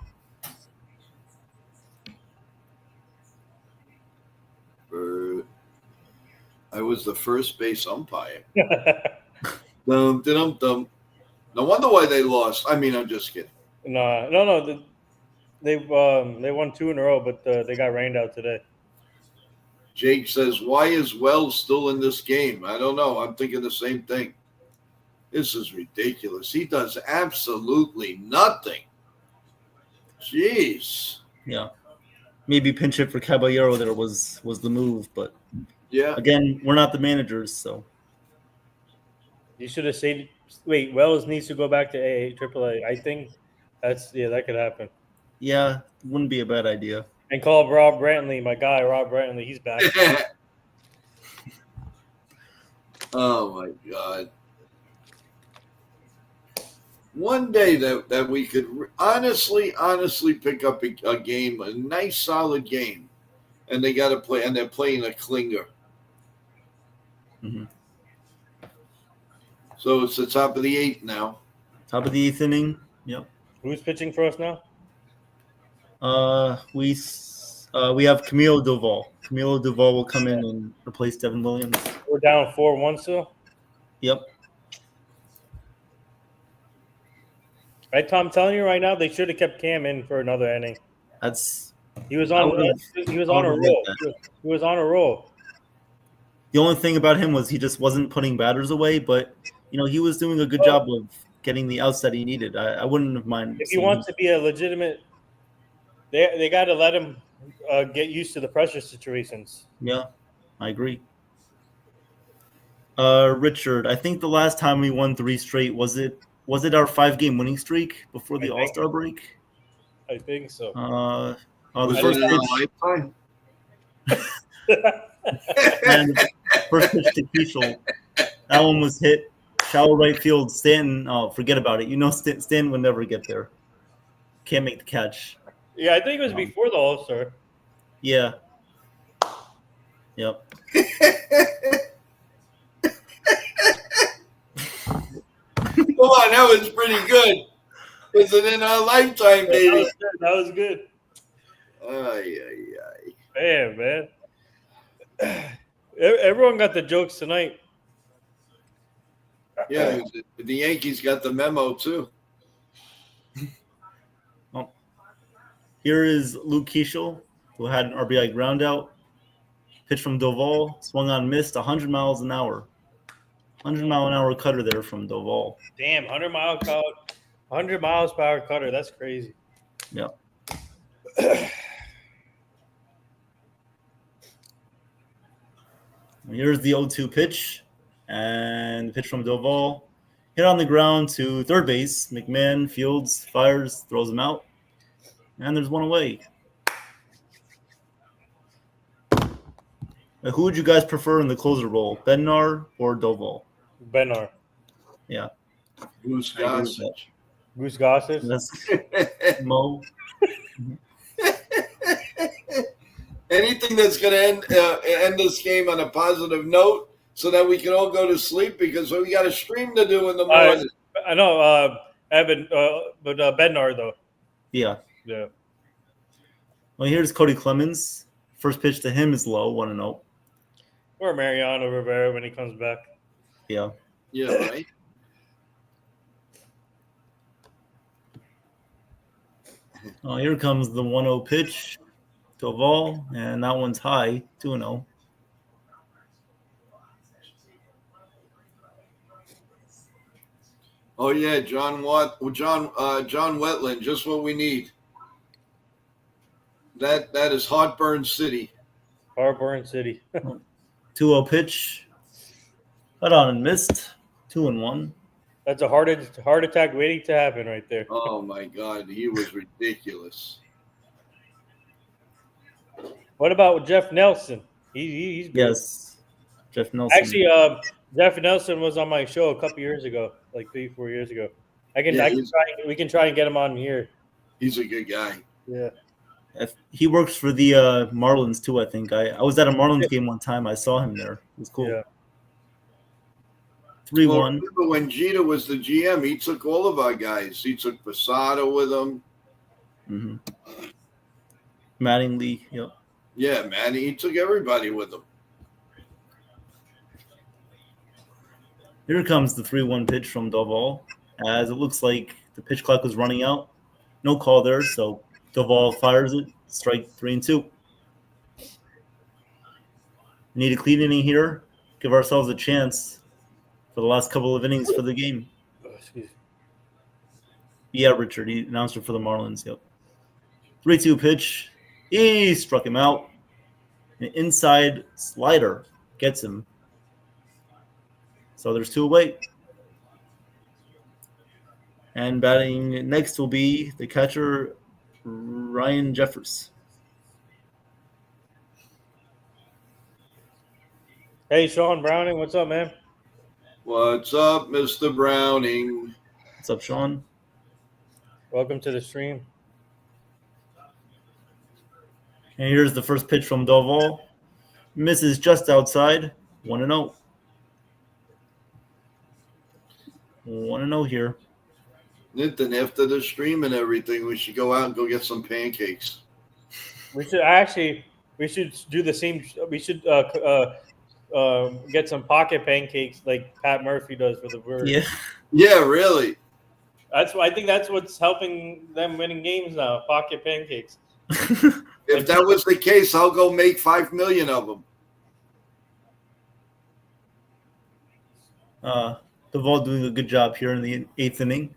I was the first base umpire. Dum. No wonder why they lost. I mean, I'm just kidding. No. They won 2 in a row, but they got rained out today. Jake says, why is Wells still in this game? I don't know. I'm thinking the same thing. This is ridiculous. He does absolutely nothing. Jeez. Yeah. Maybe pinch hit for Caballero there was the move, but yeah. Again, we're not the managers, so. You should have said, wait, Wells needs to go back to AAA. I think that could happen. Yeah, wouldn't be a bad idea. And call Rob Brantley, my guy, Rob Brantley. He's back. Oh, my God. One day that we could honestly pick up a game, a nice, solid game, and they got to play, and they're playing a clinger. Mm-hmm. So it's the top of the 8th now. Top of the 8th inning. Yep. Who's pitching for us now? We have Camilo Doval. Camilo Doval will come in and replace Devin Williams. We're down 4-1 still. Yep. Right, Tom. I'm telling you right now, they should have kept Cam in for another inning. That's He was I on. would've- He was I on a would've liked roll. that. He was on a roll. the only thing about him was he just wasn't putting batters away, but he was doing a good job of getting the outs that he needed. I wouldn't have minded. If he wants to be a legitimate, they got to let him get used to the pressure situations. Yeah, I agree. Richard, I think the last time we won 3 straight was it our 5-game winning streak before the All-Star break? I think so. The Was first it in pitch, our lifetime? and first pitch to Keishel, that one was hit shallow right field. Stanton, forget about it. Stanton would never get there. Can't make the catch. Yeah, I think it was before the All-Star. Yeah. Yep. Come on, that was pretty good. Was it in our lifetime, baby? That was good. Ay. Man. Everyone got the jokes tonight. Yeah, the Yankees got the memo too. Here is Luke Keishel, who had an RBI groundout. Pitch from Doval, swung on, missed, 100 miles an hour. 100-mile-an-hour cutter there from Doval. Damn, 100 miles per hour cutter. That's crazy. Yeah. Here's the 0-2 pitch, and the pitch from Doval. Hit on the ground to third base. McMahon fields, fires, throws him out, and there's one away. Now, who would you guys prefer in the closer role, Bednar or Doval? Bednar. Yeah. Goose Gossage. Goose Gossage. That's Mo. Anything that's going to end this game on a positive note so that we can all go to sleep because we got a stream to do in the morning. I know, Evan, but Bednar, though. Yeah. Yeah. Well, here's Cody Clemens. First pitch to him is low, 1-0. Or Mariano Rivera when he comes back. Yeah. Yeah, right. Oh, here comes the 1-0 pitch to Doval, and that one's high, 2-0. Oh yeah, John Wetland, just what we need. That is Heartburn City. Heartburn City. 2-0 pitch. Cut on and missed. 2-1. That's a heart attack waiting to happen right there. Oh my God, he was ridiculous. What about Jeff Nelson? He's good. Yes, Jeff Nelson. Actually, Jeff Nelson was on my show a couple years ago, like 3-4 years ago. We can try and get him on here. He's a good guy. Yeah. He works for the Marlins too, I think. I was at a Marlins game one time. I saw him there. It was cool. Yeah. 3-1. Well, remember when Jeter was the GM, he took all of our guys. He took Posada with him. Mm-hmm. Mattingly, yep. Yeah, man, he took everybody with him. Here comes the 3-1 pitch from Doval, as it looks like the pitch clock was running out. No call there, so Doval fires it. Strike 3-2. Need a clean inning here. Give ourselves a chance for the last couple of innings for the game. Excuse me. Yeah, Richard, he announcer for the Marlins. Yep. 3-2 pitch. He struck him out. An inside slider gets him. So there's 2 away. And batting next will be the catcher, Ryan Jeffers. Hey, Sean Browning, what's up, man? What's up, Mr. Browning? What's up, Sean? Welcome to the stream. And here's the first pitch from Doval. Misses just outside. 1-0. 1-0 here. Nathan, after the stream and everything, we should go out and go get some pancakes. We should do the same. We should get some pocket pancakes like Pat Murphy does for the Birds. Yeah. Yeah, really. I think that's what's helping them winning games now. Pocket pancakes. If that was the case, I'll go make 5 million of them. Duvall doing a good job here in the 8th inning.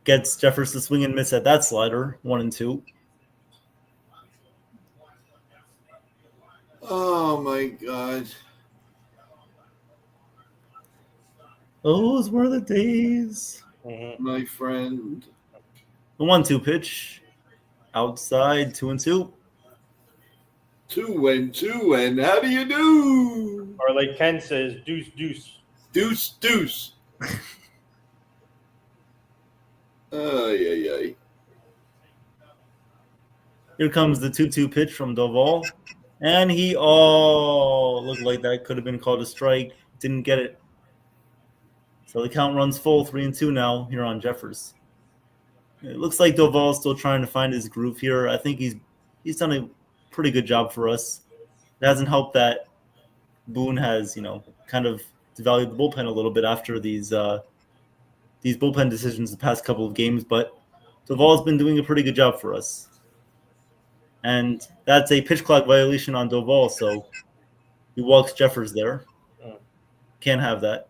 Gets Jeffers to swing and miss at that slider, 1-2. Oh my God. Those were the days. Mm-hmm. My friend. The 1-2 pitch. Outside, 2-2. 2-2, and how do you do? Or like Ken says, deuce, deuce. Deuce, deuce. Ay. Here comes the 2-2 pitch from Duvall. And he looked like that could have been called a strike. Didn't get it. So the count runs full, 3-2 now here on Jeffers. It looks like Duvall's still trying to find his groove here. I think he's done a pretty good job for us. It hasn't helped that Boone has, kind of devalued the bullpen a little bit after these bullpen decisions the past couple of games, but Duvall's been doing a pretty good job for us. And that's a pitch clock violation on Duvall, so he walks Jeffers there. Can't have that.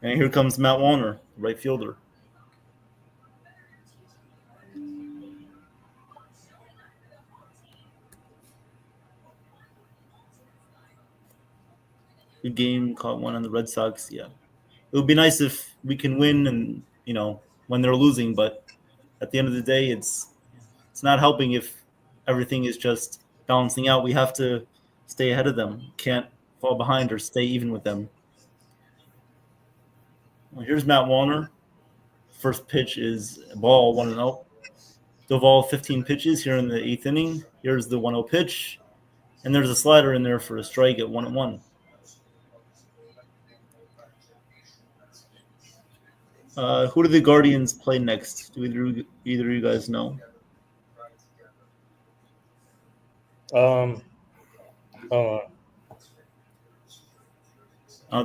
And here comes Matt Wallner, right fielder. Good game, caught one on the Red Sox. Yeah. It would be nice if we can win and, when they're losing, but at the end of the day, it's not helping if everything is just balancing out. We have to stay ahead of them. Can't fall behind or stay even with them. Well, here's Matt Wallner. First pitch is a ball, 1-0. Duvall, 15 pitches here in the 8th inning. Here's the 1-0 pitch. And there's a slider in there for a strike at 1-1. Who do the Guardians play next? Do either of you guys know?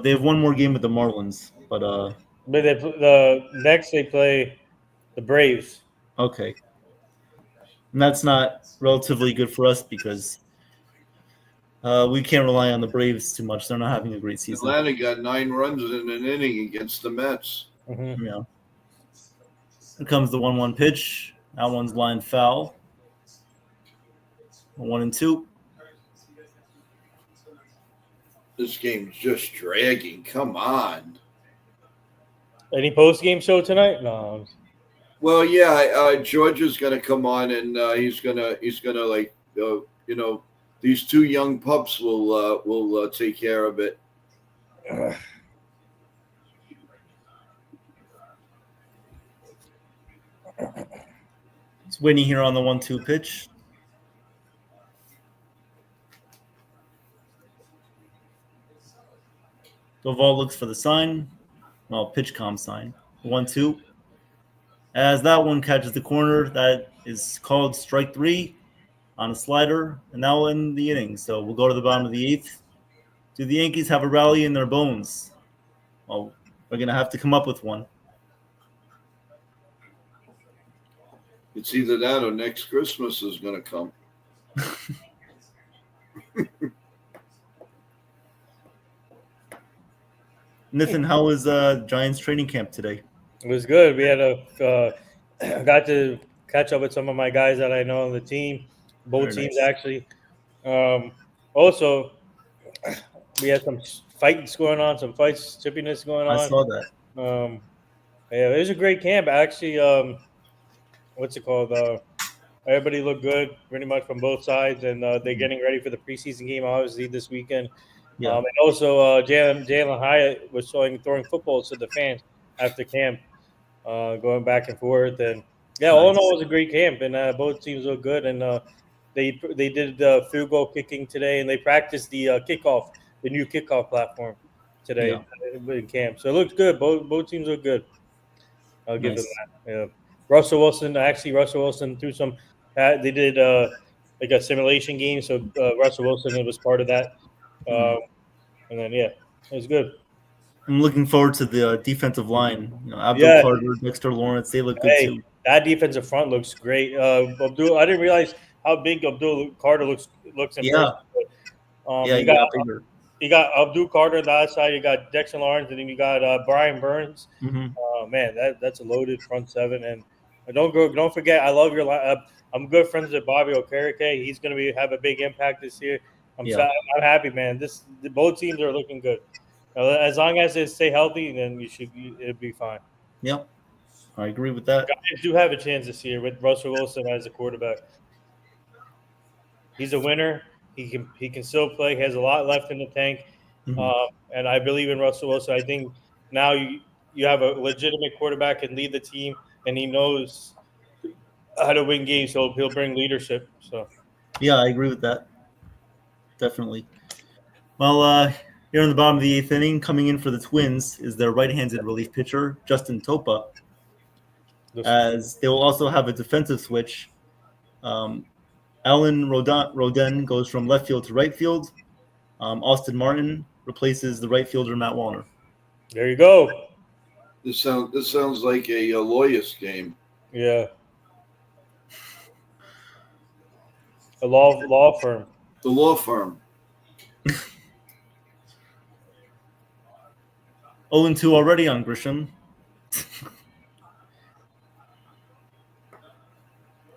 They have one more game with the Marlins, but the next they play the Braves. Okay. And that's not relatively good for us because we can't rely on the Braves too much. They're not having a great season. Atlanta got 9 runs in an inning against the Mets. Mm-hmm. Yeah. Here comes the 1-1 pitch. That one's line foul. 1-2. This game's just dragging. Come on. Any post game show tonight? No. Well, yeah. Georgia's gonna come on, and he's gonna like these 2 young pups will take care of it. It's Winnie here on the 1-2 pitch. Duvall looks for the sign. Well, pitch com sign. 1-2. As that one catches the corner, that is called strike 3 on a slider, and that will end the inning. So we'll go to the bottom of the 8th. Do the Yankees have a rally in their bones? Well, we're going to have to come up with one. It's either that or next Christmas is going to come. Nathan, how was Giants training camp today? It was good. We had got to catch up with some of my guys that I know on the team, both Very teams nice. actually. Also, we had some fights going on, some fights, chippiness going on. I saw that. Yeah, it was a great camp. Actually, what's it called? Everybody looked good, pretty much from both sides, and they're getting ready for the preseason game, obviously, this weekend. Yeah. And also, Jalen Hyatt was throwing footballs to the fans after camp, going back and forth. And yeah, all in all, it was a great camp, and both teams looked good. And they did the field goal kicking today, and they practiced the kickoff, the new kickoff platform today in camp. So it looked good. Both teams look good. I'll give him Nice. that. Yeah. Russell Wilson threw some. They did like a simulation game, so Russell Wilson was part of that. Hmm. And then it was good. I'm looking forward to the defensive line. Abdul Yeah. Carter, Dexter Lawrence, they look good Hey, too. that defensive front looks great. I didn't realize how big Abdul Carter looks in Yeah, person. But, yeah, you he got got bigger. Abdul Carter on the outside. You got Dexter Lawrence, and then you got Brian Burns. Hmm. Man, that's a loaded front seven. And don't forget, I love your. I'm good friends with Bobby Okereke. He's going to have a big impact this year. Yeah, I'm happy, man. Both teams are looking good. As long as they stay healthy, then it'll be fine. yep, I agree with that. Giants do have a chance this year with Russell Wilson as a quarterback. He's a winner. He can still play. He has a lot left in the tank, Mhm. and I believe in Russell Wilson. I think now you have a legitimate quarterback and lead the team, and he knows how to win games. So he'll bring leadership. So Yeah, I agree with that. Definitely. Well, here in the bottom of the eighth inning, coming in for the Twins is their right-handed relief pitcher, Justin Topa, as they will also have a defensive switch. Alan Rodin goes from left field to right field. Austin Martin replaces the right fielder, Matt Wallner. there you go. This sounds like a lawyer's game. Yeah, a law firm. The law firm. 0-2 already on Grisham.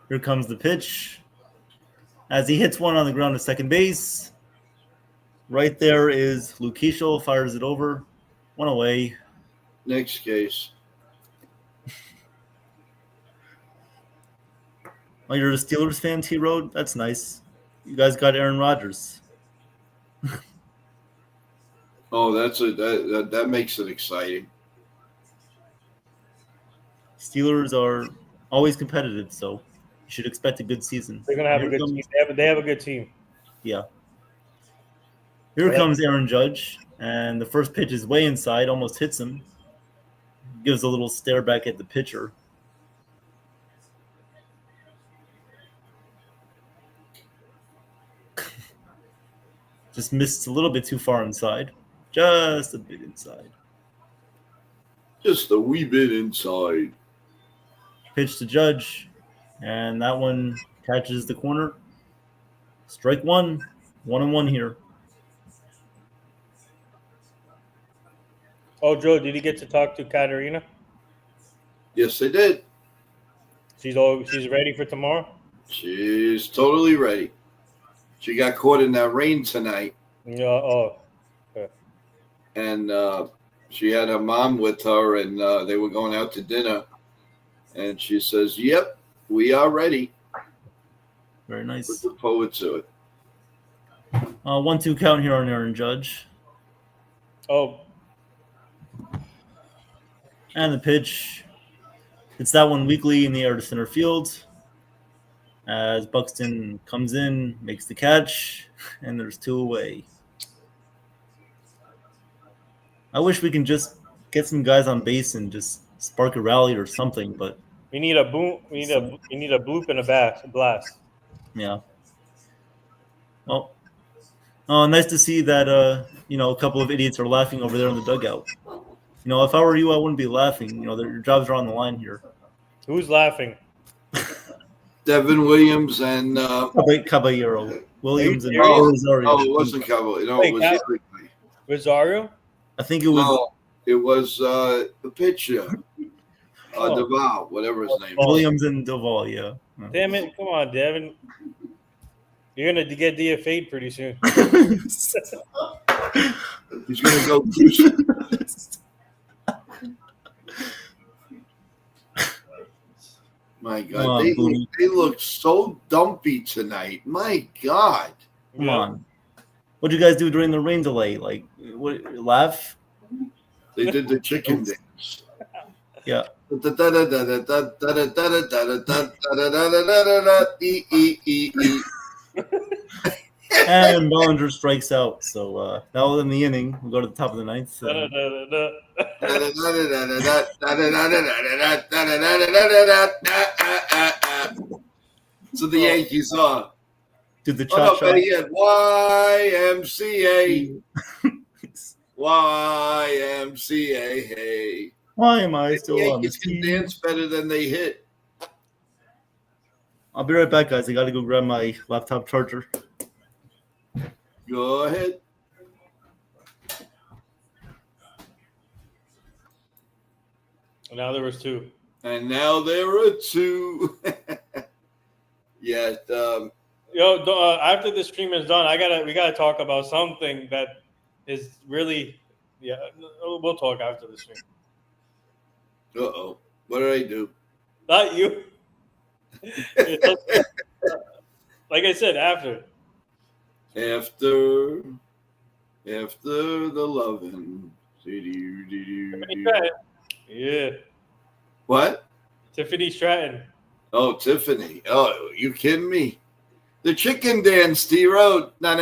Here comes the pitch. As he hits one on the ground to second base. Right there is Luke Keishel, fires it over. One away. Next case. Oh, you're a Steelers fan, T-Road? That's nice. You guys got Aaron Rodgers. Oh, that makes it exciting. Steelers are always competitive, so you should expect a good season. They're gonna have Here a good comes, team. They have a good team. Yeah. Here comes Aaron Judge, and the first pitch is way inside, almost hits him. Gives a little stare back at the pitcher. Just missed a little bit too far inside. Just a bit inside. Just a wee bit inside. Pitch to Judge, and that one catches the corner. Strike one. 1-1 here. Oh, Joe, did you get to talk to Katarina? Yes, they did. She's ready for tomorrow. She's totally ready. She got caught in that rain tonight. Yeah. Oh. And she had her mom with her, and they were going out to dinner. And she says, "Yep, we are ready." Very nice. Looking forward to it. 1-2 count here on Aaron Judge. Oh. And the pitch. It's that one weakly in the air to center field. As Buxton comes in, makes the catch, and there's 2 away. I wish we can just get some guys on base and just spark a rally or something, but We need a boom. We need a bloop and a blast. yeah. Oh, nice to see that a couple of idiots are laughing over there in the dugout. If I were you, I wouldn't be laughing. Your jobs are on the line here. Who's laughing? Devin Williams and Caballero. Williams and serious? Rosario. oh, it wasn't Caballero. No, Wait, it was the other guy. Rosario? I think it was. No, it was the pitcher, Oh. Duval, whatever his name is. Williams and Duval, yeah. Damn it! Come on, Devin. You're gonna get DFA'd pretty soon. He's going to go. My God, Come on, they look so dumpy tonight. My God. Come on. What did you guys do during the rain delay? Like, laugh? They did the chicken dance. Yeah. And Bellinger strikes out. So that was in the inning. We'll go to the top of the ninth. So the Yankees are. Did the Oh no, shot better yet, YMCA. YMCA. Hey. Why am I The still on Yankees this can team? dance better than they hit. I'll be right back, guys. I got to go grab my laptop charger. Go ahead. Now there was two. And now there are two. Yeah. Yo, after the stream is done, we gotta talk about something that is really, yeah. We'll talk after the stream. Uh-oh. What did I do? Not you. Like I said, after. After the loving. Yeah. What? Tiffany Stratton. Oh, Tiffany. Oh, you kidding me? The chicken dance, T-Road. Come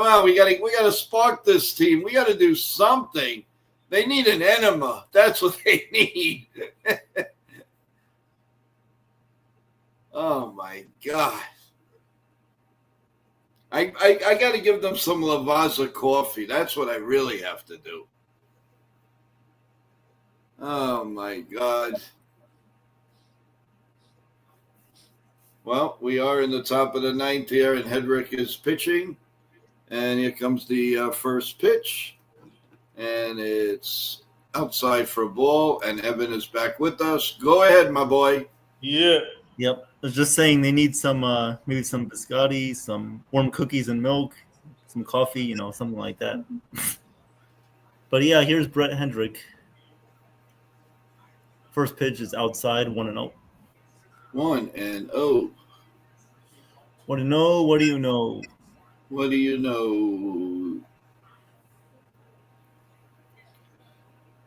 on, we gotta spark this team. We gotta do something. They need an enema. That's what they need. Oh my God. I got to give them some Lavazza coffee. That's what I really have to do. Oh my God. Well, we are in the top of the ninth here, and Hedrick is pitching. And here comes the first pitch. And it's outside for a ball, and Evan is back with us. Go ahead, my boy. Yeah. Yep. I was just saying they need some, maybe some biscotti, some warm cookies and milk, some coffee, something like that. But yeah, here's Brett Hendrick. First pitch is outside, 1-0. 1-0. What do you know? What do you know? What do you know?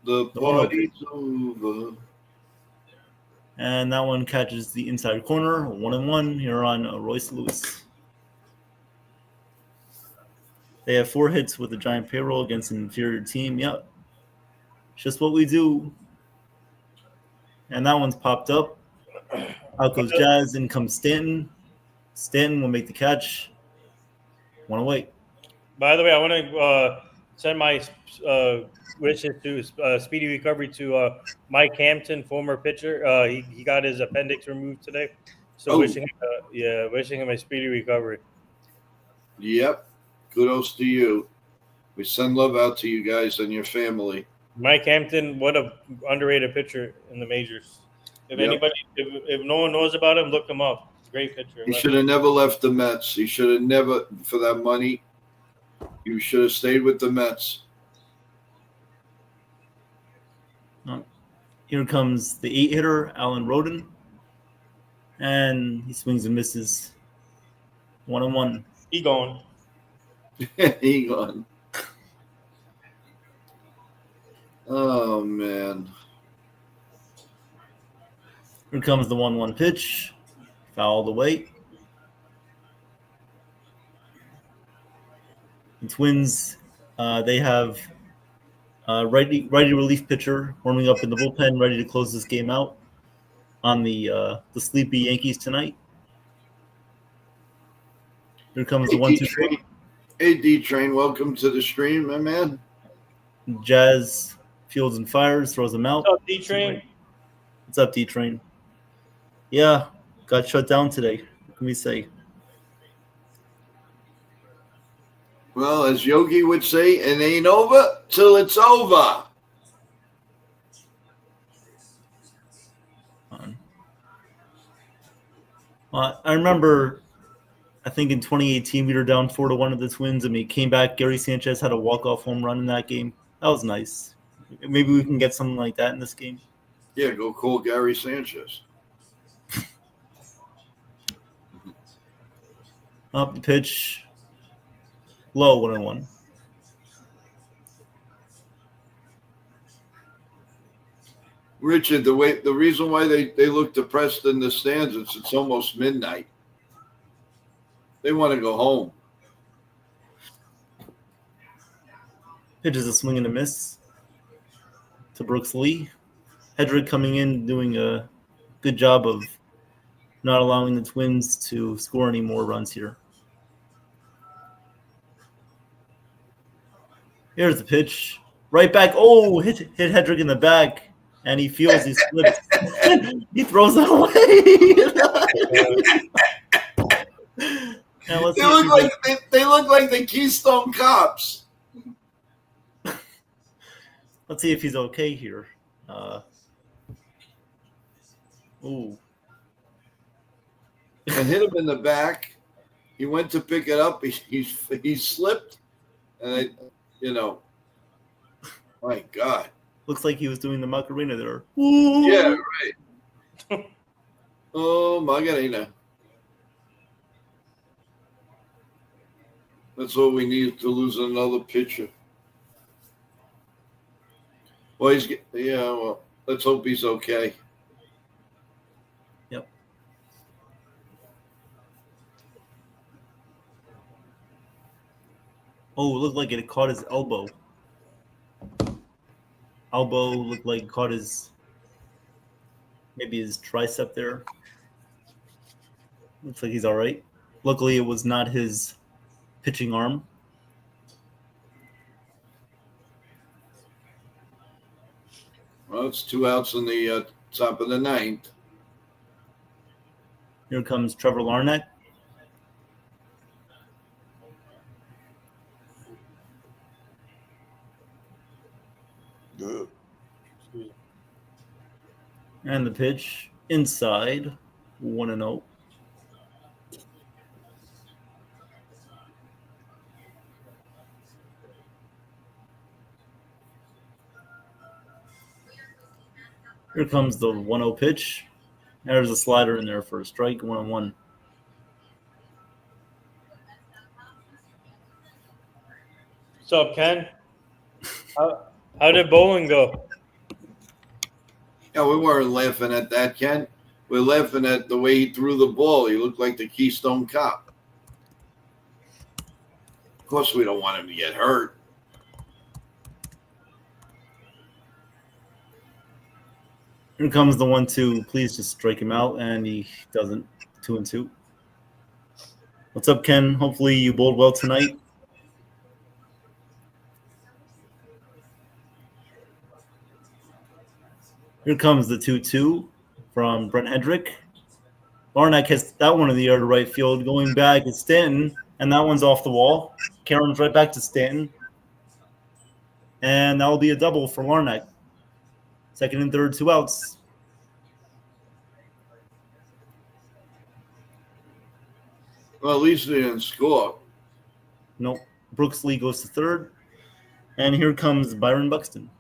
The party's over. And that one catches the inside corner, 1-1 here on Royce Lewis. They have 4 hits with a giant payroll against an inferior team. Yep. Just what we do. And that one's popped up. Out goes Jazz, in comes Stanton. Stanton will make the catch. 1 away. By the way, I want to send my wishes to speedy recovery to Mike Hampton, former pitcher. He got his appendix removed today, so wishing him a speedy recovery. Yep, kudos to you. We send love out to you guys and your family. Mike Hampton, what a underrated pitcher in the majors. If no one knows about him, look him up. Great pitcher. He should have never left the Mets. He should have never, for that money. You should have stayed with the Mets. Here comes the 8-hitter, Alan Roden. And he swings and misses. 1-1. He gone. He gone. Oh, man. Here comes the 1-1 pitch. Fouled away. The Twins, they have righty relief pitcher warming up in the bullpen, ready to close this game out on the sleepy Yankees tonight. Here comes the 1-2. Hey, D-Train, welcome to the stream, my man. Jazz fields and fires, throws them out. What's up, D-Train? What's up, D-Train? Yeah, got shut down today. What can we say? Well, as Yogi would say, it ain't over till it's over. I remember, I think in 2018 we were down 4-1 to the Twins, and we came back. Gary Sanchez had a walk-off home run in that game. That was nice. Maybe we can get something like that in this game. Yeah, go call Gary Sanchez. Up the pitch. Low, 1-1. Richard, the reason why they look depressed in the stands is it's almost midnight. They want to go home. Pitch is a swing and a miss to Brooks Lee. Hedrick coming in, doing a good job of not allowing the Twins to score any more runs here. Here's the pitch. Right back. Oh, hit Hedrick in the back. And he feels he slips. He throws it away. Now They look like the Keystone Cops. Let's see if he's okay here. Ooh. And hit him in the back. He went to pick it up. He slipped. And my God. Looks like he was doing the Macarena there. Ooh. Yeah, right. Oh, Macarena. That's all we need to lose another pitcher. Well, let's hope he's okay. Yep. Oh, it looked like it caught his elbow. Elbow looked like it caught maybe his tricep there. Looks like he's all right. Luckily, it was not his pitching arm. Well, it's 2 outs in the top of the ninth. Here comes Trevor Larnach. Good. And the pitch inside, 1-0. Here comes the 1-0 pitch. There's a slider in there for a strike, 1-1. What's up, Ken? How did bowling go? Yeah, we weren't laughing at that, Ken. We're laughing at the way he threw the ball. He looked like the Keystone Cop. Of course, we don't want him to get hurt. Here comes the 1-2. Please just strike him out, and he doesn't. 2-2. What's up, Ken? Hopefully you bowled well tonight. Here comes the 2-2 from Brent Hedrick. Larnach has that one in the air to right field. Going back is Stanton, and that one's off the wall. Karen's right back to Stanton. And that will be a double for Larnach. Second and third, 2 outs. Well, at least they didn't score. Nope. Brooks Lee goes to third. And here comes Byron Buxton.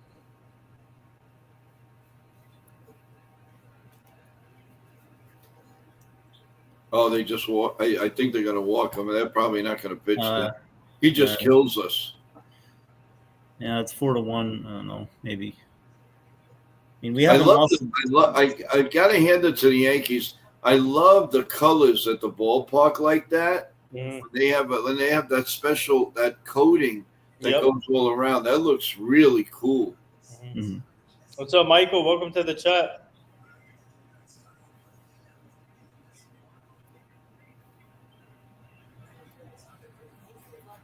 Oh, they just walk. I think they're going to walk him. They're probably not going to pitch him. He just kills us. Yeah, it's 4-1. I don't know. Maybe. I mean, we haven't lost. I got to hand it to the Yankees. I love the colors at the ballpark like that. Mm-hmm. They have that special coating that goes all around. That looks really cool. Mm-hmm. What's up, Michael? Welcome to the chat.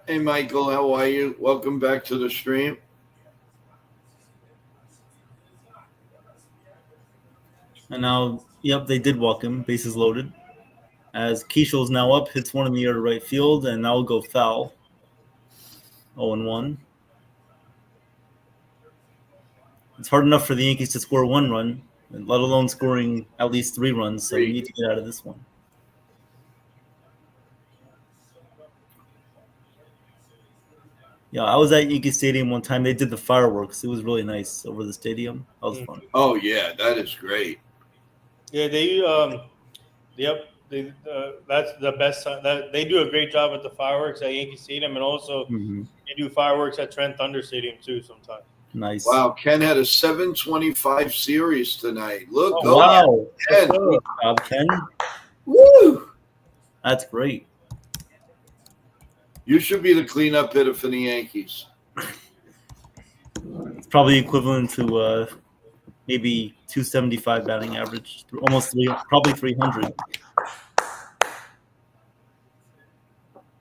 Hey, Michael, how are you? Welcome back to the stream. And now, they did walk him. Bases loaded. As Keishel's now up, hits one in the air to right field, and that will go foul. 0-1. It's hard enough for the Yankees to score 1 run, let alone scoring at least 3 runs, so we need to get out of this one. Yeah, I was at Yankee Stadium one time. They did the fireworks. It was really nice over the stadium. That was fun. Oh, yeah, that is great. Yeah, that's the best. They do a great job at the fireworks at Yankee Stadium, and also they do fireworks at Trent Thunder Stadium too sometimes. Nice. Wow, Ken had a 725 series tonight. Look, Oh, go Wow. Ken. Good job, Ken. Woo! That's great. You should be the cleanup hitter for the Yankees. It's probably equivalent to maybe 275 batting average, almost probably 300.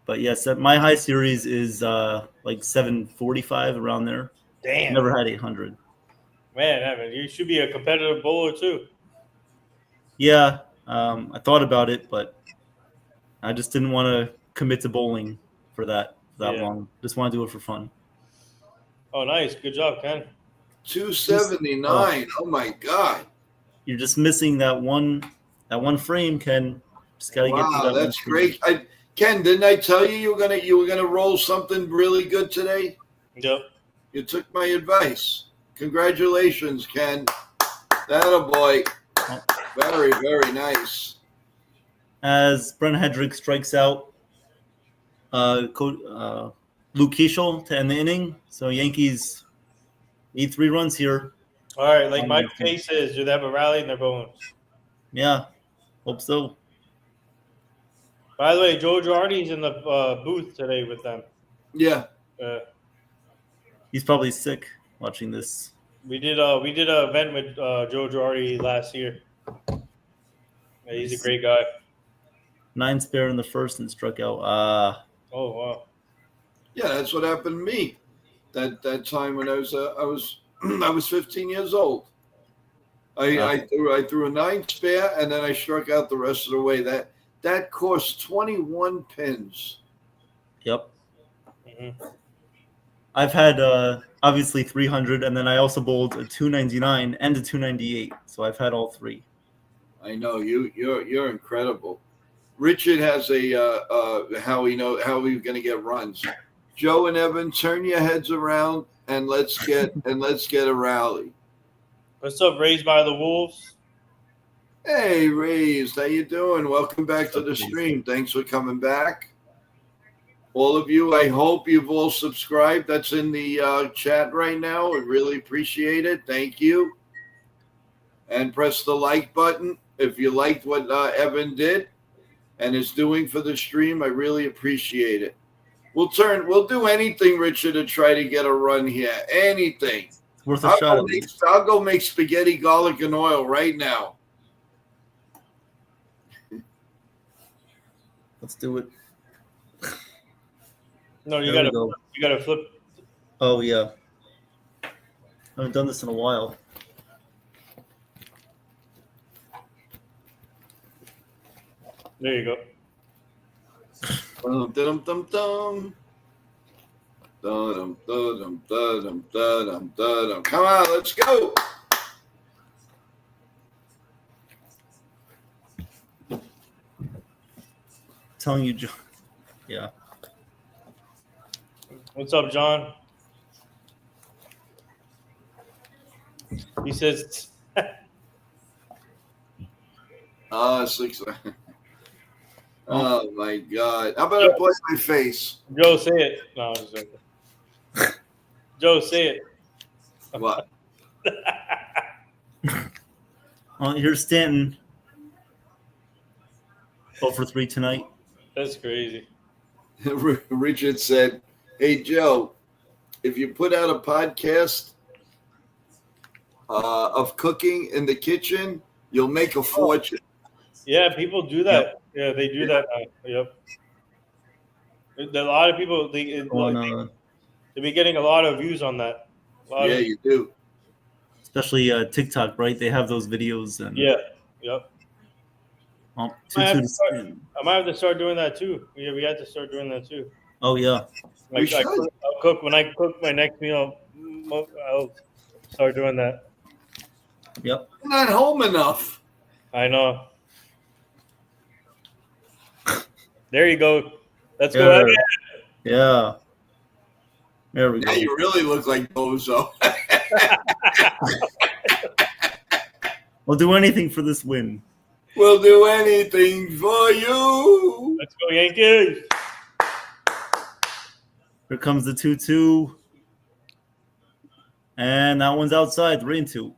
But yes, my high series is like 745 around there. damn. Never had 800. Man, Evan, you should be a competitive bowler too. Yeah, I thought about it, but I just didn't want to commit to bowling for that long. Just want to do it for fun. Oh, nice. Good job, Ken. 279. Oh my God. You're just missing that one frame, Ken. Just got to get to Wow, that one that's frame. great. Ken, didn't I tell you you were gonna roll something really good today? Yep. You took my advice. Congratulations, Ken. That boy. Very, very nice. As Brent Hedrick strikes out Luke Keishel to end the inning. So Yankees need 3 runs here. All right, like Mike K says, do they have a rally in their bones? Yeah, hope so. By the way, Joe Girardi's in the booth today with them. Yeah. He's probably sick watching this. We did an event with Joe Girardi last year. Yeah, he's a great guy. 9 spare in the first and struck out. Oh wow. Yeah, that's what happened to me. That time when I was 15 years old. I threw a 9 spare and then I struck out the rest of the way. That cost 21 pins. Yep. Mm-hmm. I've had obviously 300, and then I also bowled a 299 and a 298. So I've had all 3. I know you're incredible. Richard has how we're going to get runs. Joe and Evan, turn your heads around and let's get a rally. What's up, Raised by the Wolves? Hey, Raised, how you doing? Welcome back to the stream. Thanks for coming back. All of you, I hope you've all subscribed. That's in the chat right now. I really appreciate it. Thank you. And press the like button if you liked what Evan did and is doing for the stream. I really appreciate it. We'll do anything, Richard, to try to get a run here. Anything. It's worth a shot. I'll go make spaghetti, garlic, and oil right now. Let's do it. No, you gotta flip. Oh yeah. I haven't done this in a while. There you go. Dum-dum-dum-dum. Dum-dum-dum-dum-dum-dum-dum. Come on, let's go. Telling you, John. Yeah. What's up, John? He says. 6. Oh my God! How about I play my face? Joe, say it. No, I'm just joking. Joe, say it. What? Here's Stanton. 0 for 3 tonight. That's crazy. Richard said, "Hey Joe, if you put out a podcast of cooking in the kitchen, you'll make a fortune." Yeah, people do that. Yep. Yeah, they do that. Yep. A lot of people they'll be getting a lot of views on that. You do. Especially TikTok, right? They have those videos. And yeah. Yep. I might have to start doing that too. Yeah, we had to start doing that too. Oh yeah. Like I'll cook when I cook my next meal. I'll start doing that. Yep. You're not home enough. I know. There you go. Let's go again. Yeah. There we go. Yeah, you really look like Bozo. We'll do anything for this win. We'll do anything for you. Let's go, Yankees. Here comes the 2-2. And that one's outside, 3-2.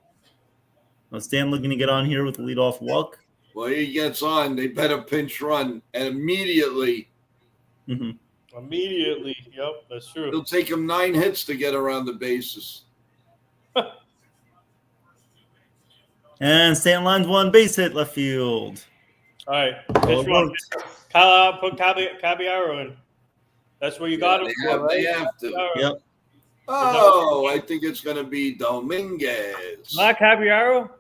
Now Stan looking to get on here with the leadoff walk. Well, he gets on. They better pinch run and immediately. Mm-hmm. Immediately. Yep, that's true. It'll take him 9 hits to get around the bases. And Stan lines one base hit left field. All right. Well, Pitch run. Put Caballero in. That's where you got him for, right? They have to. Yep. Oh, I think it's going to be Dominguez. Not Caballero?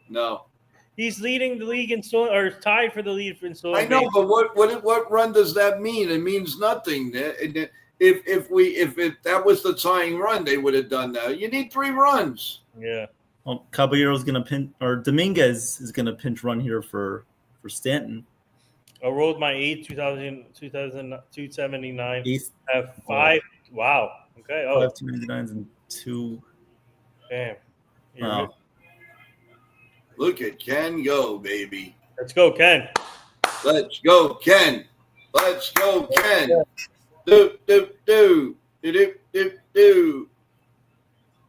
No. He's leading the league in stolen, or tied for the lead in stolen. I know, but what run does that mean? It means nothing. If that was the tying run, they would have done that. You need 3 runs. Yeah. Well, Caballero's going to pinch, or Dominguez is going to pinch run here for Stanton. I rolled my 279. Eighth. Have 5. Wow. Okay. Oh, 5 299s and 2. damn. Wow. Look at Ken go, baby. Let's go, Ken. Let's go, Ken. Let's go, Ken. Do, do, do. Do, do, do, do.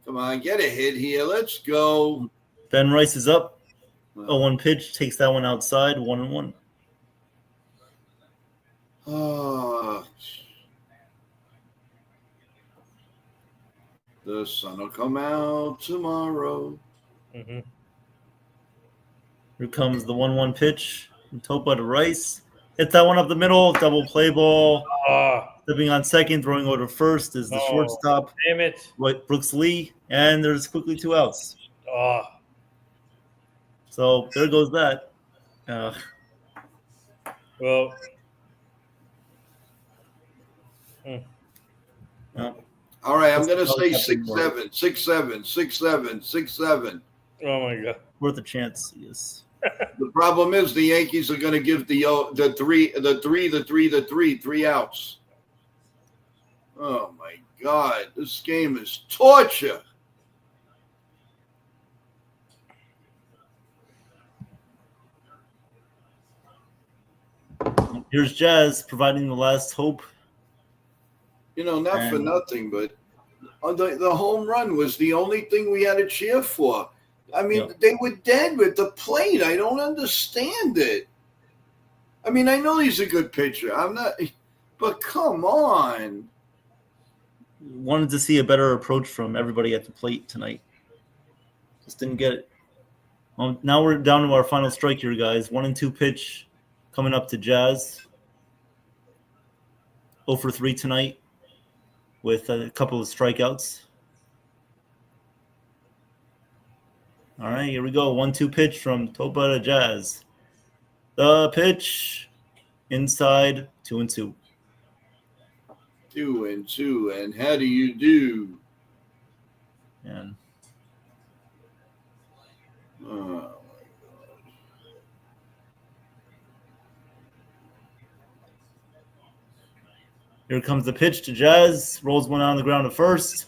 Come on, get a hit here. Let's go. Ben Rice is up. 0-1 pitch, takes that one outside, 1-1. Oh. The sun will come out tomorrow. Mm-hmm. Here comes the 1-1 pitch from Topa to Rice. Hits that one up the middle, double play ball. Stepping on second, throwing over to first is the shortstop. Damn it. Brooks Lee, and there's quickly 2 outs. Oh. So there goes that. Well. All right, I'm going to say 6-7, 6-7, 6-7, 6-7. Oh, my God. Worth a chance, yes. The problem is the Yankees are going to give the 3 outs. Oh, my God. This game is torture. Here's Jazz providing the last hope. You know, not for nothing, but the home run was the only thing we had to cheer for. I mean, They were dead with the plate. I don't understand it. I mean, I know he's a good pitcher. I'm not, but come on. Wanted to see a better approach from everybody at the plate tonight. Just didn't get it. Now we're down to our final strike here, guys. 1-2 pitch coming up to Jazz. 0 for 3 tonight with a couple of strikeouts. All right, here we go. 1-2 pitch from Topa to Jazz. The pitch inside 2-2. 2-2, and how do you do? And oh my God. here comes the pitch to Jazz. Rolls one on the ground to first.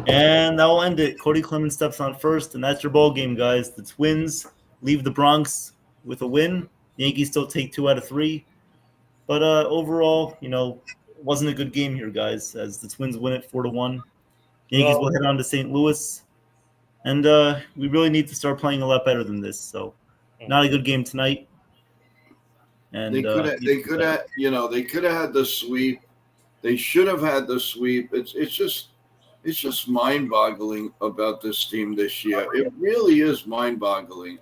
And that will end it. Cody Clemens steps on first, and that's your ball game, guys. The Twins leave the Bronx with a win. The Yankees still take 2 out of 3. But overall, you know, it wasn't a good game here, guys, as the Twins win it 4-1. The Yankees will head on to St. Louis. And we really need to start playing a lot better than this. So not a good game tonight. And they could have had the sweep. They should have had the sweep. It's just mind-boggling about this team this year. It really is mind-boggling.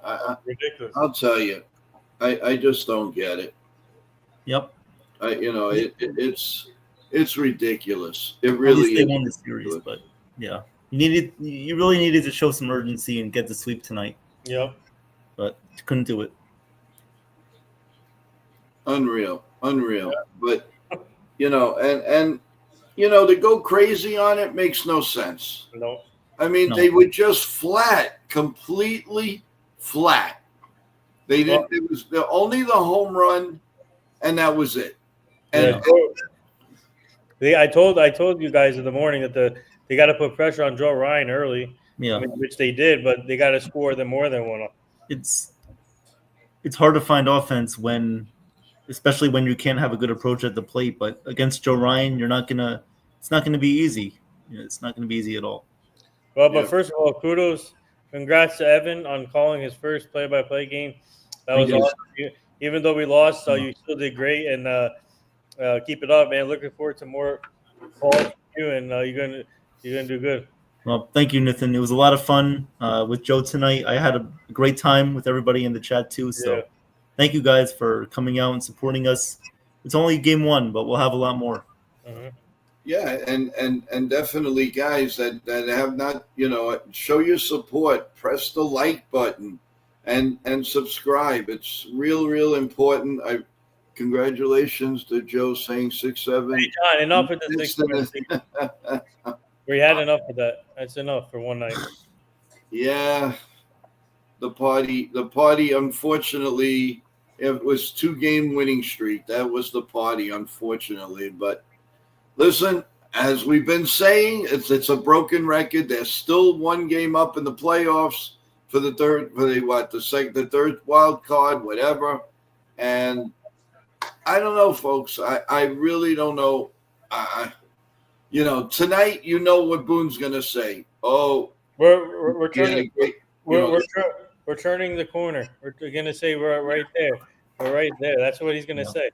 Ridiculous. I'll tell you, I just don't get it. Yep. It's ridiculous. It really is. They won the series, but yeah, you really needed to show some urgency and get the sweep tonight. Yep. But you couldn't do it. Unreal. Yeah. But and to go crazy on it makes no sense. No. I mean, they were just flat, completely flat. They didn't. It was only the home run, and that was it. And I told you guys in the morning that they got to put pressure on Joe Ryan early. Yeah, which they did, but they got to score them more than one. It's hard to find offense especially when you can't have a good approach at the plate. But against Joe Ryan, it's not gonna be easy. It's not gonna be easy at all. Well, but Yeah. first of all, congrats to Evan on calling his first play-by-play game. That Thank was you. awesome. Even though we lost, you still did great, and keep it up, man. Looking forward to more calls from you, and you're gonna do good. Well, thank you, Nathan. It was a lot of fun with Joe tonight. I had a great time with everybody in the chat too. Yeah. So, thank you guys for coming out and supporting us. It's only game one, but we'll have a lot more. Mm-hmm. Yeah, and definitely, guys that have not, show your support. Press the like button, and subscribe. It's real important. Congratulations to Joe saying 6'7". Hey, John, enough with the 6'7". We had enough of that. That's enough for one night. Yeah, the party. Unfortunately, it was 2-game winning streak. That was the party, unfortunately. But listen, as we've been saying, it's a broken record. There's still 1 game up in the playoffs for the third wild card, whatever. And I don't know, folks. I really don't know. Tonight, what Boone's gonna say. Oh, We're turning great, we're turning the corner. We're gonna say we're right there. We're right there. That's what he's gonna say.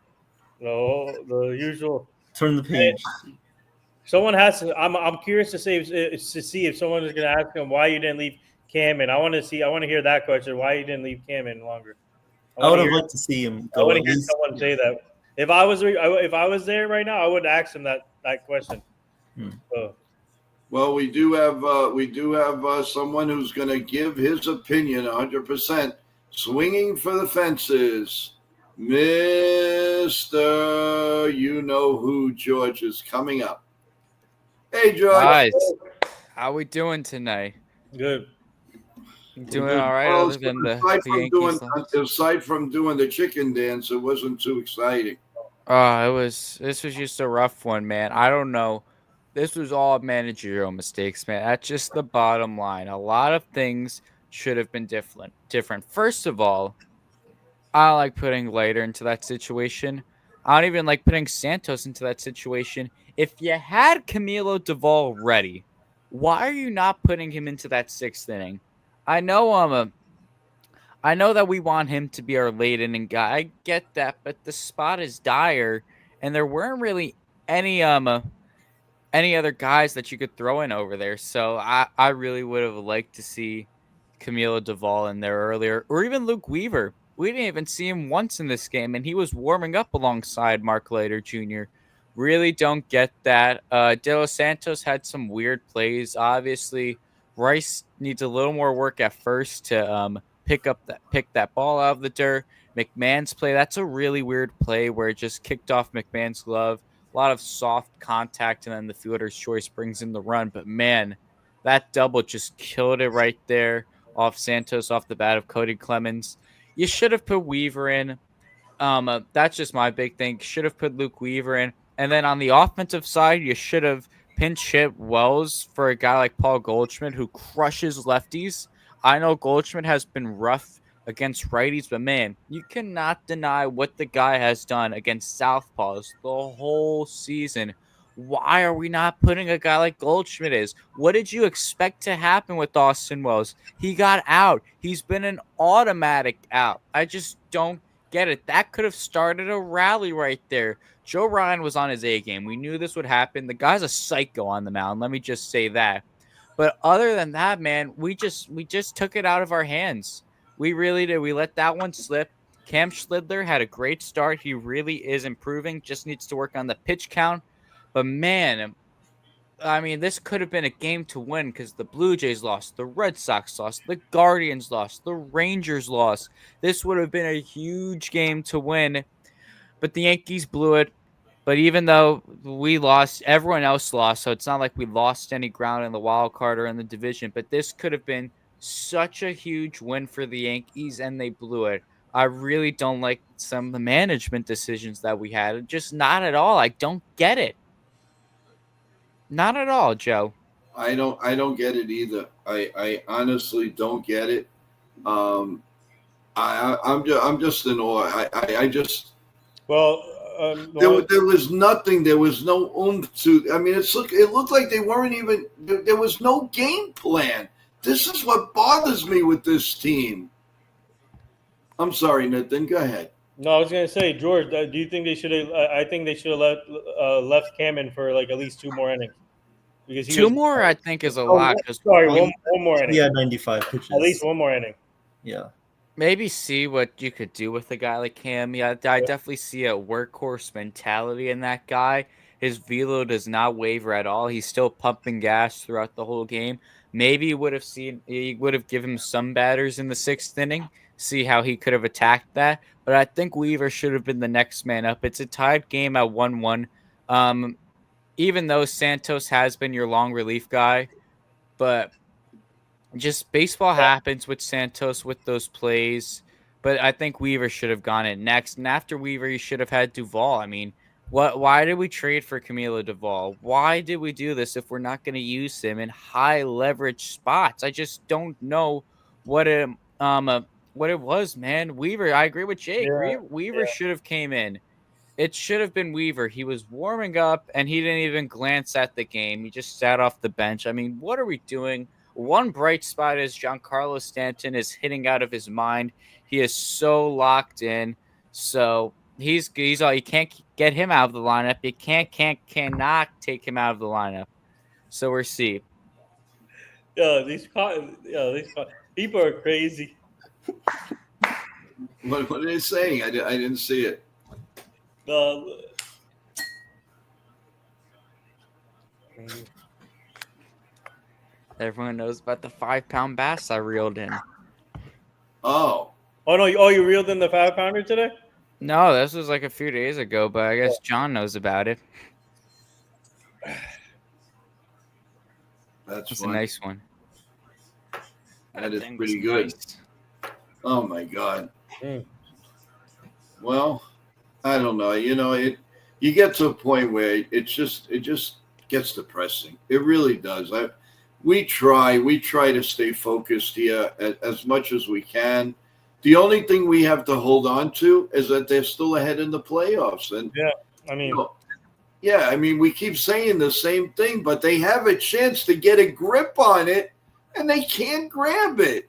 The usual. Turn the page. Someone has to. I'm curious to see if someone is going to ask him why you didn't leave Cam in. I want to hear that question. Why you didn't leave Cam in longer? I would have liked to see him go. I want to hear someone say that. If I was there right now, I would ask him that question. So. Well, we do have someone who's going to give his opinion 100%. Swinging for the fences, Mr. You know who George is coming up. Hey, George. Guys, how we doing tonight? Good. Doing all right, well, other than the Yankees. Aside from doing the chicken dance, it wasn't too exciting. This was just a rough one, man. I don't know. This was all managerial mistakes, man. That's just the bottom line. A lot of things should have been different. First of all, I don't like putting Leiter into that situation. I don't even like putting Santos into that situation. If you had Camilo Duvall ready, why are you not putting him into that 6th inning? I know that we want him to be our late inning guy. I get that, but the spot is dire, and there weren't really any other guys that you could throw in over there. So I really would have liked to see Camilo Duvall in there earlier, or even Luke Weaver. We didn't even see him once in this game, and he was warming up alongside Mark Leiter Jr. Really don't get that. De Los Santos had some weird plays. Obviously, Rice needs a little more work at first to pick that ball out of the dirt. McMahon's play, that's a really weird play where it just kicked off McMahon's glove. A lot of soft contact, and then the fielder's choice brings in the run. But, man, that double just killed it right there off Santos, off the bat of Cody Clemens. You should have put Weaver in. That's just my big thing. Should have put Luke Weaver in. And then on the offensive side, you should have pinch hit Wells for a guy like Paul Goldschmidt who crushes lefties. I know Goldschmidt has been rough against righties, but man, you cannot deny what the guy has done against southpaws the whole season. Why are we not putting a guy like Goldschmidt is? What did you expect to happen with Austin Wells? He got out. He's been an automatic out. I just don't get it. That could have started a rally right there. Joe Ryan was on his A game. We knew this would happen. The guy's a psycho on the mound. Let me just say that. But other than that, man, we just took it out of our hands. We really did. We let that one slip. Cam Schlidler had a great start. He really is improving. Just needs to work on the pitch count. But, man, I mean, this could have been a game to win because the Blue Jays lost, the Red Sox lost, the Guardians lost, the Rangers lost. This would have been a huge game to win. But the Yankees blew it. But even though we lost, everyone else lost. So it's not like we lost any ground in the wild card or in the division. But this could have been such a huge win for the Yankees, and they blew it. I really don't like some of the management decisions that we had. Just not at all. I don't get it. Not at all, Joe. I don't get it either. I honestly don't get it. I'm just in awe. I just. Well, There was nothing. There was no oomph to. I mean, it looked like they weren't even. There was no game plan. This is what bothers me with this team. I'm sorry, Nathan. Go ahead. No, I was gonna say, George. Do you think they should have? I think they should have left Cam in for like at least 2 more innings because Two more, I think, is a lot. Sorry, one more inning. Yeah, 95 pitches. At least 1 more inning. Yeah. Maybe see what you could do with a guy like Cam. Yeah, I definitely see a workhorse mentality in that guy. His velo does not waver at all. He's still pumping gas throughout the whole game. Maybe he would have given him some batters in the 6th inning, see how he could have attacked that. But I think Weaver should have been the next man up. It's a tied game at 1-1. Even though Santos has been your long relief guy, but just baseball happens with Santos with those plays. But I think Weaver should have gone in next. And after Weaver, you should have had Duvall. I mean, why did we trade for Camilo Duvall? Why did we do this if we're not going to use him in high leverage spots? I just don't know what it was, man. Weaver, I agree with Jake. Weaver should have came in. It should have been Weaver. He was warming up, and he didn't even glance at the game. He just sat off the bench. I mean, what are we doing? One bright spot is Giancarlo Stanton is hitting out of his mind. He is so locked in. So he's all, you can't get him out of the lineup. You cannot take him out of the lineup. So we'll see. These people are crazy. What are they saying? I didn't see it. Everyone knows about the 5-pound bass I reeled in. Oh no! You reeled in the 5-pounder today? No, this was like a few days ago, but I guess John knows about it. That's a nice one. That is pretty good. Nice. Oh my God. Well, I don't know. You get to a point where it just gets depressing. It really does. We try to stay focused here as much as we can. The only thing we have to hold on to is that they're still ahead in the playoffs. And we keep saying the same thing, but they have a chance to get a grip on it, and they can't grab it.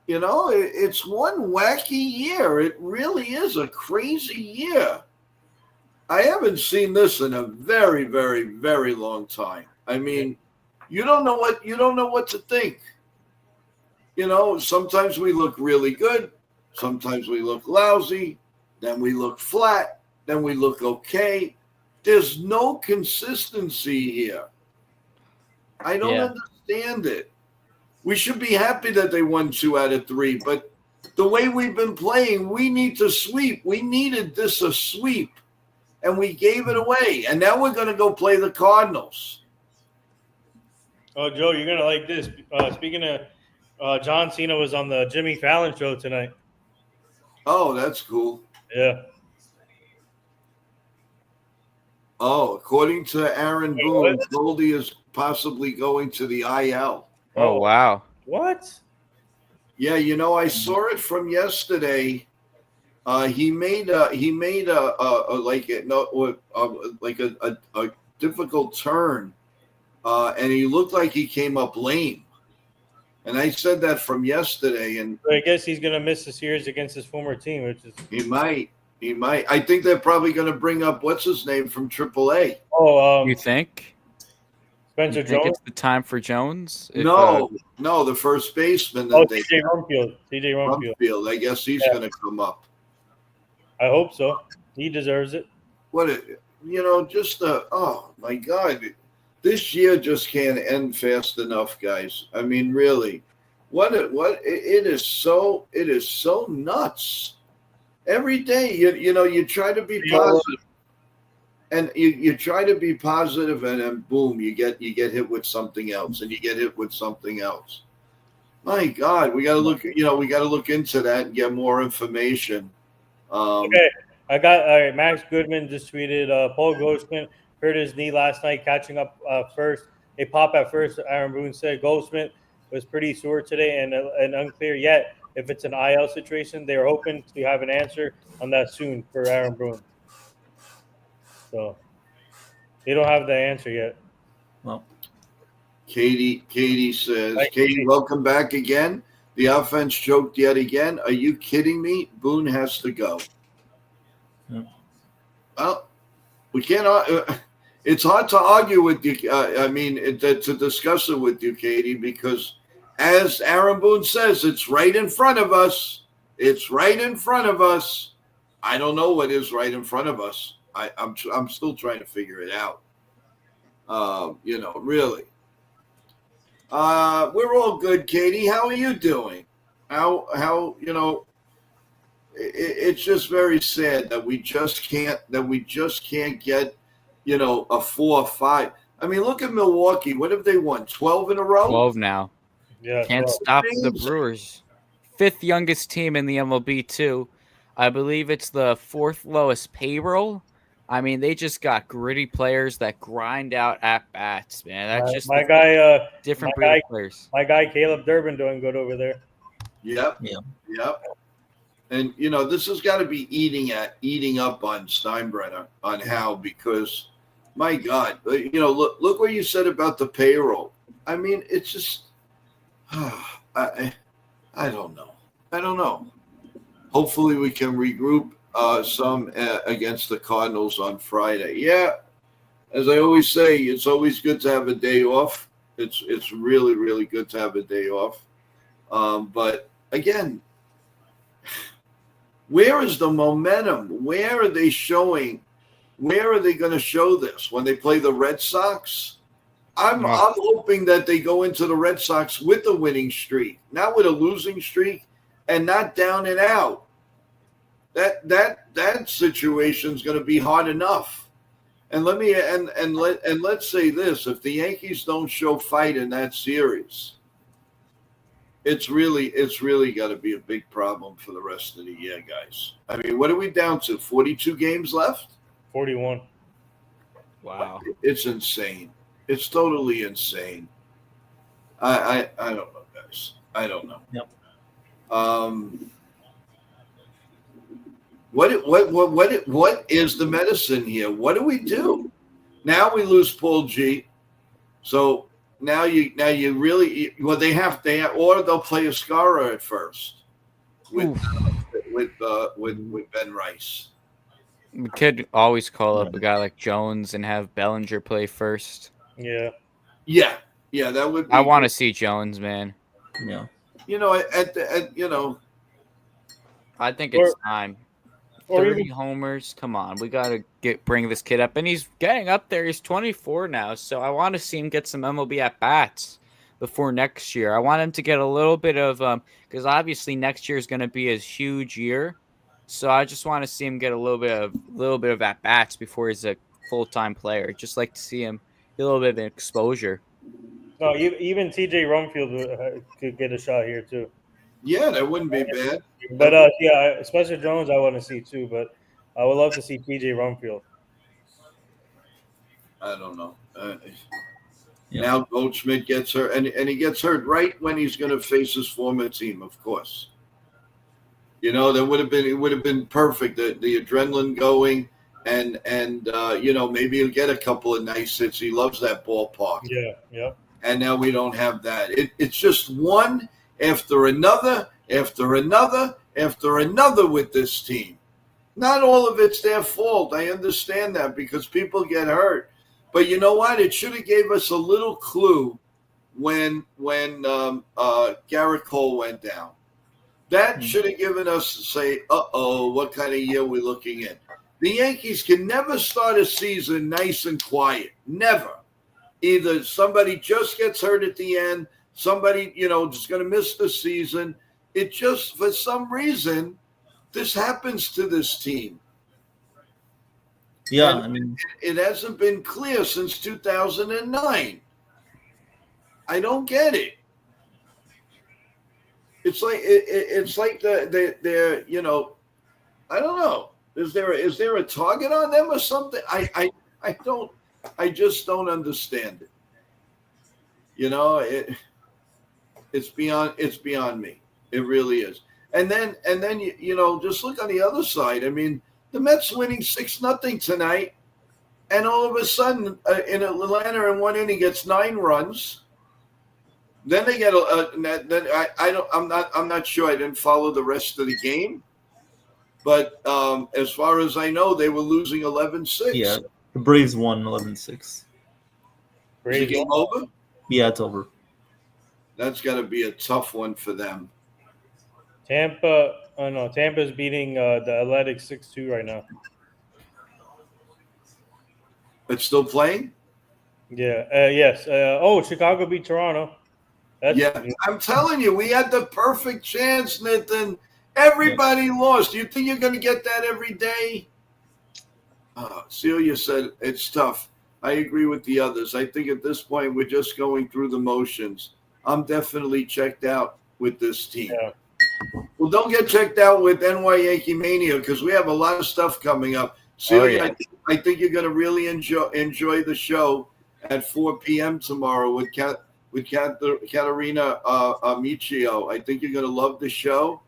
It's one wacky year. It really is a crazy year. I haven't seen this in a very, very, very long time. I mean, you don't know what to think. Sometimes we look really good. Sometimes we look lousy. Then we look flat. Then we look okay. There's no consistency here. I don't understand it. We should be happy that they won 2 out of 3, but the way we've been playing, we need to sweep. We needed this a sweep, and we gave it away. And now we're going to go play the Cardinals. Oh, Joe, you're going to like this. Speaking of John Cena was on the Jimmy Fallon show tonight. Oh, that's cool. Yeah. Oh, according to Aaron Boone, Goldie is possibly going to the IL. Oh, wow. What? Yeah, I saw it from yesterday. He made a difficult turn, and he looked like he came up lame. And I said that from yesterday. And I guess he's going to miss the series against his former team, which is he might. I think they're probably going to bring up what's his name from AAA. Oh, you think? Spencer Jones? It's the time for Jones? No, the first baseman. TJ Rumfield. I guess he's going to come up. I hope so. He deserves it. Oh my God, this year just can't end fast enough, guys. I mean, really, it is so nuts. Every day, you try to be positive. And you try to be positive, and then boom, you get hit with something else, and you get hit with something else. My God, we got to look into that and get more information. Okay, all right. Max Goodman just tweeted, Paul Goldschmidt hurt his knee last night, catching up first. A pop at first. Aaron Boone said Goldschmidt was pretty sore today and unclear yet if it's an IL situation. They're hoping to have an answer on that soon for Aaron Boone. So they don't have the answer yet. Well, Katie says, Hi, Katie, Katie. welcome back again. The offense choked yet again. Are you kidding me? Boone has to go. Yeah. Well, we can't. It's hard to argue with you. To discuss it with you, Katie, because as Aaron Boone says, it's right in front of us. It's right in front of us. I don't know what is right in front of us. I'm still trying to figure it out. Really. We're all good, Katie. How are you doing? How it's just very sad that we just can't get, a 4 or 5. I mean, look at Milwaukee. What have they won? 12 in a row? 12 now. Yeah, Can't well, stop the Amazing. Brewers. 5th youngest team in the MLB too. I believe it's the 4th lowest payroll. I mean, they just got gritty players that grind out at bats, man. That's just my guy, different my breed guy, of players. my guy Caleb Durbin doing good over there. Yep. Yeah. Yep. And this has got to be eating up on Steinbrenner on how, because my God, look what you said about the payroll. I mean, it's just I don't know. I don't know. Hopefully we can regroup some against the Cardinals on Friday. Yeah, as I always say, it's always good to have a day off. It's really, really good to have a day off. But again, where is the momentum? Where are they showing? Where are they going to show this? When they play the Red Sox? I'm hoping that they go into the Red Sox with a winning streak, not with a losing streak, and not down and out. That situation is going to be hard enough. And let's say this: if the Yankees don't show fight in that series, it's really got to be a big problem for the rest of the year, guys. I mean, what are we down to? 42 games left? 41. Wow. It's insane. It's totally insane. I don't know, guys. I don't know. Yep. What is the medicine here? What do we do? Now we lose Paul G. So now you really, well, they have or they'll play Ascara at first with Ben Rice. We could always call up a guy like Jones and have Bellinger play first. Yeah. Yeah, that would be I want to see Jones, man. Yeah. I think it's time. Or 30 even, homers. Come on. We got to bring this kid up. And he's getting up there. He's 24 now. So I want to see him get some MLB at-bats before next year. I want him to get a little bit of because obviously next year is going to be a huge year. So I just want to see him get a little bit of at-bats before he's a full-time player. Just like to see him get a little bit of exposure. no, even TJ Rumfield could get a shot here too. Yeah, that wouldn't be bad. But Spencer Jones I want to see too. But I would love to see TJ Rumfield. I don't know. Yeah. Now Goldschmidt gets hurt, and he gets hurt right when he's going to face his former team, of course. That would have been perfect. The adrenaline going, and maybe he'll get a couple of nice hits. He loves that ballpark. Yeah. And now we don't have that. It's just one after another, after another, after another with this team. Not all of it's their fault. I understand that because people get hurt. But you know what? It should have gave us a little clue when Garrett Cole went down. That should have given us say, what kind of year we're looking at. The Yankees can never start a season nice and quiet. Never. Either somebody just gets hurt at the end, somebody, just going to miss the season. It just, for some reason, this happens to this team. Yeah, And I mean, it hasn't been clear since 2009. I don't get it. It's like they're I don't know. Is there a target on them or something? I just don't understand it. It's beyond me. It really is. And then just look on the other side. I mean, the Mets winning 6-0 tonight, and all of a sudden in Atlanta in one inning gets 9 runs. Then they get then I'm not sure. I didn't follow the rest of the game, but as far as I know, they were losing 11-6. Yeah, the Braves won 11-6. Is the game over? Yeah, it's over. That's got to be a tough one for them. Tampa's beating the Athletics 6-2 right now. It's still playing? Yeah. Yes. Chicago beat Toronto. I'm telling you, we had the perfect chance, Nathan. Everybody lost. You think you're going to get that every day? Celia said it's tough. I agree with the others. I think at this point we're just going through the motions. I'm definitely checked out with this team. Yeah. Well, don't get checked out with NY Yankee Mania because we have a lot of stuff coming up. Celia, I think you're going to really enjoy the show at 4 p.m. tomorrow with Katerina Michio. I think you're going to love the show.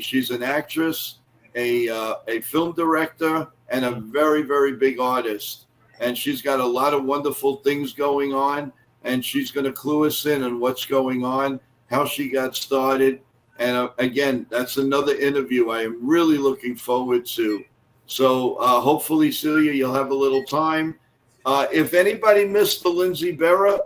She's an actress, a film director, and a very, very big artist. And she's got a lot of wonderful things going on. And she's going to clue us in on what's going on, how she got started. And again, that's another interview I am really looking forward to. So hopefully, Celia, you'll have a little time. If anybody missed the Lindsay Berra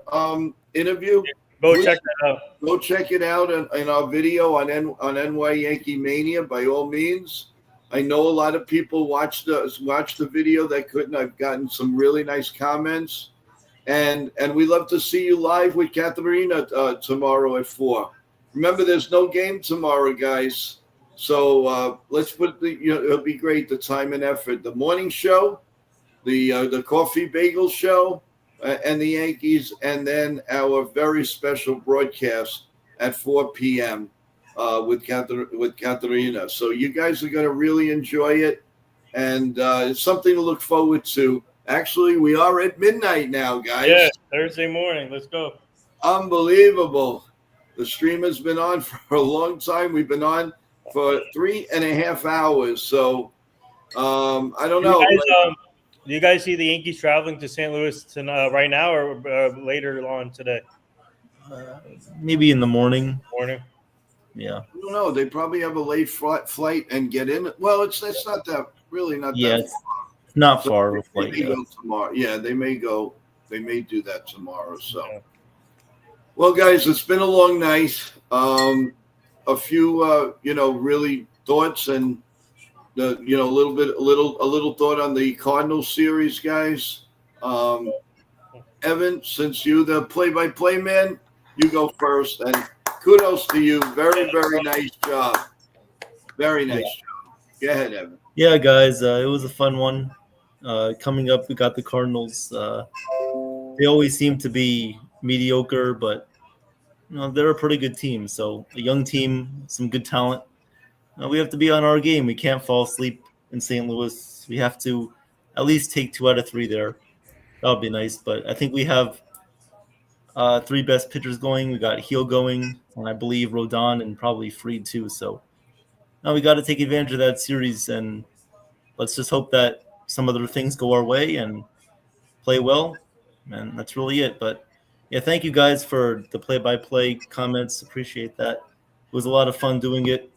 interview, Check that out. Go check it out in our video on NY Yankee Mania. By all means, I know a lot of people watched the video that couldn't. I've gotten some really nice comments, and we love to see you live with Katharina tomorrow at 4. Remember, there's no game tomorrow, guys. So let's put it'll be great. The time and effort. The morning show, the coffee bagel show, and the Yankees, and then our very special broadcast at 4 p.m. With Katharina. So you guys are going to really enjoy it, and it's something to look forward to. Actually, we are at midnight now, guys. Yeah, Thursday morning. Let's go. Unbelievable. The stream has been on for a long time. We've been on for 3.5 hours. So I don't know. Do you guys see the Yankees traveling to St. Louis right now or later on today? Maybe in the morning. Yeah. I don't know. They probably have a late flight and get in. Well, it's not that really not. Yeah, that it's not far. They may go tomorrow. Yeah, they may go. They may do that tomorrow. So, well, guys, it's been a long night. A few, really thoughts and a little thought on the Cardinals series, guys. Evan, since you're the play-by-play man, you go first. And kudos to you. Very, very nice job. Very nice job. Go ahead, Evan. Yeah, guys, it was a fun one. Coming up, we got the Cardinals. They always seem to be mediocre, but they're a pretty good team. So a young team, some good talent. We have to be on our game. We can't fall asleep in St. Louis. We have to at least take 2 out of 3 there. That would be nice. But I think we have 3 best pitchers going. We got Heel going, and I believe Rodon and probably Fried too. So now we got to take advantage of that series, and let's just hope that some other things go our way and play well. And that's really it. But yeah, thank you guys for the play-by-play comments. Appreciate that. It was a lot of fun doing it.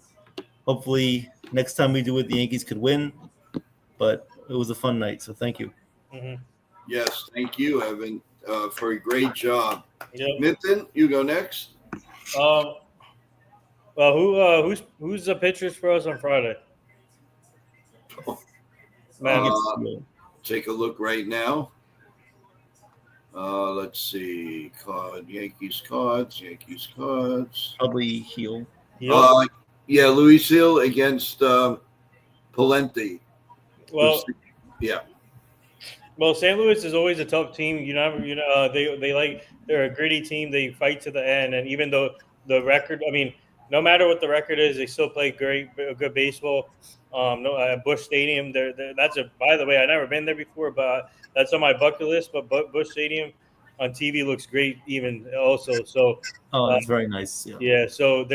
Hopefully next time we do it, the Yankees could win. But it was a fun night, so thank you. Mm-hmm. Yes, thank you, Evan, for a great job. Yep. Nitin, you go next. Well, who's the pitchers for us on Friday? Take a look right now. Let's see. Yankees cards. Probably Heel. Yeah, Luis Hill against Palenti. Well, yeah. Well, St. Louis is always a tough team. They're a gritty team. They fight to the end, and even though the record, no matter what the record is, they still play good baseball. Busch Stadium. By the way, I've never been there before, but that's on my bucket list. But Busch Stadium, on TV looks great even also. So Oh, it's very nice. Yeah. yeah, so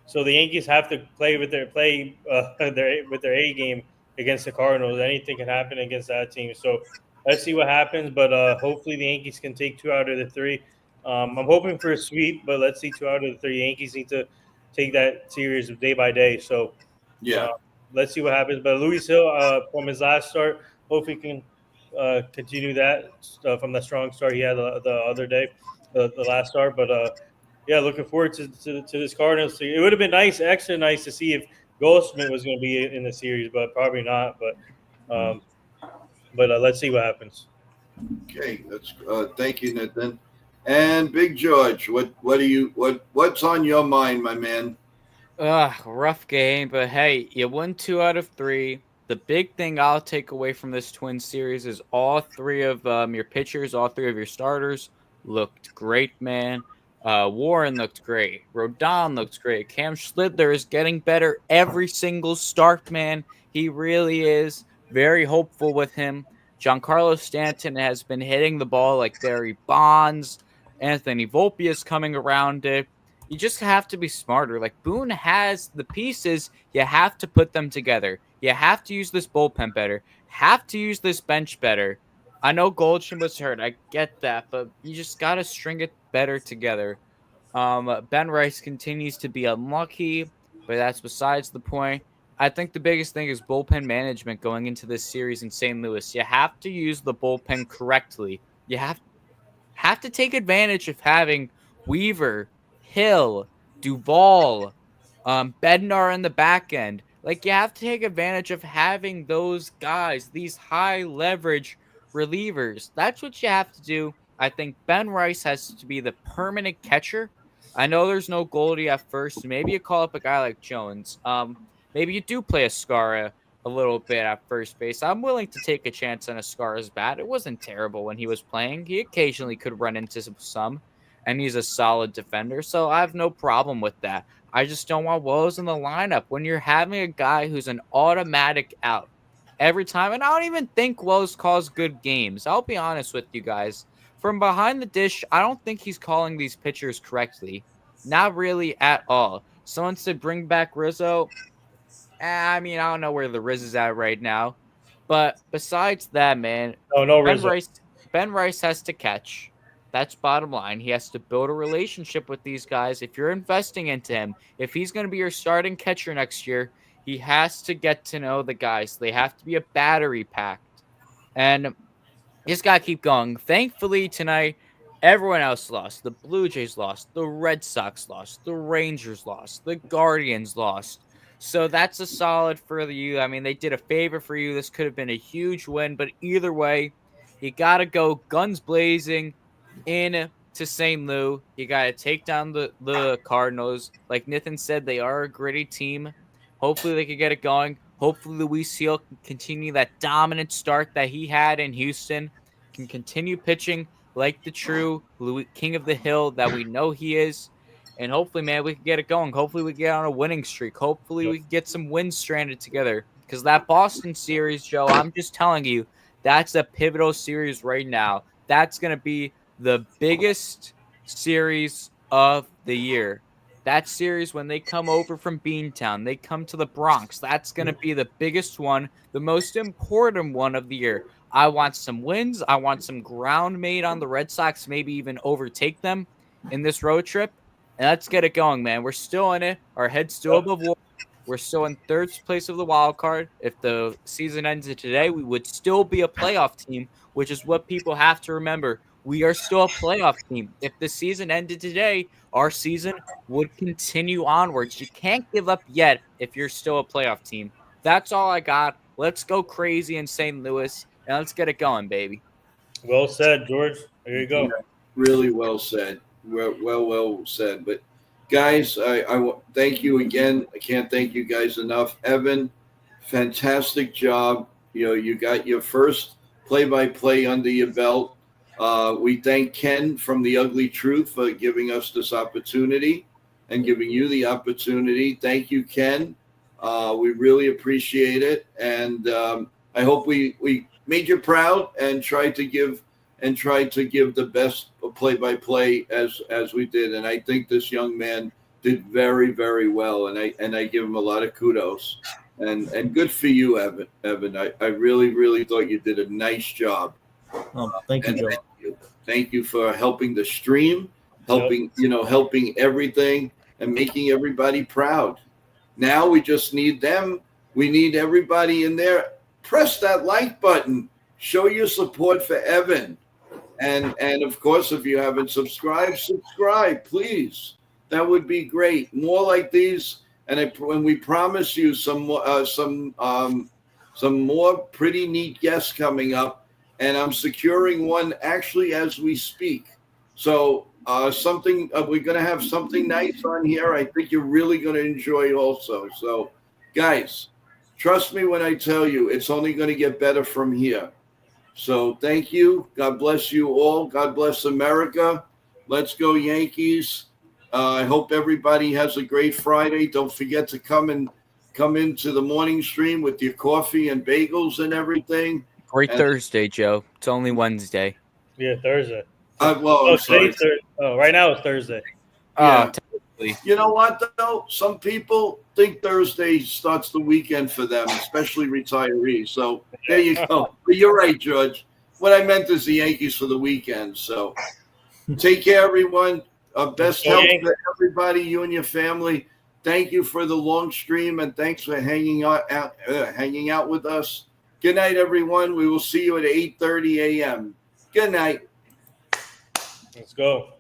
so the Yankees have to play with their their A game against the Cardinals. Anything can happen against that team. So let's see what happens. But hopefully the Yankees can take 2 out of the 3. I'm hoping for a sweep, but let's see 2 out of the 3. Yankees need to take that series day by day. So Yeah. uh, let's see what happens. But Luis Hill, from his last start, hopefully can continue that from the strong start he had the other day, the last start. But yeah, looking forward to this Cardinals. It would have been nice, extra nice, to see if Goldschmidt was going to be in the series, but probably not. But let's see what happens. Okay. That's thank you, Nathan. And Big George, what's on your mind, my man? Rough game, but hey, you won 2 out of 3. The big thing I'll take away from this twin series is all 3 of your pitchers, all 3 of your starters looked great, man. Warren looked great. Rodon looked great. Cam Schlidler is getting better every single start, man. He really is. Very hopeful with him. Giancarlo Stanton has been hitting the ball like Barry Bonds. Anthony Volpe is coming around it. You just have to be smarter. Like Boone has the pieces, you have to put them together. You have to use this bullpen better. Have to use this bench better. I know Goldschmidt was hurt. I get that, but you just got to string it better together. Ben Rice continues to be unlucky, but that's besides the point. I think the biggest thing is bullpen management going into this series in St. Louis. You have to use the bullpen correctly. You have to take advantage of having Weaver, Hill, Duvall, Bednar in the back end. Like, you have to take advantage of having those guys, these high leverage relievers. That's what you have to do. I think Ben Rice has to be the permanent catcher. I know there's no Goldie at first. Maybe you call up a guy like Jones. Maybe you do play Ascara a little bit at first base. I'm willing to take a chance on Ascara's bat. It wasn't terrible when he was playing. He occasionally could run into some, and he's a solid defender, so I have no problem with that. I just don't want Woes in the lineup when you're having a guy who's an automatic out every time. And I don't even think Woes calls good games. I'll be honest with you guys. From behind the dish, I don't think he's calling these pitchers correctly. Not really at all. Someone said bring back Rizzo. I mean, I don't know where the Riz is at right now. But besides that, man, No Ben Rizzo. Rice Ben Rice has to catch. That's bottom line. He has to build a relationship with these guys. If you're investing into him, if he's going to be your starting catcher next year, he has to get to know the guys. They have to be a battery packed. And just got to keep going. Thankfully, tonight, everyone else lost. The Blue Jays lost. The Red Sox lost. The Rangers lost. The Guardians lost. So that's a solid for you. I mean, they did a favor for you. This could have been a huge win, but either way, you got to go guns blazing in to St. Louis. You got to take down the Cardinals. Like Nathan said, they are a gritty team. Hopefully they can get it going. Hopefully Luis Seal can continue that dominant start that he had in Houston, can continue pitching like the true King of the Hill that we know he is. And hopefully, man, we can get it going. Hopefully we get on a winning streak. Hopefully we can get some wins stranded together. Because that Boston series, Joe, I'm just telling you, that's a pivotal series right now. That's going to be the biggest series of the year. That series, when they come over from Beantown, they come to the Bronx. That's going to be the biggest one, the most important one of the year. I want some wins. I want some ground made on the Red Sox, maybe even overtake them in this road trip. And let's get it going, man. We're still in it. Our head's still above water. We're still in third place of the wild card. If the season ended today, we would still be a playoff team, which is what people have to remember. We are still a playoff team. If the season ended today, our season would continue onwards. You can't give up yet if you're still a playoff team. That's all I got. Let's go crazy in St. Louis, and let's get it going, baby. Well said, George. There you go. Yeah, really well said. Well said. But guys, I thank you again. I can't thank you guys enough. Evan, fantastic job. You know, you got your first play-by-play under your belt. We thank Ken from The Ugly Truth for giving us this opportunity and giving you the opportunity. Thank you, Ken. We really appreciate it. And I hope we made you proud and tried to give and tried to give the best play-by-play as we did. And I think this young man did very, very well. And I give him a lot of kudos. And good for you, Evan. I really, really thought you did a nice job. Thank you, Joe. Thank you for helping the stream, helping everything, and making everybody proud. Now we just need them. We need everybody in there. Press that like button. Show your support for Evan. And of course, if you haven't subscribed, subscribe, please. That would be great. More like these. And when we promise you some more pretty neat guests coming up, and I'm securing one actually as we speak. So we're going to have something nice on here. I think you're really going to enjoy also. So, guys, trust me when I tell you, it's only going to get better from here. So thank you. God bless you all. God bless America. Let's go Yankees. I hope everybody has a great Friday. Don't forget to come into the morning stream with your coffee and bagels and everything. Great Thursday, Joe. It's only Wednesday. Yeah, Thursday. Sorry. Right now it's Thursday. Yeah. Technically. You know what, though? Some people think Thursday starts the weekend for them, especially retirees. So there you go. But you're right, George. What I meant is the Yankees for the weekend. So take care, everyone. Best health for everybody, you and your family. Thank you for the long stream, and thanks for hanging out with us. Good night, everyone. We will see you at 8:30 a.m. Good night. Let's go.